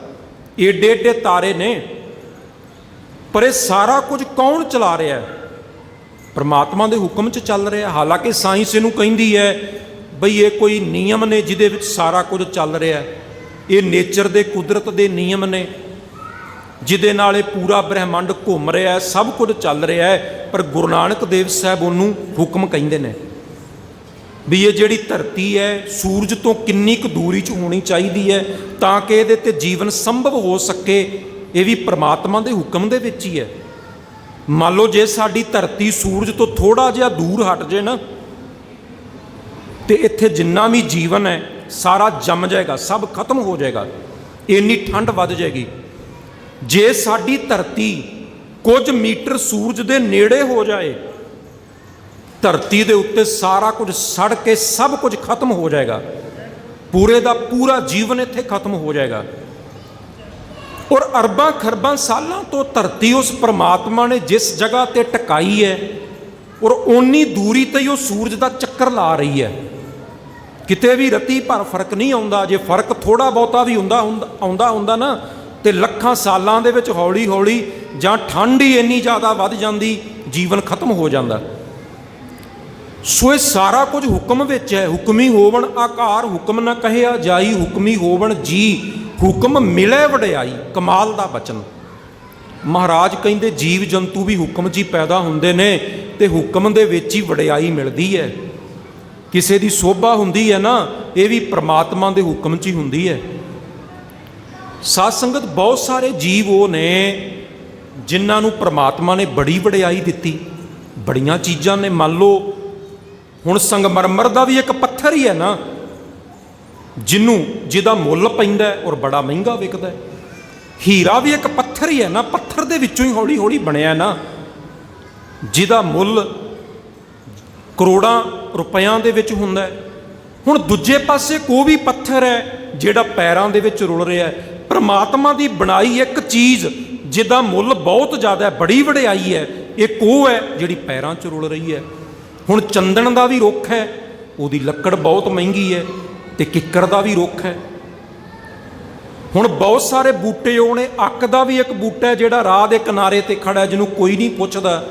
ਏਡੇ ਏਡੇ ਤਾਰੇ ਨੇ, ਪਰ ਇਹ ਸਾਰਾ ਕੁਝ ਕੌਣ ਚਲਾ ਰਿਹਾ ਹੈ? ਪਰਮਾਤਮਾ ਦੇ ਹੁਕਮ 'ਚ ਚੱਲ ਰਿਹਾ। ਹਾਲਾਂਕਿ ਸਾਇੰਸ ਇਹਨੂੰ ਕਹਿੰਦੀ ਹੈ ਬਈ ਇਹ ਕੋਈ ਨਿਯਮ ਨੇ ਜਿਹਦੇ ਵਿੱਚ ਸਾਰਾ ਕੁਝ ਚੱਲ ਰਿਹਾ। ਇਹ ਨੇਚਰ ਦੇ, ਕੁਦਰਤ ਦੇ ਨਿਯਮ ਨੇ ਜਿਹਦੇ ਨਾਲ ਇਹ ਪੂਰਾ ਬ੍ਰਹਿਮੰਡ ਘੁੰਮ ਰਿਹਾ ਹੈ, ਸਭ ਕੁਝ ਚੱਲ ਰਿਹਾ ਹੈ। ਪਰ ਗੁਰੂ ਨਾਨਕ ਦੇਵ ਸਾਹਿਬ ਉਹਨੂੰ ਹੁਕਮ ਕਹਿੰਦੇ ਨੇ ਵੀ ਇਹ ਜਿਹੜੀ ਧਰਤੀ ਹੈ ਸੂਰਜ ਤੋਂ ਕਿੰਨੀ ਕੁ ਦੂਰੀ 'ਚ ਹੋਣੀ ਚਾਹੀਦੀ ਹੈ ਤਾਂ ਕਿ ਇਹਦੇ 'ਤੇ ਜੀਵਨ ਸੰਭਵ ਹੋ ਸਕੇ। ਇਹ ਵੀ ਪਰਮਾਤਮਾ ਦੇ ਹੁਕਮ ਦੇ ਵਿੱਚ ਹੀ ਹੈ। ਮੰਨ ਲਓ ਜੇ ਸਾਡੀ ਧਰਤੀ ਸੂਰਜ ਤੋਂ ਥੋੜ੍ਹਾ ਜਿਹਾ ਦੂਰ ਹਟ ਜੇ ਨਾ, ਤੇ ਇੱਥੇ ਜਿੰਨਾ ਵੀ ਜੀਵਨ ਹੈ ਸਾਰਾ ਜੰਮ ਜਾਏਗਾ, ਸਭ ਖਤਮ ਹੋ ਜਾਏਗਾ, ਇੰਨੀ ਠੰਡ ਵੱਧ ਜਾਏਗੀ। ਜੇ ਸਾਡੀ ਧਰਤੀ ਕੁਝ ਮੀਟਰ ਸੂਰਜ ਦੇ ਨੇੜੇ ਹੋ ਜਾਏ, ਧਰਤੀ ਦੇ ਉੱਤੇ ਸਾਰਾ ਕੁਝ ਸੜ ਕੇ ਸਭ ਕੁਝ ਖਤਮ ਹੋ ਜਾਏਗਾ। ਪੂਰੇ ਦਾ ਪੂਰਾ ਜੀਵਨ ਇੱਥੇ ਖਤਮ ਹੋ ਜਾਏਗਾ। ਔਰ ਅਰਬਾਂ ਖਰਬਾਂ ਸਾਲਾਂ ਤੋਂ ਧਰਤੀ ਉਸ ਪਰਮਾਤਮਾ ਨੇ ਜਿਸ ਜਗ੍ਹਾ ਤੇ ਟਿਕਾਈ ਹੈ, ਔਰ ਓਨੀ ਦੂਰੀ ਤੇ ਹੀ ਉਹ ਸੂਰਜ ਦਾ ਚੱਕਰ ਲਾ ਰਹੀ ਹੈ। ਕਿਤੇ ਵੀ ਰਤੀ ਭਰ ਫਰਕ ਨਹੀਂ ਆਉਂਦਾ। ਜੇ ਫਰਕ ਥੋੜਾ ਬਹੁਤਾ ਵੀ ਆਉਂਦਾ ਨਾ, ਤੇ ਲੱਖਾਂ ਸਾਲਾਂ ਦੇ ਵਿੱਚ ਹੌਲੀ ਹੌਲੀ ਜਾਂ ਠੰਡ ਹੀ ਇੰਨੀ ਜ਼ਿਆਦਾ ਵੱਧ ਜਾਂਦੀ, ਜੀਵਨ ਖਤਮ ਹੋ ਜਾਂਦਾ। ਸੋ ਇਹ ਸਾਰਾ ਕੁਝ ਹੁਕਮ ਵਿੱਚ ਹੈ। ਹੁਕਮੀ ਹੋਵਣ ਆਕਾਰ ਹੁਕਮ ਨਾ ਕਹਿਆ ਜਾਈ। ਹੁਕਮੀ ਹੋਵਣ ਜੀ ਹੁਕਮ ਮਿਲੇ ਵਡਿਆਈ। ਕਮਾਲ ਦਾ ਬਚਨ। ਮਹਾਰਾਜ ਕਹਿੰਦੇ ਜੀਵ ਜੰਤੂ ਵੀ ਹੁਕਮ 'ਚ ਹੀ ਪੈਦਾ ਹੁੰਦੇ ਨੇ ਤੇ ਹੁਕਮ ਦੇ ਵਿੱਚ ਹੀ ਵਡਿਆਈ ਮਿਲਦੀ ਹੈ। ਕਿਸੇ ਦੀ ਸੋਭਾ ਹੁੰਦੀ ਹੈ ਨਾ, ਇਹ ਵੀ ਪ੍ਰਮਾਤਮਾ ਦੇ ਹੁਕਮ 'ਚ ਹੀ ਹੁੰਦੀ ਹੈ। ਸਾਧ ਸੰਗਤ, ਬਹੁਤ ਸਾਰੇ ਜੀਵ ਉਹ ਨੇ ਜਿਨ੍ਹਾਂ ਨੂੰ ਪ੍ਰਮਾਤਮਾ ਨੇ ਬੜੀ ਵਡਿਆਈ ਦਿੱਤੀ। ਬੜੀਆਂ ਚੀਜ਼ਾਂ ਨੇ। ਮੰਨ ਲਓ ਹੁਣ ਸੰਗਮਰਮਰ ਦਾ ਵੀ ਇੱਕ ਪੱਥਰ ਹੀ ਹੈ ਨਾ, ਜਿਹਦਾ ਮੁੱਲ ਪੈਂਦਾ ਔਰ ਬੜਾ ਮਹਿੰਗਾ ਵਿਕਦਾ। ਹੀਰਾ ਵੀ ਇੱਕ ਪੱਥਰ ਹੀ ਹੈ ਨਾ, ਪੱਥਰ ਦੇ ਵਿੱਚੋਂ ਹੀ ਹੌਲੀ ਹੌਲੀ ਬਣਿਆ ਨਾ, ਜਿਹਦਾ ਮੁੱਲ ਕਰੋੜਾਂ ਰੁਪਇਆਂ ਦੇ ਵਿੱਚ ਹੁੰਦਾ ਹੈ। ਹੁਣ ਦੂਜੇ ਪਾਸੇ ਕੋਈ ਵੀ ਪੱਥਰ ਹੈ ਜਿਹੜਾ ਪੈਰਾਂ ਦੇ ਵਿੱਚ ਰੁਲ ਰਿਹਾ ਹੈ। ਪਰਮਾਤਮਾ ਦੀ ਬਣਾਈ ਇੱਕ ਚੀਜ਼ ਜਿਹਦਾ ਮੁੱਲ ਬਹੁਤ ਜ਼ਿਆਦਾ ਹੈ, ਬੜੀ ਵਡਿਆਈ ਹੈ, ਇੱਕ ਉਹ ਹੈ ਜਿਹੜੀ ਪੈਰਾਂ 'ਚ ਰੁਲ ਰਹੀ ਹੈ। ਹੁਣ ਚੰਦਨ ਦਾ ਵੀ ਰੁੱਖ ਹੈ, ਉਹਦੀ ਲੱਕੜ ਬਹੁਤ ਮਹਿੰਗੀ ਹੈ, ਤੇ ਕਿੱਕਰ ਦਾ ਵੀ ਰੁੱਖ ਹੈ। ਹੁਣ ਬਹੁਤ ਸਾਰੇ ਬੂਟੇ ਹੋਣੇ, ਅੱਕ ਦਾ ਵੀ ਇੱਕ ਬੂਟਾ ਹੈ ਜਿਹੜਾ ਰਾਹ ਦੇ ਕਿਨਾਰੇ ਤੇ ਖੜਾ, ਜਿਹਨੂੰ ਕੋਈ ਨਹੀਂ ਪੁੱਛਦਾ।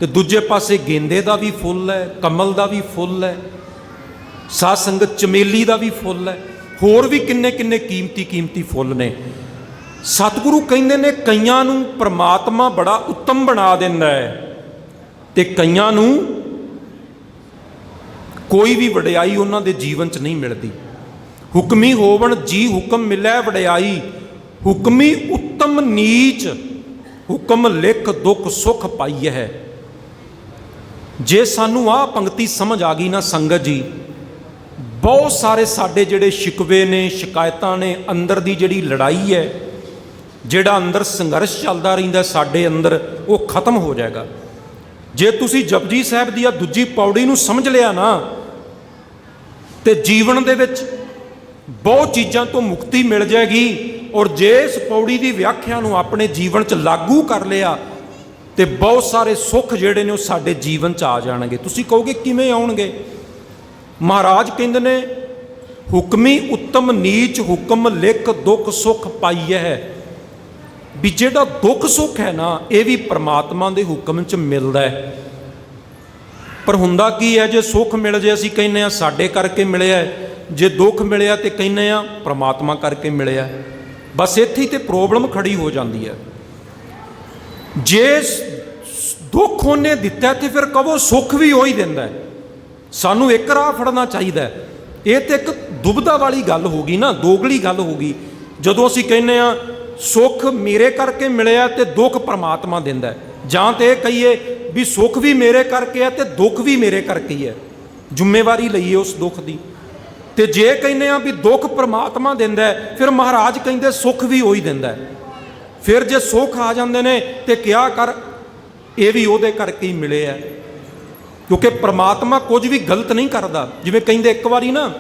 ਤੇ ਦੂਜੇ ਪਾਸੇ ਗੇਂਦੇ ਦਾ ਵੀ ਫੁੱਲ ਹੈ, ਕਮਲ ਦਾ ਵੀ ਫੁੱਲ ਹੈ, ਸਾਧ ਸੰਗਤ ਚਮੇਲੀ ਦਾ ਵੀ ਫੁੱਲ ਹੈ, ਹੋਰ ਵੀ ਕਿੰਨੇ ਕਿੰਨੇ ਕੀਮਤੀ ਕੀਮਤੀ ਫੁੱਲ ਨੇ। ਸਤਿਗੁਰੂ ਕਹਿੰਦੇ ਨੇ ਕਈਆਂ ਨੂੰ ਪ੍ਰਮਾਤਮਾ ਬੜਾ ਉੱਤਮ ਬਣਾ ਦਿੰਦਾ ਹੈ ਤੇ ਕਈਆਂ ਨੂੰ ਕੋਈ ਵੀ ਵਡਿਆਈ ਉਹਨਾਂ ਦੇ ਜੀਵਨ 'ਚ ਨਹੀਂ ਮਿਲਦੀ। ਹੁਕਮੀ ਹੋਵਣ ਜੀ ਹੁਕਮ ਮਿਲੈ ਵਡਿਆਈ। ਹੁਕਮੀ ਉੱਤਮ ਨੀਚ ਹੁਕਮ ਲਿਖ ਦੁੱਖ ਸੁਖ ਪਾਈ ਹੈ। ਜੇ ਸਾਨੂੰ ਆਹ ਪੰਕਤੀ ਸਮਝ ਆ ਗਈ ਨਾ ਸੰਗਤ ਜੀ, ਬਹੁਤ ਸਾਰੇ ਸਾਡੇ ਜਿਹੜੇ ਸ਼ਿਕਵੇ ਨੇ, ਸ਼ਿਕਾਇਤਾਂ ਨੇ, ਅੰਦਰ ਦੀ ਜਿਹੜੀ ਲੜਾਈ ਹੈ, ਜਿਹੜਾ ਅੰਦਰ ਸੰਘਰਸ਼ ਚੱਲਦਾ ਰਹਿੰਦਾ ਸਾਡੇ ਅੰਦਰ, ਉਹ ਖਤਮ ਹੋ ਜਾਏਗਾ। ਜੇ ਤੁਸੀਂ ਜਪਜੀ ਸਾਹਿਬ ਦੀ ਆ ਦੂਜੀ ਪੌੜੀ ਨੂੰ ਸਮਝ ਲਿਆ ਨਾ, ਤੇ ਜੀਵਨ ਦੇ ਵਿੱਚ ਬਹੁਤ ਚੀਜ਼ਾਂ ਤੋਂ ਮੁਕਤੀ ਮਿਲ ਜਾਏਗੀ। ਔਰ ਜੇ ਇਸ ਪੌੜੀ ਦੀ ਵਿਆਖਿਆ ਨੂੰ ਆਪਣੇ ਜੀਵਨ 'ਚ ਲਾਗੂ ਕਰ ਲਿਆ ਤੇ ਬਹੁਤ ਸਾਰੇ ਸੁੱਖ ਜਿਹੜੇ ਨੇ ਉਹ ਸਾਡੇ ਜੀਵਨ 'ਚ ਆ ਜਾਣਗੇ। ਤੁਸੀਂ ਕਹੋਗੇ ਕਿਵੇਂ ਆਉਣਗੇ? ਮਹਾਰਾਜ ਕਹਿੰਦੇ ਨੇ ਹੁਕਮੀ ਉੱਤਮ ਨੀਚ ਹੁਕਮ ਲਿਖ ਦੁੱਖ ਸੁੱਖ ਪਾਈਐ ਹੈ। ਵੀ ਜਿਹੜਾ ਦੁੱਖ ਸੁੱਖ ਹੈ ਨਾ, ਇਹ ਵੀ ਪ੍ਰਮਾਤਮਾ ਦੇ ਹੁਕਮ 'ਚ ਮਿਲਦਾ ਹੈ। ਪਰ ਹੁੰਦਾ ਕੀ ਹੈ, ਜੇ ਸੁੱਖ ਮਿਲ ਜੇ ਅਸੀਂ ਕਹਿੰਦੇ ਹਾਂ ਸਾਡੇ ਕਰਕੇ ਮਿਲਿਆ, ਜੇ ਦੁੱਖ ਮਿਲਿਆ ਤੇ ਕਹਿੰਦੇ ਹਾਂ ਪ੍ਰਮਾਤਮਾ ਕਰਕੇ ਮਿਲਿਆ। ਬਸ ਇੱਥੇ ਹੀ ਤੇ ਪ੍ਰੋਬਲਮ ਖੜੀ ਹੋ ਜਾਂਦੀ ਹੈ। ਜੇ ਦੁੱਖ ਉਹਨੇ ਦਿੱਤਾ ਤੇ ਫਿਰ ਕਹੋ ਸੁੱਖ ਵੀ ਉਹੀ ਦਿੰਦਾ ਹੈ। ਸਾਨੂੰ ਇੱਕ ਰਾਹ ਫੜਨਾ ਚਾਹੀਦਾ ਹੈ। ਇਹ ਤੇ ਇੱਕ ਦੁਬਿਧਾ ਵਾਲੀ ਗੱਲ ਹੋ ਗਈ ਨਾ, ਦੋਗਲੀ ਗੱਲ ਹੋ ਗਈ ਜਦੋਂ ਅਸੀਂ ਕਹਿੰਦੇ ਆ ਸੁੱਖ ਮੇਰੇ ਕਰਕੇ ਮਿਲਿਆ ਤੇ ਦੁੱਖ ਪ੍ਰਮਾਤਮਾ ਦਿੰਦਾ ਹੈ, ਜਾਂ ਤੇ ਇਹ ਕਹੀਏ ਵੀ ਸੁੱਖ ਵੀ ਮੇਰੇ ਕਰਕੇ ਹੈ ਤੇ ਦੁੱਖ ਵੀ ਮੇਰੇ ਕਰਕੇ ਹੀ ਹੈ, ਜ਼ਿੰਮੇਵਾਰੀ ਲਈਏ ਉਸ ਦੁੱਖ ਦੀ। ਤੇ ਜੇ ਕਹਿੰਦੇ ਆ ਵੀ ਦੁੱਖ ਪ੍ਰਮਾਤਮਾ ਦਿੰਦਾ ਹੈ, ਫਿਰ ਮਹਾਰਾਜ ਕਹਿੰਦੇ ਸੁੱਖ ਵੀ ਉਹੀ ਦਿੰਦਾ ਹੈ। ਫਿਰ ਜੇ ਸੁੱਖ ਆ ਜਾਂਦੇ ਨੇ ਤੇ ਕਿਹਾ ਕਰ ਇਹ ਵੀ ਉਹਦੇ ਕਰਕੇ ਹੀ ਮਿਲੇ ਆ, ਕਿਉਂਕਿ ਪ੍ਰਮਾਤਮਾ ਕੁਝ ਵੀ ਗਲਤ ਨਹੀਂ ਕਰਦਾ। ਜਿਵੇਂ ਕਹਿੰਦੇ ਇੱਕ ਵਾਰੀ ਨਾ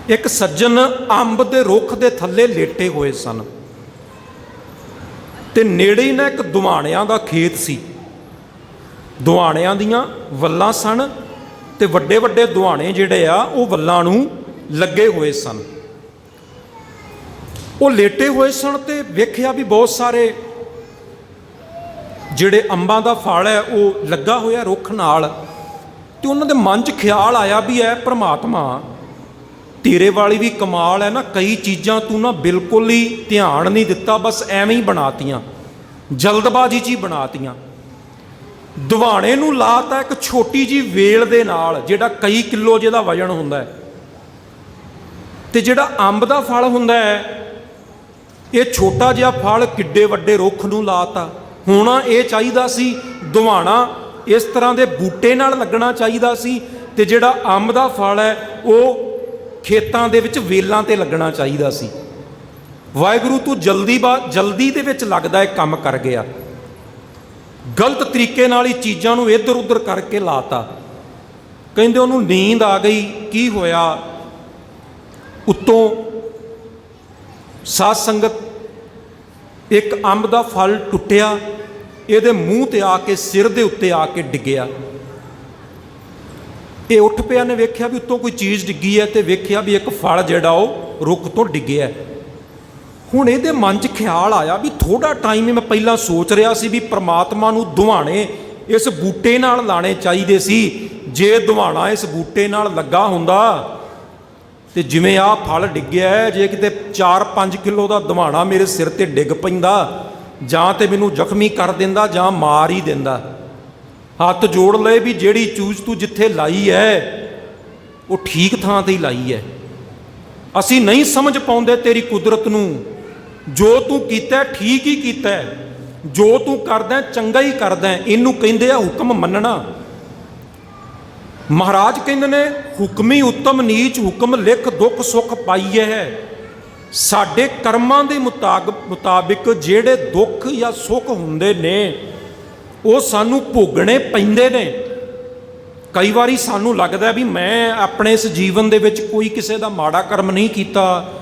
ਇੱਕ ਸੱਜਣ ਅੰਬ ਦੇ ਰੁੱਖ ਦੇ ਥੱਲੇ ਲੇਟੇ ਹੋਏ ਸਨ ਤੇ ਨੇੜੇ ਹੀ ਨਾ ਇੱਕ ਦੁਹਾਣਿਆਂ ਦਾ ਖੇਤ ਸੀ। ਦੁਹਾਣਿਆਂ ਦੀਆਂ ਵੱਲਾਂ ਸਨ ਤੇ ਵੱਡੇ ਵੱਡੇ ਦੁਹਾਣੇ ਜਿਹੜੇ ਆ ਉਹ ਵੱਲਾਂ ਨੂੰ ਲੱਗੇ ਹੋਏ ਸਨ। ਉਹ ਲੇਟੇ ਹੋਏ ਸਨ ਤੇ ਵੇਖਿਆ ਵੀ ਬਹੁਤ ਸਾਰੇ ਜਿਹੜੇ ਅੰਬਾਂ ਦਾ ਫਲ ਹੈ ਉਹ ਲੱਗਾ ਹੋਇਆ ਰੁੱਖ ਨਾਲ। ਤੇ ਉਹਨਾਂ ਦੇ ਮਨ 'ਚ ਖਿਆਲ ਆਇਆ ਵੀ ਐ ਪ੍ਰਮਾਤਮਾ ਤੇਰੇ ਵਾਲੀ ਵੀ ਕਮਾਲ ਹੈ ਨਾ, ਕਈ ਚੀਜ਼ਾਂ ਤੂੰ ਨਾ ਬਿਲਕੁਲ ਹੀ ਧਿਆਨ ਨਹੀਂ ਦਿੱਤਾ, ਬਸ ਐਵੇਂ ਹੀ ਬਣਾਤੀਆਂ, ਜਲਦਬਾਜ਼ੀ 'ਚ ਹੀ ਬਣਾਤੀਆਂ। ਦੁਹਾਣੇ ਨੂੰ ਲਾਤਾ ਇੱਕ ਛੋਟੀ ਜੀ ਵੇਲ ਦੇ ਨਾਲ, ਜਿਹੜਾ ਕਈ ਕਿਲੋ ਜਿਹਦਾ ਵਜਨ ਹੁੰਦਾ ਹੈ, ਤੇ ਜਿਹੜਾ ਅੰਬ ਦਾ ਫਲ ਹੁੰਦਾ ਹੈ ਇਹ ਛੋਟਾ ਜਿਹਾ ਫਲ ਕਿੱਡੇ ਵੱਡੇ ਰੁੱਖ ਨੂੰ ਲਾਤਾ। ਹੋਣਾ ਇਹ ਚਾਹੀਦਾ ਸੀ ਦੁਹਾਣਾ ਇਸ ਤਰ੍ਹਾਂ ਦੇ ਬੂਟੇ ਨਾਲ ਲੱਗਣਾ ਚਾਹੀਦਾ ਸੀ, ਤੇ ਜਿਹੜਾ ਅੰਬ ਦਾ ਫਲ ਹੈ ਉਹ ਖੇਤਾਂ ਦੇ ਵਿੱਚ ਵੇਲਾਂ ਤੇ ਲੱਗਣਾ ਚਾਹੀਦਾ ਸੀ। ਵਾਹਿਗੁਰੂ ਤੂੰ ਜਲਦੀ ਦੇ ਵਿੱਚ ਲੱਗਦਾ ਇਹ ਕੰਮ ਕਰ ਗਿਆ, ਗਲਤ ਤਰੀਕੇ ਨਾਲ ਹੀ ਚੀਜ਼ਾਂ ਨੂੰ ਇੱਧਰ ਉੱਧਰ ਕਰਕੇ ਲਾਤਾ। ਕਹਿੰਦੇ ਉਹਨੂੰ ਨੀਂਦ ਆ ਗਈ। ਕੀ ਹੋਇਆ, ਉੱਤੋਂ ਸਾਧ ਸੰਗਤ ਇੱਕ ਅੰਬ ਦਾ ਫਲ ਟੁੱਟਿਆ, ਇਹਦੇ ਮੂੰਹ ਤੇ ਆ ਕੇ ਸਿਰ ਦੇ ਉੱਤੇ ਆ ਕੇ ਡਿੱਗਿਆ। ਇਹ ਉੱਠ ਪਿਆ ਨੇ, ਵੇਖਿਆ ਵੀ ਉੱਤੋਂ ਕੋਈ ਚੀਜ਼ ਡਿੱਗੀ ਹੈ ਤੇ ਵੇਖਿਆ ਵੀ ਇੱਕ ਫਲ ਜਿਹੜਾ ਉਹ ਰੁੱਖ ਤੋਂ ਡਿੱਗਿਆ। ਹੁਣ ਇਹਦੇ ਮਨ 'ਚ ਖਿਆਲ ਆਇਆ ਵੀ ਥੋੜਾ ਟਾਈਮ ਮੈਂ ਪਹਿਲਾਂ ਸੋਚ ਰਿਹਾ ਸੀ ਵੀ ਪ੍ਰਮਾਤਮਾ ਨੂੰ ਦੁਹਾਣੇ ਇਸ ਬੂਟੇ ਨਾਲ ਲਾਣੇ ਚਾਹੀਦੇ ਸੀ। ਜੇ ਦੁਹਾਣਾ ਇਸ ਬੂਟੇ ਨਾਲ ਲੱਗਾ ਹੁੰਦਾ ਤੇ ਜਿਵੇਂ ਆਹ ਫਲ ਡਿੱਗਿਆ ਹੈ, ਜੇ ਕਿਤੇ 4-5 ਕਿਲੋ ਦਾ ਦੁਹਾਣਾ ਮੇਰੇ ਸਿਰ ਤੇ ਡਿੱਗ ਪੈਂਦਾ, ਜਾਂ ਤੇ ਮੈਨੂੰ ਜ਼ਖਮੀ ਕਰ ਦਿੰਦਾ ਜਾਂ ਮਾਰ ਹੀ ਦਿੰਦਾ। ਹੱਥ ਜੋੜ ਲਏ ਵੀ ਜਿਹੜੀ ਚੂਜ਼ ਤੂੰ ਜਿੱਥੇ ਲਾਈ ਹੈ ਉਹ ਠੀਕ ਥਾਂ ਤੇ ਹੀ ਲਾਈ ਹੈ। ਅਸੀਂ ਨਹੀਂ ਸਮਝ ਪਾਉਂਦੇ ਤੇਰੀ ਕੁਦਰਤ ਨੂੰ। ਜੋ ਤੂੰ ਕੀਤਾ ਠੀਕ ਹੀ ਕੀਤਾ, ਜੋ ਤੂੰ ਕਰਦਾ ਚੰਗਾ ਹੀ ਕਰਦਾ, ਇਹਨੂੰ ਕਹਿੰਦੇ ਆ ਹੁਕਮ ਮੰਨਣਾ। ਮਹਾਰਾਜ ਕਹਿੰਦੇ ਨੇ ਹੁਕਮੀ ਉੱਤਮ ਨੀਚ ਹੁਕਮ ਲਿਖ ਦੁੱਖ ਸੁੱਖ ਪਾਈਏ ਹੈ। ਸਾਡੇ ਕਰਮਾਂ ਦੇ ਮੁਤਾਬਿਕ ਜਿਹੜੇ ਦੁੱਖ ਜਾਂ ਸੁੱਖ ਹੁੰਦੇ ਨੇ ਉਹ ਸਾਨੂੰ ਭੋਗਣੇ ਪੈਂਦੇ ਨੇ। ਕਈ ਵਾਰੀ ਸਾਨੂੰ ਲੱਗਦਾ ਵੀ ਮੈਂ ਆਪਣੇ ਇਸ ਜੀਵਨ ਦੇ ਵਿੱਚ ਕੋਈ ਕਿਸੇ ਦਾ ਮਾੜਾ ਕਰਮ ਨਹੀਂ ਕੀਤਾ,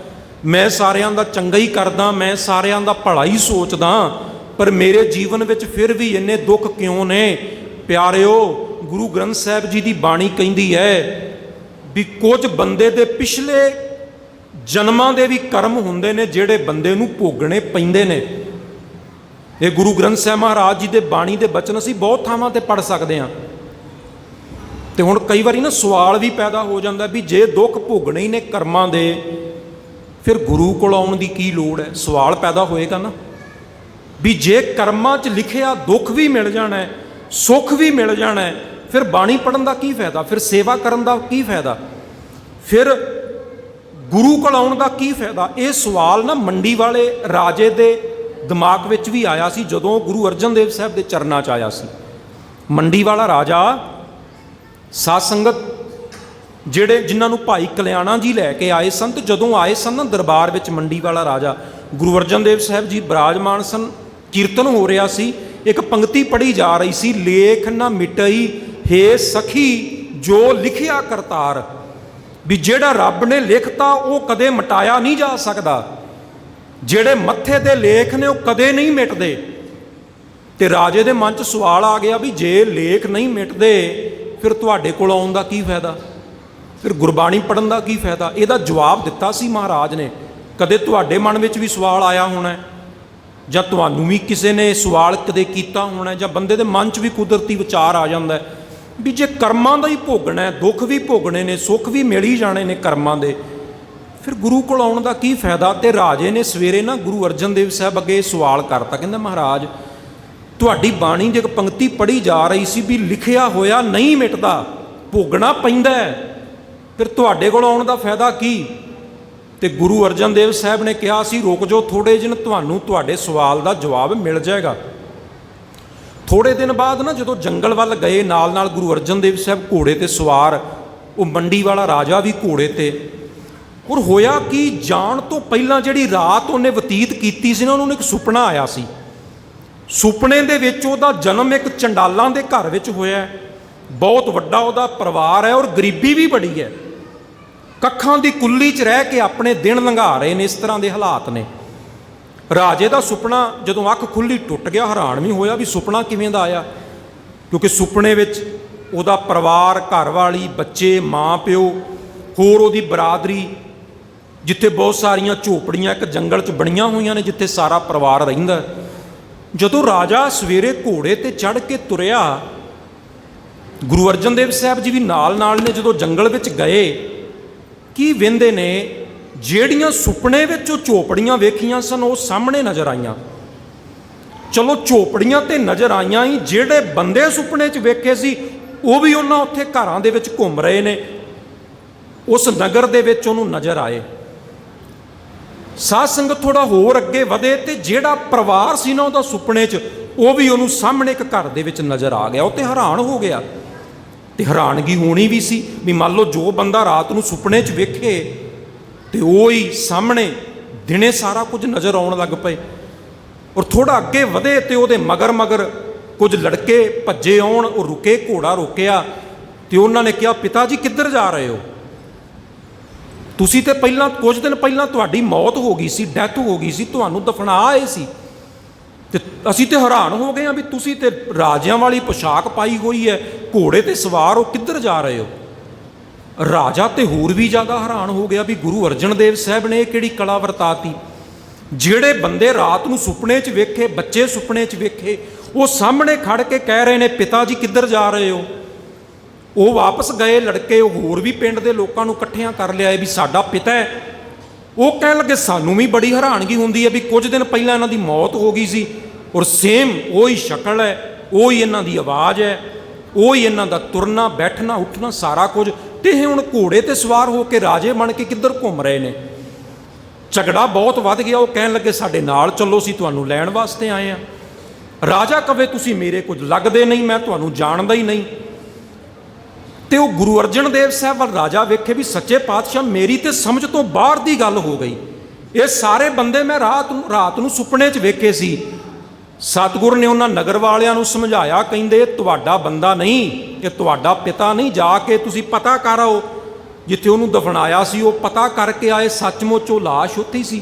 ਮੈਂ ਸਾਰਿਆਂ ਦਾ ਚੰਗਾ ਹੀ ਕਰਦਾ, ਮੈਂ ਸਾਰਿਆਂ ਦਾ ਭਲਾ ਹੀ ਸੋਚਦਾ, ਪਰ ਮੇਰੇ ਜੀਵਨ ਵਿੱਚ ਫਿਰ ਵੀ ਇੰਨੇ ਦੁੱਖ ਕਿਉਂ ਨੇ। ਪਿਆਰਿਓ, ਗੁਰੂ ਗ੍ਰੰਥ ਸਾਹਿਬ ਜੀ ਦੀ ਬਾਣੀ ਕਹਿੰਦੀ ਹੈ ਵੀ ਕੁਝ ਬੰਦੇ ਦੇ ਪਿਛਲੇ ਜਨਮਾਂ ਦੇ ਵੀ ਕਰਮ ਹੁੰਦੇ ਨੇ ਜਿਹੜੇ ਬੰਦੇ ਨੂੰ ਭੋਗਣੇ ਪੈਂਦੇ ਨੇ। ਇਹ ਗੁਰੂ ਗ੍ਰੰਥ ਸਾਹਿਬ ਮਹਾਰਾਜ ਜੀ ਦੇ ਬਾਣੀ ਦੇ ਬਚਨ ਅਸੀਂ ਬਹੁਤ ਥਾਵਾਂ ਤੇ ਪੜ੍ਹ ਸਕਦੇ ਹਾਂ। ਤੇ ਹੁਣ ਕਈ ਵਾਰੀ ਨਾ ਸਵਾਲ ਵੀ ਪੈਦਾ ਹੋ ਜਾਂਦਾ ਵੀ ਜੇ ਦੁੱਖ ਭੋਗਣੇ ਹੀ ਨੇ ਕਰਮਾਂ ਦੇ, ਫਿਰ ਗੁਰੂ ਕੋਲ ਆਉਣ ਦੀ ਕੀ ਲੋੜ ਹੈ। ਸਵਾਲ ਪੈਦਾ ਹੋਏਗਾ ਨਾ ਵੀ ਜੇ ਕਰਮਾਂ 'ਚ ਲਿਖਿਆ ਦੁੱਖ ਵੀ ਮਿਲ ਜਾਣਾ ਹੈ, ਸੁੱਖ ਵੀ ਮਿਲ ਜਾਣਾ ਹੈ, ਫਿਰ ਬਾਣੀ ਪੜ੍ਹਨ ਦਾ ਕੀ ਫਾਇਦਾ, ਫਿਰ ਸੇਵਾ ਕਰਨ ਦਾ ਕੀ ਫਾਇਦਾ, ਫਿਰ ਗੁਰੂ ਕੋਲ ਆਉਣ ਦਾ ਕੀ ਫਾਇਦਾ। ਇਹ ਸਵਾਲ ਨਾ ਮੰਡੀ ਵਾਲੇ ਰਾਜੇ ਦੇ ਦਿਮਾਗ ਵਿੱਚ ਵੀ ਆਇਆ ਸੀ ਜਦੋਂ ਗੁਰੂ ਅਰਜਨ ਦੇਵ ਸਾਹਿਬ ਦੇ ਚਰਨਾਂ 'ਚ ਆਇਆ ਸੀ। ਮੰਡੀ ਵਾਲਾ ਰਾਜਾ ਸਾਧ ਸੰਗਤ ਜਿਹੜੇ ਜਿਨ੍ਹਾਂ ਨੂੰ ਭਾਈ ਕਲਿਆਣਾ ਜੀ ਲੈ ਕੇ ਆਏ ਸਨ, ਤੇ ਜਦੋਂ ਆਏ ਸਨ ਨਾ ਦਰਬਾਰ ਵਿੱਚ ਮੰਡੀ ਵਾਲਾ ਰਾਜਾ, ਗੁਰੂ ਅਰਜਨ ਦੇਵ ਸਾਹਿਬ ਜੀ ਬਿਰਾਜਮਾਨ ਸਨ, ਕੀਰਤਨ ਹੋ ਰਿਹਾ ਸੀ, ਇੱਕ ਪੰਕਤੀ ਪੜ੍ਹੀ ਜਾ ਰਹੀ ਸੀ, ਲੇਖ ਨਾ ਮਿਟਈ ਹੇ ਸਖੀ ਜੋ ਲਿਖਿਆ ਕਰਤਾਰ। ਵੀ ਜਿਹੜਾ ਰੱਬ ਨੇ ਲਿਖਤਾ ਉਹ ਕਦੇ ਮਿਟਾਇਆ ਨਹੀਂ ਜਾ ਸਕਦਾ, ਜਿਹੜੇ ਮੱਥੇ ਦੇ ਲੇਖ ਨੇ ਉਹ ਕਦੇ ਨਹੀਂ ਮਿਟਦੇ। ਤੇ ਰਾਜੇ ਦੇ ਮਨ 'ਚ ਸਵਾਲ ਆ ਗਿਆ ਵੀ ਜੇ ਲੇਖ ਨਹੀਂ ਮਿਟਦੇ ਫਿਰ ਤੁਹਾਡੇ ਕੋਲ ਆਉਣ ਦਾ ਕੀ ਫਾਇਦਾ, ਫਿਰ ਗੁਰਬਾਣੀ ਪੜ੍ਹਨ ਦਾ ਕੀ ਫਾਇਦਾ। ਇਹਦਾ ਜਵਾਬ ਦਿੱਤਾ ਸੀ ਮਹਾਰਾਜ ਨੇ। ਕਦੇ ਤੁਹਾਡੇ ਮਨ ਵਿੱਚ ਵੀ ਸਵਾਲ ਆਇਆ ਹੋਣਾ, ਜਾਂ ਤੁਹਾਨੂੰ ਵੀ ਕਿਸੇ ਨੇ ਸਵਾਲ ਕਦੇ ਕੀਤਾ ਹੋਣਾ, ਜਾਂ ਬੰਦੇ ਦੇ ਮਨ 'ਚ ਵੀ ਕੁਦਰਤੀ ਵਿਚਾਰ ਆ ਜਾਂਦਾ ਵੀ ਜੇ ਕਰਮਾਂ ਦਾ ਹੀ ਭੋਗਣਾ, ਦੁੱਖ ਵੀ ਭੋਗਣੇ ਨੇ, ਸੁੱਖ ਵੀ ਮਿਲ ਹੀ ਜਾਣੇ ਨੇ ਕਰਮਾਂ ਦੇ, ਫਿਰ ਗੁਰੂ ਕੋਲ ਆਉਣ ਦਾ ਕੀ ਫਾਇਦਾ। ਤੇ ਰਾਜੇ ਨੇ ਸਵੇਰੇ ਨਾ ਗੁਰੂ ਅਰਜਨ ਦੇਵ ਸਾਹਿਬ ਅੱਗੇ ਸਵਾਲ ਕਰਤਾ, ਕਹਿੰਦਾ ਮਹਾਰਾਜ ਤੁਹਾਡੀ ਬਾਣੀ ਦੀ ਇੱਕ ਪੰਕਤੀ ਪੜ੍ਹੀ ਜਾ ਰਹੀ ਸੀ ਵੀ ਲਿਖਿਆ ਹੋਇਆ ਨਹੀਂ ਮਿਟਦਾ, ਭੋਗਣਾ ਪੈਂਦਾ ਹੈ, ਫਿਰ ਤੁਹਾਡੇ ਕੋਲ ਆਉਣ ਦਾ ਫਾਇਦਾ ਕੀ। ਤੇ ਗੁਰੂ ਅਰਜਨ ਦੇਵ ਸਾਹਿਬ ਨੇ ਕਿਹਾ ਸੀ ਰੁਕ ਜਾਓ ਥੋੜ੍ਹੇ ਦਿਨ, ਤੁਹਾਨੂੰ ਤੁਹਾਡੇ ਸਵਾਲ ਦਾ ਜਵਾਬ ਮਿਲ ਜਾਏਗਾ। ਥੋੜ੍ਹੇ ਦਿਨ ਬਾਅਦ ਨਾ ਜਦੋਂ ਜੰਗਲ ਵੱਲ ਗਏ, ਨਾਲ ਨਾਲ ਗੁਰੂ ਅਰਜਨ ਦੇਵ ਸਾਹਿਬ ਘੋੜੇ ਤੇ ਸਵਾਰ, ਉਹ ਮੰਡੀ ਵਾਲਾ ਰਾਜਾ ਵੀ ਘੋੜੇ ਤੇ। ਔਰ ਹੋਇਆ ਕਿ ਜਾਣ ਤੋਂ ਪਹਿਲਾਂ ਜਿਹੜੀ ਰਾਤ ਉਹਨੇ ਬਤੀਤ ਕੀਤੀ ਸੀ ਨਾ, ਉਹਨੂੰ ਇੱਕ ਸੁਪਨਾ ਆਇਆ ਸੀ। ਸੁਪਨੇ ਦੇ ਵਿੱਚ ਉਹਦਾ ਜਨਮ ਇੱਕ ਚੰਡਾਲਾਂ ਦੇ ਘਰ ਵਿੱਚ ਹੋਇਆ, ਬਹੁਤ ਵੱਡਾ ਉਹਦਾ ਪਰਿਵਾਰ ਹੈ ਔਰ ਗਰੀਬੀ ਵੀ ਬੜੀ ਹੈ, ਕੱਖਾਂ ਦੀ ਕੁੱਲੀ 'ਚ ਰਹਿ ਕੇ ਆਪਣੇ ਦਿਨ ਲੰਘਾ ਰਹੇ ਨੇ, ਇਸ ਤਰ੍ਹਾਂ ਦੇ ਹਾਲਾਤ ਨੇ। ਰਾਜੇ ਦਾ ਸੁਪਨਾ ਜਦੋਂ ਅੱਖ ਖੁੱਲੀ ਟੁੱਟ ਗਿਆ, ਹੈਰਾਨ ਵੀ ਹੋਇਆ ਵੀ ਸੁਪਨਾ ਕਿਵੇਂ ਦਾ ਆਇਆ, ਕਿਉਂਕਿ ਸੁਪਨੇ ਵਿੱਚ ਉਹਦਾ ਪਰਿਵਾਰ, ਘਰ ਵਾਲੀ, ਬੱਚੇ, ਮਾਂ ਪਿਓ, ਹੋਰ ਉਹਦੀ ਬਰਾਦਰੀ, ਜਿੱਥੇ ਬਹੁਤ ਸਾਰੀਆਂ ਝੋਪੜੀਆਂ ਇੱਕ ਜੰਗਲ 'ਚ ਬਣੀਆਂ ਹੋਈਆਂ ਨੇ ਜਿੱਥੇ ਸਾਰਾ ਪਰਿਵਾਰ ਰਹਿੰਦਾ। ਜਦੋਂ ਰਾਜਾ ਸਵੇਰੇ ਘੋੜੇ ਤੇ ਚੜ੍ਹ ਕੇ ਤੁਰਿਆ, ਗੁਰੂ ਅਰਜਨ ਦੇਵ ਸਾਹਿਬ ਜੀ ਵੀ ਨਾਲ ਨਾਲ ਨੇ। ਜਦੋਂ ਜੰਗਲ ਵਿੱਚ ਗਏ, ਕੀ ਵੇਂਦੇ ਨੇ, ਜਿਹੜੀਆਂ ਸੁਪਨੇ ਵਿੱਚ ਉਹ ਝੋਪੜੀਆਂ ਵੇਖੀਆਂ ਸਨ ਉਹ ਸਾਹਮਣੇ ਨਜ਼ਰ ਆਈਆਂ। ਚਲੋ ਝੋਪੜੀਆਂ ਤੇ ਨਜ਼ਰ ਆਈਆਂ ਹੀ, ਜਿਹੜੇ ਬੰਦੇ ਸੁਪਨੇ 'ਚ ਵੇਖੇ ਸੀ ਉਹ ਵੀ ਉਹਨਾਂ ਉੱਥੇ ਘਰਾਂ ਦੇ ਵਿੱਚ ਘੁੰਮ ਰਹੇ ਨੇ, ਉਸ ਨਗਰ ਦੇ ਵਿੱਚ ਉਹਨੂੰ ਨਜ਼ਰ ਆਏ। ਸਾਧ ਸੰਗਤ ਥੋੜਾ ਹੋਰ ਅੱਗੇ ਵਧੇ ਤੇ ਜਿਹੜਾ ਪਰਿਵਾਰ ਸੀ ਨਾ ਉਹਦਾ ਸੁਪਨੇ 'ਚ, ਉਹ ਵੀ ਉਹਨੂੰ ਸਾਹਮਣੇ ਇੱਕ ਘਰ ਦੇ ਵਿੱਚ ਨਜ਼ਰ ਆ ਗਿਆ। ਉਹ ਤੇ ਹੈਰਾਨ ਹੋ ਗਿਆ, ਤੇ ਹੈਰਾਨਗੀ ਹੋਣੀ ਵੀ ਸੀ ਵੀ ਮੰਨ ਲਓ ਜੋ ਬੰਦਾ ਰਾਤ ਨੂੰ ਸੁਪਨੇ 'ਚ ਵੇਖੇ ਤੇ ਉਹ ਹੀ ਸਾਹਮਣੇ ਦਿਨੇ ਸਾਰਾ ਕੁਝ ਨਜ਼ਰ ਆਉਣ ਲੱਗ ਪਏ। ਔਰ ਥੋੜਾ ਅੱਗੇ ਵਧੇ ਤੇ ਉਹਦੇ ਮਗਰ ਮਗਰ ਕੁਝ ਲੜਕੇ ਭੱਜੇ ਆਉਣ, ਉਹ ਰੁਕੇ, ਘੋੜਾ ਰੋਕਿਆ ਤੇ ਉਹਨਾਂ ਨੇ ਕਿਹਾ ਪਿਤਾ ਜੀ ਕਿੱਧਰ ਜਾ ਰਹੇ ਹੋ, ਤੁਸੀਂ ਤੇ ਪਹਿਲਾਂ ਕੁਝ ਦਿਨ ਪਹਿਲਾਂ ਤੁਹਾਡੀ ਮੌਤ ਹੋ ਗਈ ਸੀ, ਡੈਥ ਹੋ ਗਈ ਸੀ, ਤੁਹਾਨੂੰ ਦਫਨਾ ਆਏ ਸੀ, ਤੇ ਅਸੀਂ ਤੇ ਹੈਰਾਨ ਹੋ ਗਏ ਹਾਂ ਵੀ ਤੁਸੀਂ ਤੇ ਰਾਜਿਆਂ ਵਾਲੀ ਪੋਸ਼ਾਕ ਪਾਈ ਹੋਈ ਹੈ, ਘੋੜੇ ਤੇ ਸਵਾਰ ਹੋ, ਕਿੱਧਰ ਜਾ ਰਹੇ ਹੋ। ਰਾਜਾ ਤੇ ਹੋਰ ਵੀ ਜ਼ਿਆਦਾ ਹੈਰਾਨ ਹੋ ਗਿਆ ਵੀ ਗੁਰੂ ਅਰਜਨ ਦੇਵ ਸਾਹਿਬ ਨੇ ਇਹ ਕਿਹੜੀ ਕਲਾ ਵਰਤਾਤੀ। ਜਿਹੜੇ ਬੰਦੇ ਰਾਤ ਨੂੰ ਸੁਪਨੇ 'ਚ ਵੇਖੇ, ਬੱਚੇ ਸੁਪਨੇ 'ਚ ਵੇਖੇ, ਉਹ ਸਾਹਮਣੇ ਖੜ ਕੇ ਕਹਿ ਰਹੇ ਨੇ ਪਿਤਾ ਜੀ ਕਿੱਧਰ ਜਾ ਰਹੇ ਹੋ। ਉਹ ਵਾਪਸ ਗਏ ਲੜਕੇ, ਉਹ ਹੋਰ ਵੀ ਪਿੰਡ ਦੇ ਲੋਕਾਂ ਨੂੰ ਇਕੱਠਿਆਂ ਕਰ ਲਿਆਏ ਵੀ ਸਾਡਾ ਪਿਤਾ ਹੈ। ਉਹ ਕਹਿਣ ਲੱਗੇ ਸਾਨੂੰ ਵੀ ਬੜੀ ਹੈਰਾਨਗੀ ਹੁੰਦੀ ਹੈ ਵੀ ਕੁਝ ਦਿਨ ਪਹਿਲਾਂ ਇਹਨਾਂ ਦੀ ਮੌਤ ਹੋ ਗਈ ਸੀ ਔਰ ਸੇਮ ਉਹੀ ਸ਼ਕਲ ਹੈ, ਉਹੀ ਇਹਨਾਂ ਦੀ ਆਵਾਜ਼ ਹੈ, ਉਹੀ ਇਹਨਾਂ ਦਾ ਤੁਰਨਾ ਬੈਠਣਾ ਉੱਠਣਾ ਸਾਰਾ ਕੁਝ, ਤੇ ਇਹ ਹੁਣ ਘੋੜੇ ਤੇ ਸਵਾਰ ਹੋ ਕੇ ਰਾਜੇ ਬਣ ਕੇ ਕਿੱਧਰ ਘੁੰਮ ਰਹੇ ਨੇ। ਝਗੜਾ ਬਹੁਤ ਵੱਧ ਗਿਆ। ਉਹ ਕਹਿਣ ਲੱਗੇ ਸਾਡੇ ਨਾਲ ਚੱਲੋ, ਅਸੀਂ ਤੁਹਾਨੂੰ ਲੈਣ ਵਾਸਤੇ ਆਏ ਹਾਂ। ਰਾਜਾ ਕਵੇ ਤੁਸੀਂ ਮੇਰੇ ਕੁਝ ਲੱਗਦੇ ਨਹੀਂ, ਮੈਂ ਤੁਹਾਨੂੰ ਜਾਣਦਾ ਹੀ ਨਹੀਂ। ਤੇ ਉਹ ਗੁਰੂ ਅਰਜਨ ਦੇਵ ਸਾਹਿਬ ਵੱਲ ਰਾਜਾ ਵੇਖੇ ਵੀ ਸੱਚੇ ਪਾਤਸ਼ਾਹ ਮੇਰੀ ਤੇ ਸਮਝ ਤੋਂ ਬਾਹਰ ਦੀ ਗੱਲ ਹੋ ਗਈ, ਇਹ ਸਾਰੇ ਬੰਦੇ ਮੈਂ ਰਾਤ ਨੂੰ ਸੁਪਨੇ 'ਚ ਵੇਖੇ ਸੀ। ਸਤਿਗੁਰ ਨੇ ਉਹਨਾਂ ਨਗਰ ਵਾਲਿਆਂ ਨੂੰ ਸਮਝਾਇਆ, ਕਹਿੰਦੇ ਤੁਹਾਡਾ ਬੰਦਾ ਨਹੀਂ, ਇਹ ਤੁਹਾਡਾ ਪਿਤਾ ਨਹੀਂ, ਜਾ ਕੇ ਤੁਸੀਂ ਪਤਾ ਕਰ ਆਓ ਜਿੱਥੇ ਉਹਨੂੰ ਦਫਨਾਇਆ ਸੀ, ਉਹ ਪਤਾ ਕਰਕੇ ਆਏ, ਸੱਚਮੁੱਚ ਉਹ ਲਾਸ਼ ਉੱਥੇ ਹੀ ਸੀ।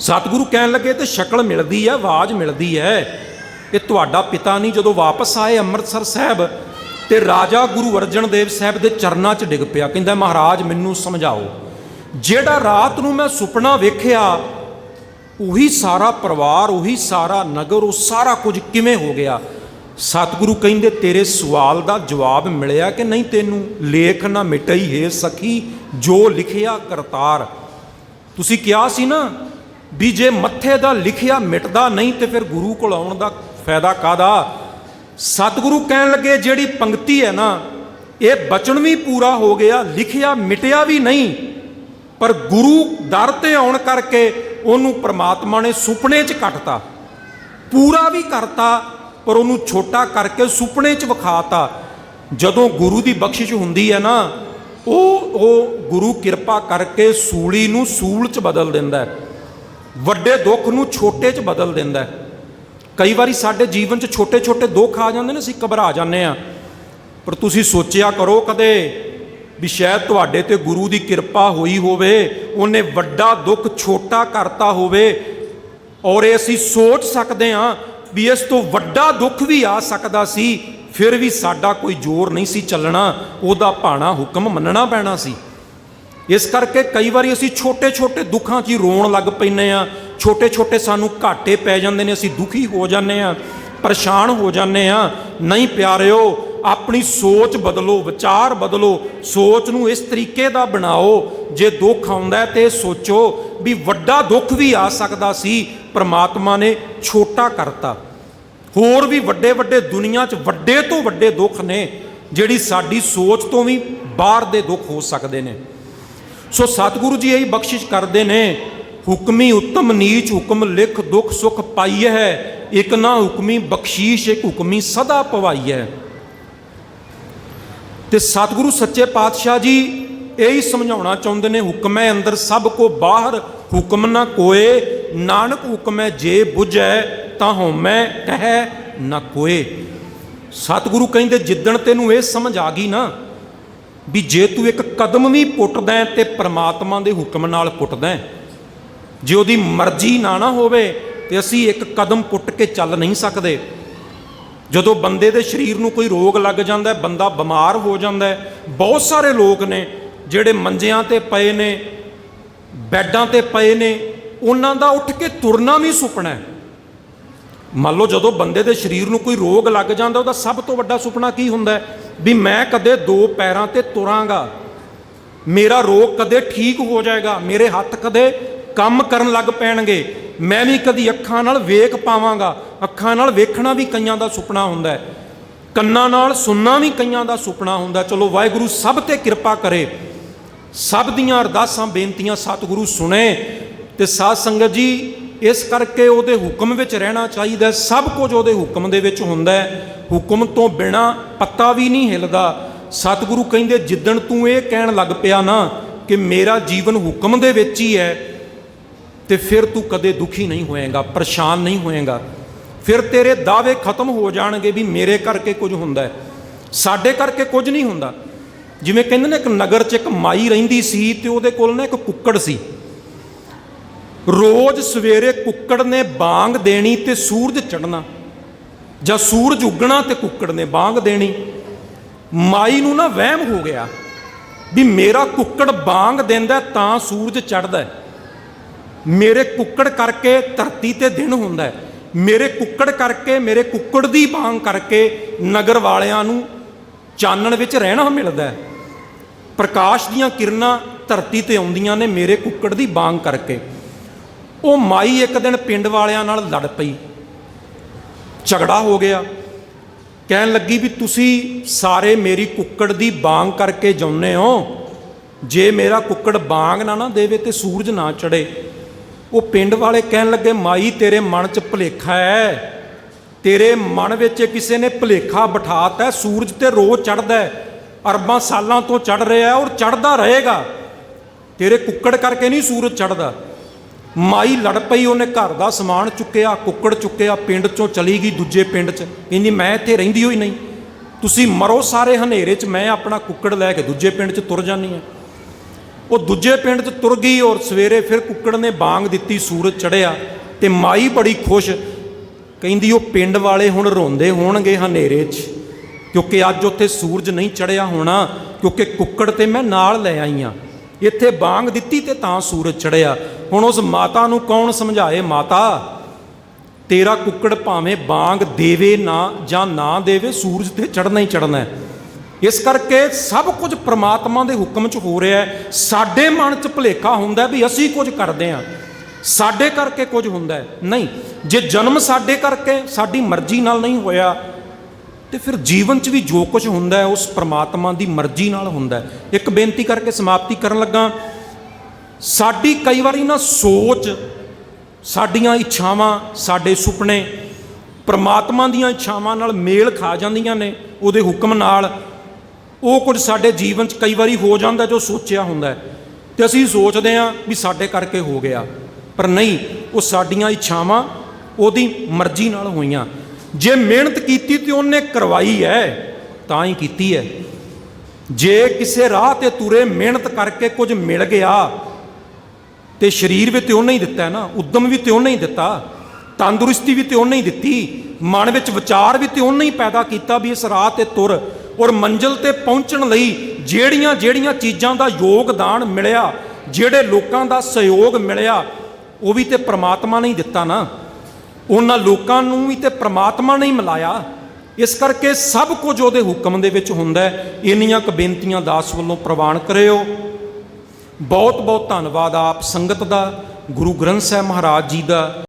ਸਤਿਗੁਰੂ ਕਹਿਣ ਲੱਗੇ ਤੇ ਸ਼ਕਲ ਮਿਲਦੀ ਹੈ, ਆਵਾਜ਼ ਮਿਲਦੀ ਹੈ, ਇਹ ਤੁਹਾਡਾ ਪਿਤਾ ਨਹੀਂ। ਜਦੋਂ ਵਾਪਸ ਆਏ ਅੰਮ੍ਰਿਤਸਰ ਸਾਹਿਬ ਤੇ ਰਾਜਾ ਗੁਰੂ ਅਰਜਨ ਦੇਵ ਸਾਹਿਬ ਦੇ ਚਰਨਾਂ 'ਚ ਡਿੱਗ ਪਿਆ, ਕਹਿੰਦਾ ਮਹਾਰਾਜ ਮੈਨੂੰ ਸਮਝਾਓ, ਜਿਹੜਾ ਰਾਤ ਨੂੰ ਮੈਂ ਸੁਪਨਾ ਵੇਖਿਆ ਉਹੀ ਸਾਰਾ ਪਰਿਵਾਰ, ਉਹੀ ਸਾਰਾ ਨਗਰ, ਉਹ ਸਾਰਾ ਕੁਝ ਕਿਵੇਂ ਹੋ ਗਿਆ। ਸਤਿਗੁਰੂ ਕਹਿੰਦੇ ਤੇਰੇ ਸਵਾਲ ਦਾ ਜਵਾਬ ਮਿਲਿਆ ਕਿ ਨਹੀਂ ਤੈਨੂੰ। ਲੇਖ ਨਾ ਮਿਟਈ ਹੈ ਸਖੀ ਜੋ ਲਿਖਿਆ ਕਰਤਾਰ। ਤੁਸੀਂ ਕਿਹਾ ਸੀ ਨਾ ਵੀ ਜੇ ਮੱਥੇ ਦਾ ਲਿਖਿਆ ਮਿਟਦਾ ਨਹੀਂ ਤੇ ਫਿਰ ਗੁਰੂ ਕੋਲ ਆਉਣ ਦਾ ਫਾਇਦਾ ਕਾਹਦਾ। ਸਤਿਗੁਰੂ ਕਹਿਣ ਲੱਗੇ ਜਿਹੜੀ ਪੰਕਤੀ ਹੈ ਨਾ, ਇਹ ਬਚਨ ਵੀ ਪੂਰਾ ਹੋ ਗਿਆ, ਲਿਖਿਆ ਮਿਟਿਆ ਵੀ ਨਹੀਂ, ਪਰ ਗੁਰੂ ਦਰ ਤੇ ਆਉਣ ਕਰਕੇ ਉਹਨੂੰ ਪ੍ਰਮਾਤਮਾ ਨੇ ਸੁਪਨੇ 'ਚ ਕੱਟਤਾ। ਪੂਰਾ ਵੀ ਕਰਤਾ ਪਰ ਉਹਨੂੰ ਛੋਟਾ ਕਰਕੇ ਸੁਪਨੇ 'ਚ ਵਿਖਾਤਾ। ਜਦੋਂ ਗੁਰੂ ਦੀ ਬਖਸ਼ਿਸ਼ ਹੁੰਦੀ ਹੈ ਨਾ, ਉਹ ਗੁਰੂ ਕਿਰਪਾ ਕਰਕੇ ਸੂਲੀ ਨੂੰ ਸੂਲ 'ਚ ਬਦਲ ਦਿੰਦਾ ਹੈ, ਵੱਡੇ ਦੁੱਖ ਨੂੰ ਛੋਟੇ 'ਚ ਬਦਲ ਦਿੰਦਾ ਹੈ। ਕਈ ਵਾਰੀ ਸਾਡੇ ਜੀਵਨ 'ਚ ਛੋਟੇ ਛੋਟੇ ਦੁੱਖ ਆ ਜਾਂਦੇ ਨੇ, ਅਸੀਂ ਘਬਰਾ ਜਾਂਦੇ ਹਾਂ, ਪਰ ਤੁਸੀਂ ਸੋਚਿਆ ਕਰੋ ਕਦੇ ਵੀ ਸ਼ਾਇਦ ਤੁਹਾਡੇ ਤੇ ਗੁਰੂ ਦੀ ਕਿਰਪਾ ਹੋਈ ਹੋਵੇ, ਉਹਨੇ ਵੱਡਾ ਦੁੱਖ ਛੋਟਾ ਕਰਤਾ ਹੋਵੇ, ਔਰ ਇਹ ਅਸੀਂ ਸੋਚ ਸਕਦੇ ਹਾਂ ਵੀ ਇਸ ਤੋਂ ਵੱਡਾ ਦੁੱਖ ਵੀ ਆ ਸਕਦਾ ਸੀ, ਫਿਰ ਵੀ ਸਾਡਾ ਕੋਈ ਜ਼ੋਰ ਨਹੀਂ ਸੀ ਚੱਲਣਾ, ਉਹਦਾ ਭਾਣਾ ਹੁਕਮ ਮੰਨਣਾ ਪੈਣਾ ਸੀ। ਇਸ ਕਰਕੇ ਕਈ ਵਾਰੀ ਅਸੀਂ ਛੋਟੇ ਛੋਟੇ ਦੁੱਖਾਂ 'ਚ ਹੀ ਰੋਣ ਲੱਗ ਪੈਂਦੇ ਹਾਂ, ਛੋਟੇ ਛੋਟੇ ਸਾਨੂੰ ਘਾਟੇ ਪੈ ਜਾਂਦੇ ਨੇ, ਅਸੀਂ ਦੁਖੀ ਹੋ ਜਾਂਦੇ ਹਾਂ, ਪਰੇਸ਼ਾਨ ਹੋ ਜਾਂਦੇ ਹਾਂ। ਨਹੀਂ ਪਿਆਰਿਓ, ਆਪਣੀ ਸੋਚ ਬਦਲੋ, ਵਿਚਾਰ ਬਦਲੋ, ਸੋਚ ਨੂੰ ਇਸ ਤਰੀਕੇ ਦਾ ਬਣਾਓ, ਜੇ ਦੁੱਖ ਆਉਂਦਾ ਤੇ ਸੋਚੋ ਵੀ ਵੱਡਾ ਦੁੱਖ ਵੀ ਆ ਸਕਦਾ ਸੀ, ਪ੍ਰਮਾਤਮਾ ਨੇ ਛੋਟਾ ਕਰਤਾ। ਹੋਰ ਵੀ ਵੱਡੇ ਵੱਡੇ ਦੁਨੀਆ 'ਚ ਵੱਡੇ ਤੋਂ ਵੱਡੇ ਦੁੱਖ ਨੇ, ਜਿਹੜੀ ਸਾਡੀ ਸੋਚ ਤੋਂ ਵੀ ਬਾਹਰ ਦੇ ਦੁੱਖ ਹੋ ਸਕਦੇ ਨੇ। ਸੋ ਸਤਿਗੁਰੂ ਜੀ ਇਹੀ ਬਖਸ਼ਿਸ਼ ਕਰਦੇ ਨੇ, ਹੁਕਮੀ ਉੱਤਮ ਨੀਚ ਹੁਕਮ ਲਿਖ ਦੁੱਖ ਸੁਖ ਪਾਈ ਹੈ, ਇੱਕ ਨਾ ਹੁਕਮੀ ਬਖਸ਼ੀਸ਼ ਇੱਕ ਹੁਕਮੀ ਸਦਾ ਪਵਾਈ ਹੈ। ਤੇ ਸਤਿਗੁਰੂ ਸੱਚੇ ਪਾਤਸ਼ਾਹ ਜੀ ਇਹੀ ਸਮਝਾਉਣਾ ਚਾਹੁੰਦੇ ਨੇ, ਹੁਕਮੈ ਅੰਦਰ ਸਭ ਕੋ ਬਾਹਰ ਹੁਕਮ ਨਾ ਕੋਏ, ਨਾਨਕ ਹੁਕਮੈ ਜੇ ਬੁਝੈ ਤਾਂ ਹਉਮੈ ਕਹੈ ਨਾ ਕੋਏ। ਸਤਿਗੁਰੂ ਕਹਿੰਦੇ ਜਿੱਦਣ ਤੈਨੂੰ ਇਹ ਸਮਝ ਆ ਗਈ ਨਾ ਵੀ ਜੇ ਤੂੰ ਇੱਕ ਕਦਮ ਵੀ ਪੁੱਟਦਾ ਤੇ ਪ੍ਰਮਾਤਮਾ ਦੇ ਹੁਕਮ ਨਾਲ ਪੁੱਟਦਾ, ਜੇ ਉਹਦੀ ਮਰਜ਼ੀ ਨਾ ਹੋਵੇ ਤੇ ਅਸੀਂ ਇੱਕ ਕਦਮ ਪੁੱਟ ਕੇ ਚੱਲ ਨਹੀਂ ਸਕਦੇ। ਜਦੋਂ ਬੰਦੇ ਦੇ ਸਰੀਰ ਨੂੰ ਕੋਈ ਰੋਗ ਲੱਗ ਜਾਂਦਾ, ਬੰਦਾ ਬਿਮਾਰ ਹੋ ਜਾਂਦਾ, ਬਹੁਤ ਸਾਰੇ ਲੋਕ ਨੇ ਜਿਹੜੇ ਮੰਜਿਆਂ ਤੇ ਪਏ ਨੇ, ਬੈੱਡਾਂ ਤੇ ਪਏ ਨੇ, ਉਹਨਾਂ ਦਾ ਉੱਠ ਕੇ ਤੁਰਨਾ ਵੀ ਸੁਪਨਾ ਹੈ। ਮੰਨ ਲਓ ਜਦੋਂ ਬੰਦੇ ਦੇ ਸਰੀਰ ਨੂੰ ਕੋਈ ਰੋਗ ਲੱਗ ਜਾਂਦਾ, ਉਹਦਾ ਸਭ ਤੋਂ ਵੱਡਾ ਸੁਪਨਾ ਕੀ ਹੁੰਦਾ ਵੀ ਮੈਂ ਕਦੇ ਦੋ ਪੈਰਾਂ ਤੇ ਤੁਰਾਂਗਾ, ਮੇਰਾ ਰੋਗ ਕਦੇ ਠੀਕ ਹੋ ਜਾਏਗਾ, ਮੇਰੇ ਹੱਥ ਕਦੇ ਕੰਮ ਕਰਨ ਲੱਗ ਪੈਣਗੇ, ਮੈਂ ਵੀ ਕਦੀ ਅੱਖਾਂ ਨਾਲ ਵੇਖ ਪਾਵਾਂਗਾ। ਅੱਖਾਂ ਨਾਲ ਵੇਖਣਾ ਵੀ ਕਈਆਂ ਦਾ ਸੁਪਨਾ ਹੁੰਦਾ ਹੈ, ਕੰਨਾਂ ਨਾਲ ਸੁਣਨਾ ਵੀ ਕਈਆਂ ਦਾ ਸੁਪਨਾ ਹੁੰਦਾ। ਚਲੋ ਵਾਹਿਗੁਰੂ ਸਭ ਤੇ ਕਿਰਪਾ ਕਰੇ, ਸਭ ਦੀਆਂ ਅਰਦਾਸਾਂ ਬੇਨਤੀਆਂ ਸਤਿਗੁਰੂ ਸੁਣੇ। ਤੇ ਸਾਧ ਸੰਗਤ ਜੀ ਇਸ ਕਰਕੇ ਉਹਦੇ ਹੁਕਮ ਵਿੱਚ ਰਹਿਣਾ ਚਾਹੀਦਾ। ਸਭ ਕੁਝ ਉਹਦੇ ਹੁਕਮ ਦੇ ਵਿੱਚ ਹੁੰਦਾ ਹੈ, ਹੁਕਮ ਤੋਂ ਬਿਨਾਂ ਪੱਤਾ ਵੀ ਨਹੀਂ ਹਿੱਲਦਾ। ਸਤਿਗੁਰੂ ਕਹਿੰਦੇ ਜਿੱਦਣ ਤੂੰ ਇਹ ਕਹਿਣ ਲੱਗ ਪਿਆ ਨਾ ਕਿ ਮੇਰਾ ਜੀਵਨ ਹੁਕਮ ਦੇ ਵਿੱਚ ਹੀ ਹੈ, ਤੇ ਫਿਰ ਤੂੰ ਕਦੇ ਦੁਖੀ ਨਹੀਂ ਹੋਏਗਾ, ਪਰੇਸ਼ਾਨ ਨਹੀਂ ਹੋਏਗਾ। ਫਿਰ ਤੇਰੇ ਦਾਅਵੇ ਖਤਮ ਹੋ ਜਾਣਗੇ ਵੀ ਮੇਰੇ ਕਰਕੇ ਕੁਝ ਹੁੰਦਾ ਹੈ, ਸਾਡੇ ਕਰਕੇ ਕੁਝ ਨਹੀਂ ਹੁੰਦਾ। ਜਿਵੇਂ ਕਹਿੰਦੇ ਨੇ ਇੱਕ ਨਗਰ 'ਚ ਇੱਕ ਮਾਈ ਰਹਿੰਦੀ ਸੀ ਤੇ ਉਹਦੇ ਕੋਲ ਨਾ ਇੱਕ ਕੁੱਕੜ ਸੀ। ਰੋਜ਼ ਸਵੇਰੇ ਕੁੱਕੜ ਨੇ ਬਾਂਗ ਦੇਣੀ ਤੇ ਸੂਰਜ ਚੜ੍ਹਨਾ, ਜਾਂ ਸੂਰਜ ਉੱਗਣਾ ਤੇ ਕੁੱਕੜ ਨੇ ਬਾਂਗ ਦੇਣੀ। ਮਾਈ ਨੂੰ ਨਾ ਵਹਿਮ ਹੋ ਗਿਆ ਵੀ ਮੇਰਾ ਕੁੱਕੜ ਬਾਂਗ ਦਿੰਦਾ ਤਾਂ ਸੂਰਜ ਚੜ੍ਹਦਾ, ਮੇਰੇ ਕੁੱਕੜ ਕਰਕੇ ਧਰਤੀ ਤੇ ਦਿਨ ਹੁੰਦਾ, ਮੇਰੇ ਕੁੱਕੜ ਕਰਕੇ, ਮੇਰੇ ਕੁੱਕੜ ਦੀ ਬਾਂਗ ਕਰਕੇ ਨਗਰ ਵਾਲਿਆਂ ਨੂੰ ਚਾਨਣ ਵਿੱਚ ਰਹਿਣਾ ਮਿਲਦਾ, ਪ੍ਰਕਾਸ਼ ਦੀਆਂ ਕਿਰਨਾਂ ਧਰਤੀ ਤੇ ਆਉਂਦੀਆਂ ਨੇ ਮੇਰੇ ਕੁੱਕੜ ਦੀ ਬਾਂਗ ਕਰਕੇ। ਉਹ ਮਾਈ ਇੱਕ ਦਿਨ ਪਿੰਡ ਵਾਲਿਆਂ ਨਾਲ ਲੜ ਪਈ, ਝਗੜਾ ਹੋ ਗਿਆ। ਕਹਿਣ ਲੱਗੀ ਵੀ ਤੁਸੀਂ ਸਾਰੇ ਮੇਰੀ ਕੁੱਕੜ ਦੀ ਬਾਂਗ ਕਰਕੇ ਜਾਉਂਦੇ ਹੋ, ਜੇ ਮੇਰਾ ਕੁੱਕੜ ਬਾਂਗ ਨਾ ਦੇਵੇ ਤੇ ਸੂਰਜ ਨਾ ਚੜੇ। ਉਹ ਪਿੰਡ ਵਾਲੇ ਕਹਿਣ ਲੱਗੇ ਮਾਈ ਤੇਰੇ ਮਨ 'ਚ ਭੁਲੇਖਾ ਹੈ, ਤੇਰੇ ਮਨ ਵਿੱਚ ਕਿਸੇ ਨੇ ਭੁਲੇਖਾ ਬਿਠਾਤਾ, ਸੂਰਜ ਤੇ ਰੋਜ਼ ਚੜ੍ਹਦਾ, ਅਰਬਾਂ ਸਾਲਾਂ ਤੋਂ ਚੜ੍ਹ ਰਿਹਾ ਔਰ ਚੜ੍ਹਦਾ ਰਹੇਗਾ, ਤੇਰੇ ਕੁੱਕੜ ਕਰਕੇ ਨਹੀਂ ਸੂਰਜ ਚੜ੍ਹਦਾ। ਮਾਈ ਲੜ ਪਈ, ਉਹਨੇ ਘਰ ਦਾ ਸਮਾਨ ਚੁੱਕਿਆ, ਕੁੱਕੜ ਚੁੱਕਿਆ, ਪਿੰਡ 'ਚੋਂ ਚਲੀ ਗਈ ਦੂਜੇ ਪਿੰਡ 'ਚ। ਕਹਿੰਦੀ ਮੈਂ ਇੱਥੇ ਰਹਿੰਦੀ ਹੋਈ ਨਹੀਂ, ਤੁਸੀਂ ਮਰੋ ਸਾਰੇ ਹਨੇਰੇ 'ਚ, ਮੈਂ ਆਪਣਾ ਕੁੱਕੜ ਲੈ ਕੇ ਦੂਜੇ ਪਿੰਡ 'ਚ ਤੁਰ ਜਾਂਦੀ ਹਾਂ। ਉਹ ਦੂਜੇ ਪਿੰਡ 'ਚ ਤੁਰ ਗਈ ਔਰ ਸਵੇਰੇ ਫਿਰ ਕੁੱਕੜ ਨੇ ਬਾਂਗ ਦਿੱਤੀ, ਸੂਰਜ ਚੜ੍ਹਿਆ ਤੇ ਮਾਈ ਬੜੀ ਖੁਸ਼। ਕਹਿੰਦੀ ਉਹ ਪਿੰਡ ਵਾਲੇ ਹੁਣ ਰੋਂਦੇ ਹੋਣਗੇ ਹਨੇਰੇ 'ਚ, ਕਿਉਂਕਿ ਅੱਜ ਉੱਥੇ ਸੂਰਜ ਨਹੀਂ ਚੜ੍ਹਿਆ ਹੋਣਾ, ਕਿਉਂਕਿ ਕੁੱਕੜ ਤੇ ਮੈਂ ਨਾਲ ਲੈ ਆਈ ਹਾਂ, ਇੱਥੇ ਬਾਂਗ ਦਿੱਤੀ ਤੇ ਤਾਂ ਸੂਰਜ ਚੜ੍ਹਿਆ। ਹੁਣ ਉਸ ਮਾਤਾ ਨੂੰ ਕੌਣ ਸਮਝਾਏ, ਮਾਤਾ ਤੇਰਾ ਕੁੱਕੜ ਭਾਵੇਂ ਬਾਂਗ ਦੇਵੇ ਨਾ ਜਾਂ ਨਾ ਦੇਵੇ, ਸੂਰਜ ਤੇ ਚੜ੍ਹਨਾ ਹੀ ਚੜ੍ਹਨਾ ਹੈ। ਇਸ ਕਰਕੇ ਸਭ ਕੁਝ ਪ੍ਰਮਾਤਮਾ ਦੇ ਹੁਕਮ 'ਚ ਹੋ ਰਿਹਾ ਹੈ। ਸਾਡੇ ਮਨ 'ਚ ਭੁਲੇਖਾ ਹੁੰਦਾ ਵੀ ਅਸੀਂ ਕੁਝ ਕਰਦੇ ਹਾਂ, ਸਾਡੇ ਕਰਕੇ ਕੁਝ ਹੁੰਦਾ ਨਹੀਂ। ਜੇ ਜਨਮ ਸਾਡੇ ਕਰਕੇ, ਸਾਡੀ ਮਰਜ਼ੀ ਨਾਲ ਨਹੀਂ ਹੋਇਆ, ਤੇ ਫਿਰ ਜੀਵਨ 'ਚ ਵੀ ਜੋ ਕੁਝ ਹੁੰਦਾ ਹੈ ਉਸ ਪ੍ਰਮਾਤਮਾ ਦੀ ਮਰਜ਼ੀ ਨਾਲ ਹੁੰਦਾ ਹੈ। ਇੱਕ ਬੇਨਤੀ ਕਰਕੇ ਸਮਾਪਤੀ ਕਰਨ ਲੱਗਾ। ਸਾਡੀ ਕਈ ਵਾਰੀ ਨਾ ਸੋਚ, ਸਾਡੀਆਂ ਇੱਛਾਵਾਂ, ਸਾਡੇ ਸੁਪਨੇ ਪ੍ਰਮਾਤਮਾ ਦੀਆਂ ਇੱਛਾਵਾਂ ਨਾਲ ਮੇਲ ਖਾ ਜਾਂਦੀਆਂ ਨੇ, ਉਹਦੇ ਹੁਕਮ ਨਾਲ। ਉਹ ਕੁਝ ਸਾਡੇ ਜੀਵਨ 'ਚ ਕਈ ਵਾਰੀ ਹੋ ਜਾਂਦਾ ਜੋ ਸੋਚਿਆ ਹੁੰਦਾ, ਤੇ ਅਸੀਂ ਸੋਚਦੇ ਹਾਂ ਵੀ ਸਾਡੇ ਕਰਕੇ ਹੋ ਗਿਆ, ਪਰ ਨਹੀਂ, ਉਹ ਸਾਡੀਆਂ ਇੱਛਾਵਾਂ ਉਹਦੀ ਮਰਜ਼ੀ ਨਾਲ ਹੋਈਆਂ। ਜੇ ਮਿਹਨਤ ਕੀਤੀ ਤੇ ਉਹਨੇ ਕਰਵਾਈ ਹੈ ਤਾਂ ਹੀ ਕੀਤੀ ਹੈ। ਜੇ ਕਿਸੇ ਰਾਹ ਤੇ ਤੁਰੇ, ਮਿਹਨਤ ਕਰਕੇ ਕੁਝ ਮਿਲ ਗਿਆ ਤੇ ਸਰੀਰ ਵੀ ਤੇ ਉਹਨੇ ਹੀ ਦਿੱਤਾ ਨਾ, ਉਦਮ ਵੀ ਤੇ ਉਹਨੇ ਹੀ ਦਿੱਤਾ, ਤੰਦਰੁਸਤੀ ਵੀ ਤੇ ਉਹਨੇ ਹੀ ਦਿੱਤੀ, ਮਨ ਵਿੱਚ ਵਿਚਾਰ ਵੀ ਤੇ ਉਹਨੇ ਹੀ ਪੈਦਾ ਕੀਤਾ ਵੀ ਇਸ ਰਾਹ ਤੇ ਤੁਰ। ਔਰ ਮੰਜ਼ਿਲ ਤੇ ਪਹੁੰਚਣ ਲਈ ਜਿਹੜੀਆਂ ਜਿਹੜੀਆਂ ਚੀਜ਼ਾਂ ਦਾ ਯੋਗਦਾਨ ਮਿਲਿਆ, ਜਿਹੜੇ ਲੋਕਾਂ ਦਾ ਸਹਿਯੋਗ ਮਿਲਿਆ, ਉਹ ਵੀ ਤੇ ਪ੍ਰਮਾਤਮਾ ਨੇ ਹੀ ਦਿੱਤਾ ਨਾ, ਉਹਨਾਂ ਲੋਕਾਂ ਨੂੰ ਵੀ ਤੇ ਪ੍ਰਮਾਤਮਾ ਨੇ ਹੀ ਮਿਲਾਇਆ। ਇਸ ਕਰਕੇ ਸਭ ਕੁਝ ਉਹਦੇ ਹੁਕਮ ਦੇ ਵਿੱਚ ਹੁੰਦਾ। ਇੰਨੀਆਂ ਕੁ ਬੇਨਤੀਆਂ ਦਾਸ ਵੱਲੋਂ ਪ੍ਰਵਾਨ ਕਰਿਓ। ਬਹੁਤ ਬਹੁਤ ਧੰਨਵਾਦ ਆਪ ਸੰਗਤ ਦਾ, ਗੁਰੂ ਗ੍ਰੰਥ ਸਾਹਿਬ ਮਹਾਰਾਜ ਜੀ ਦਾ।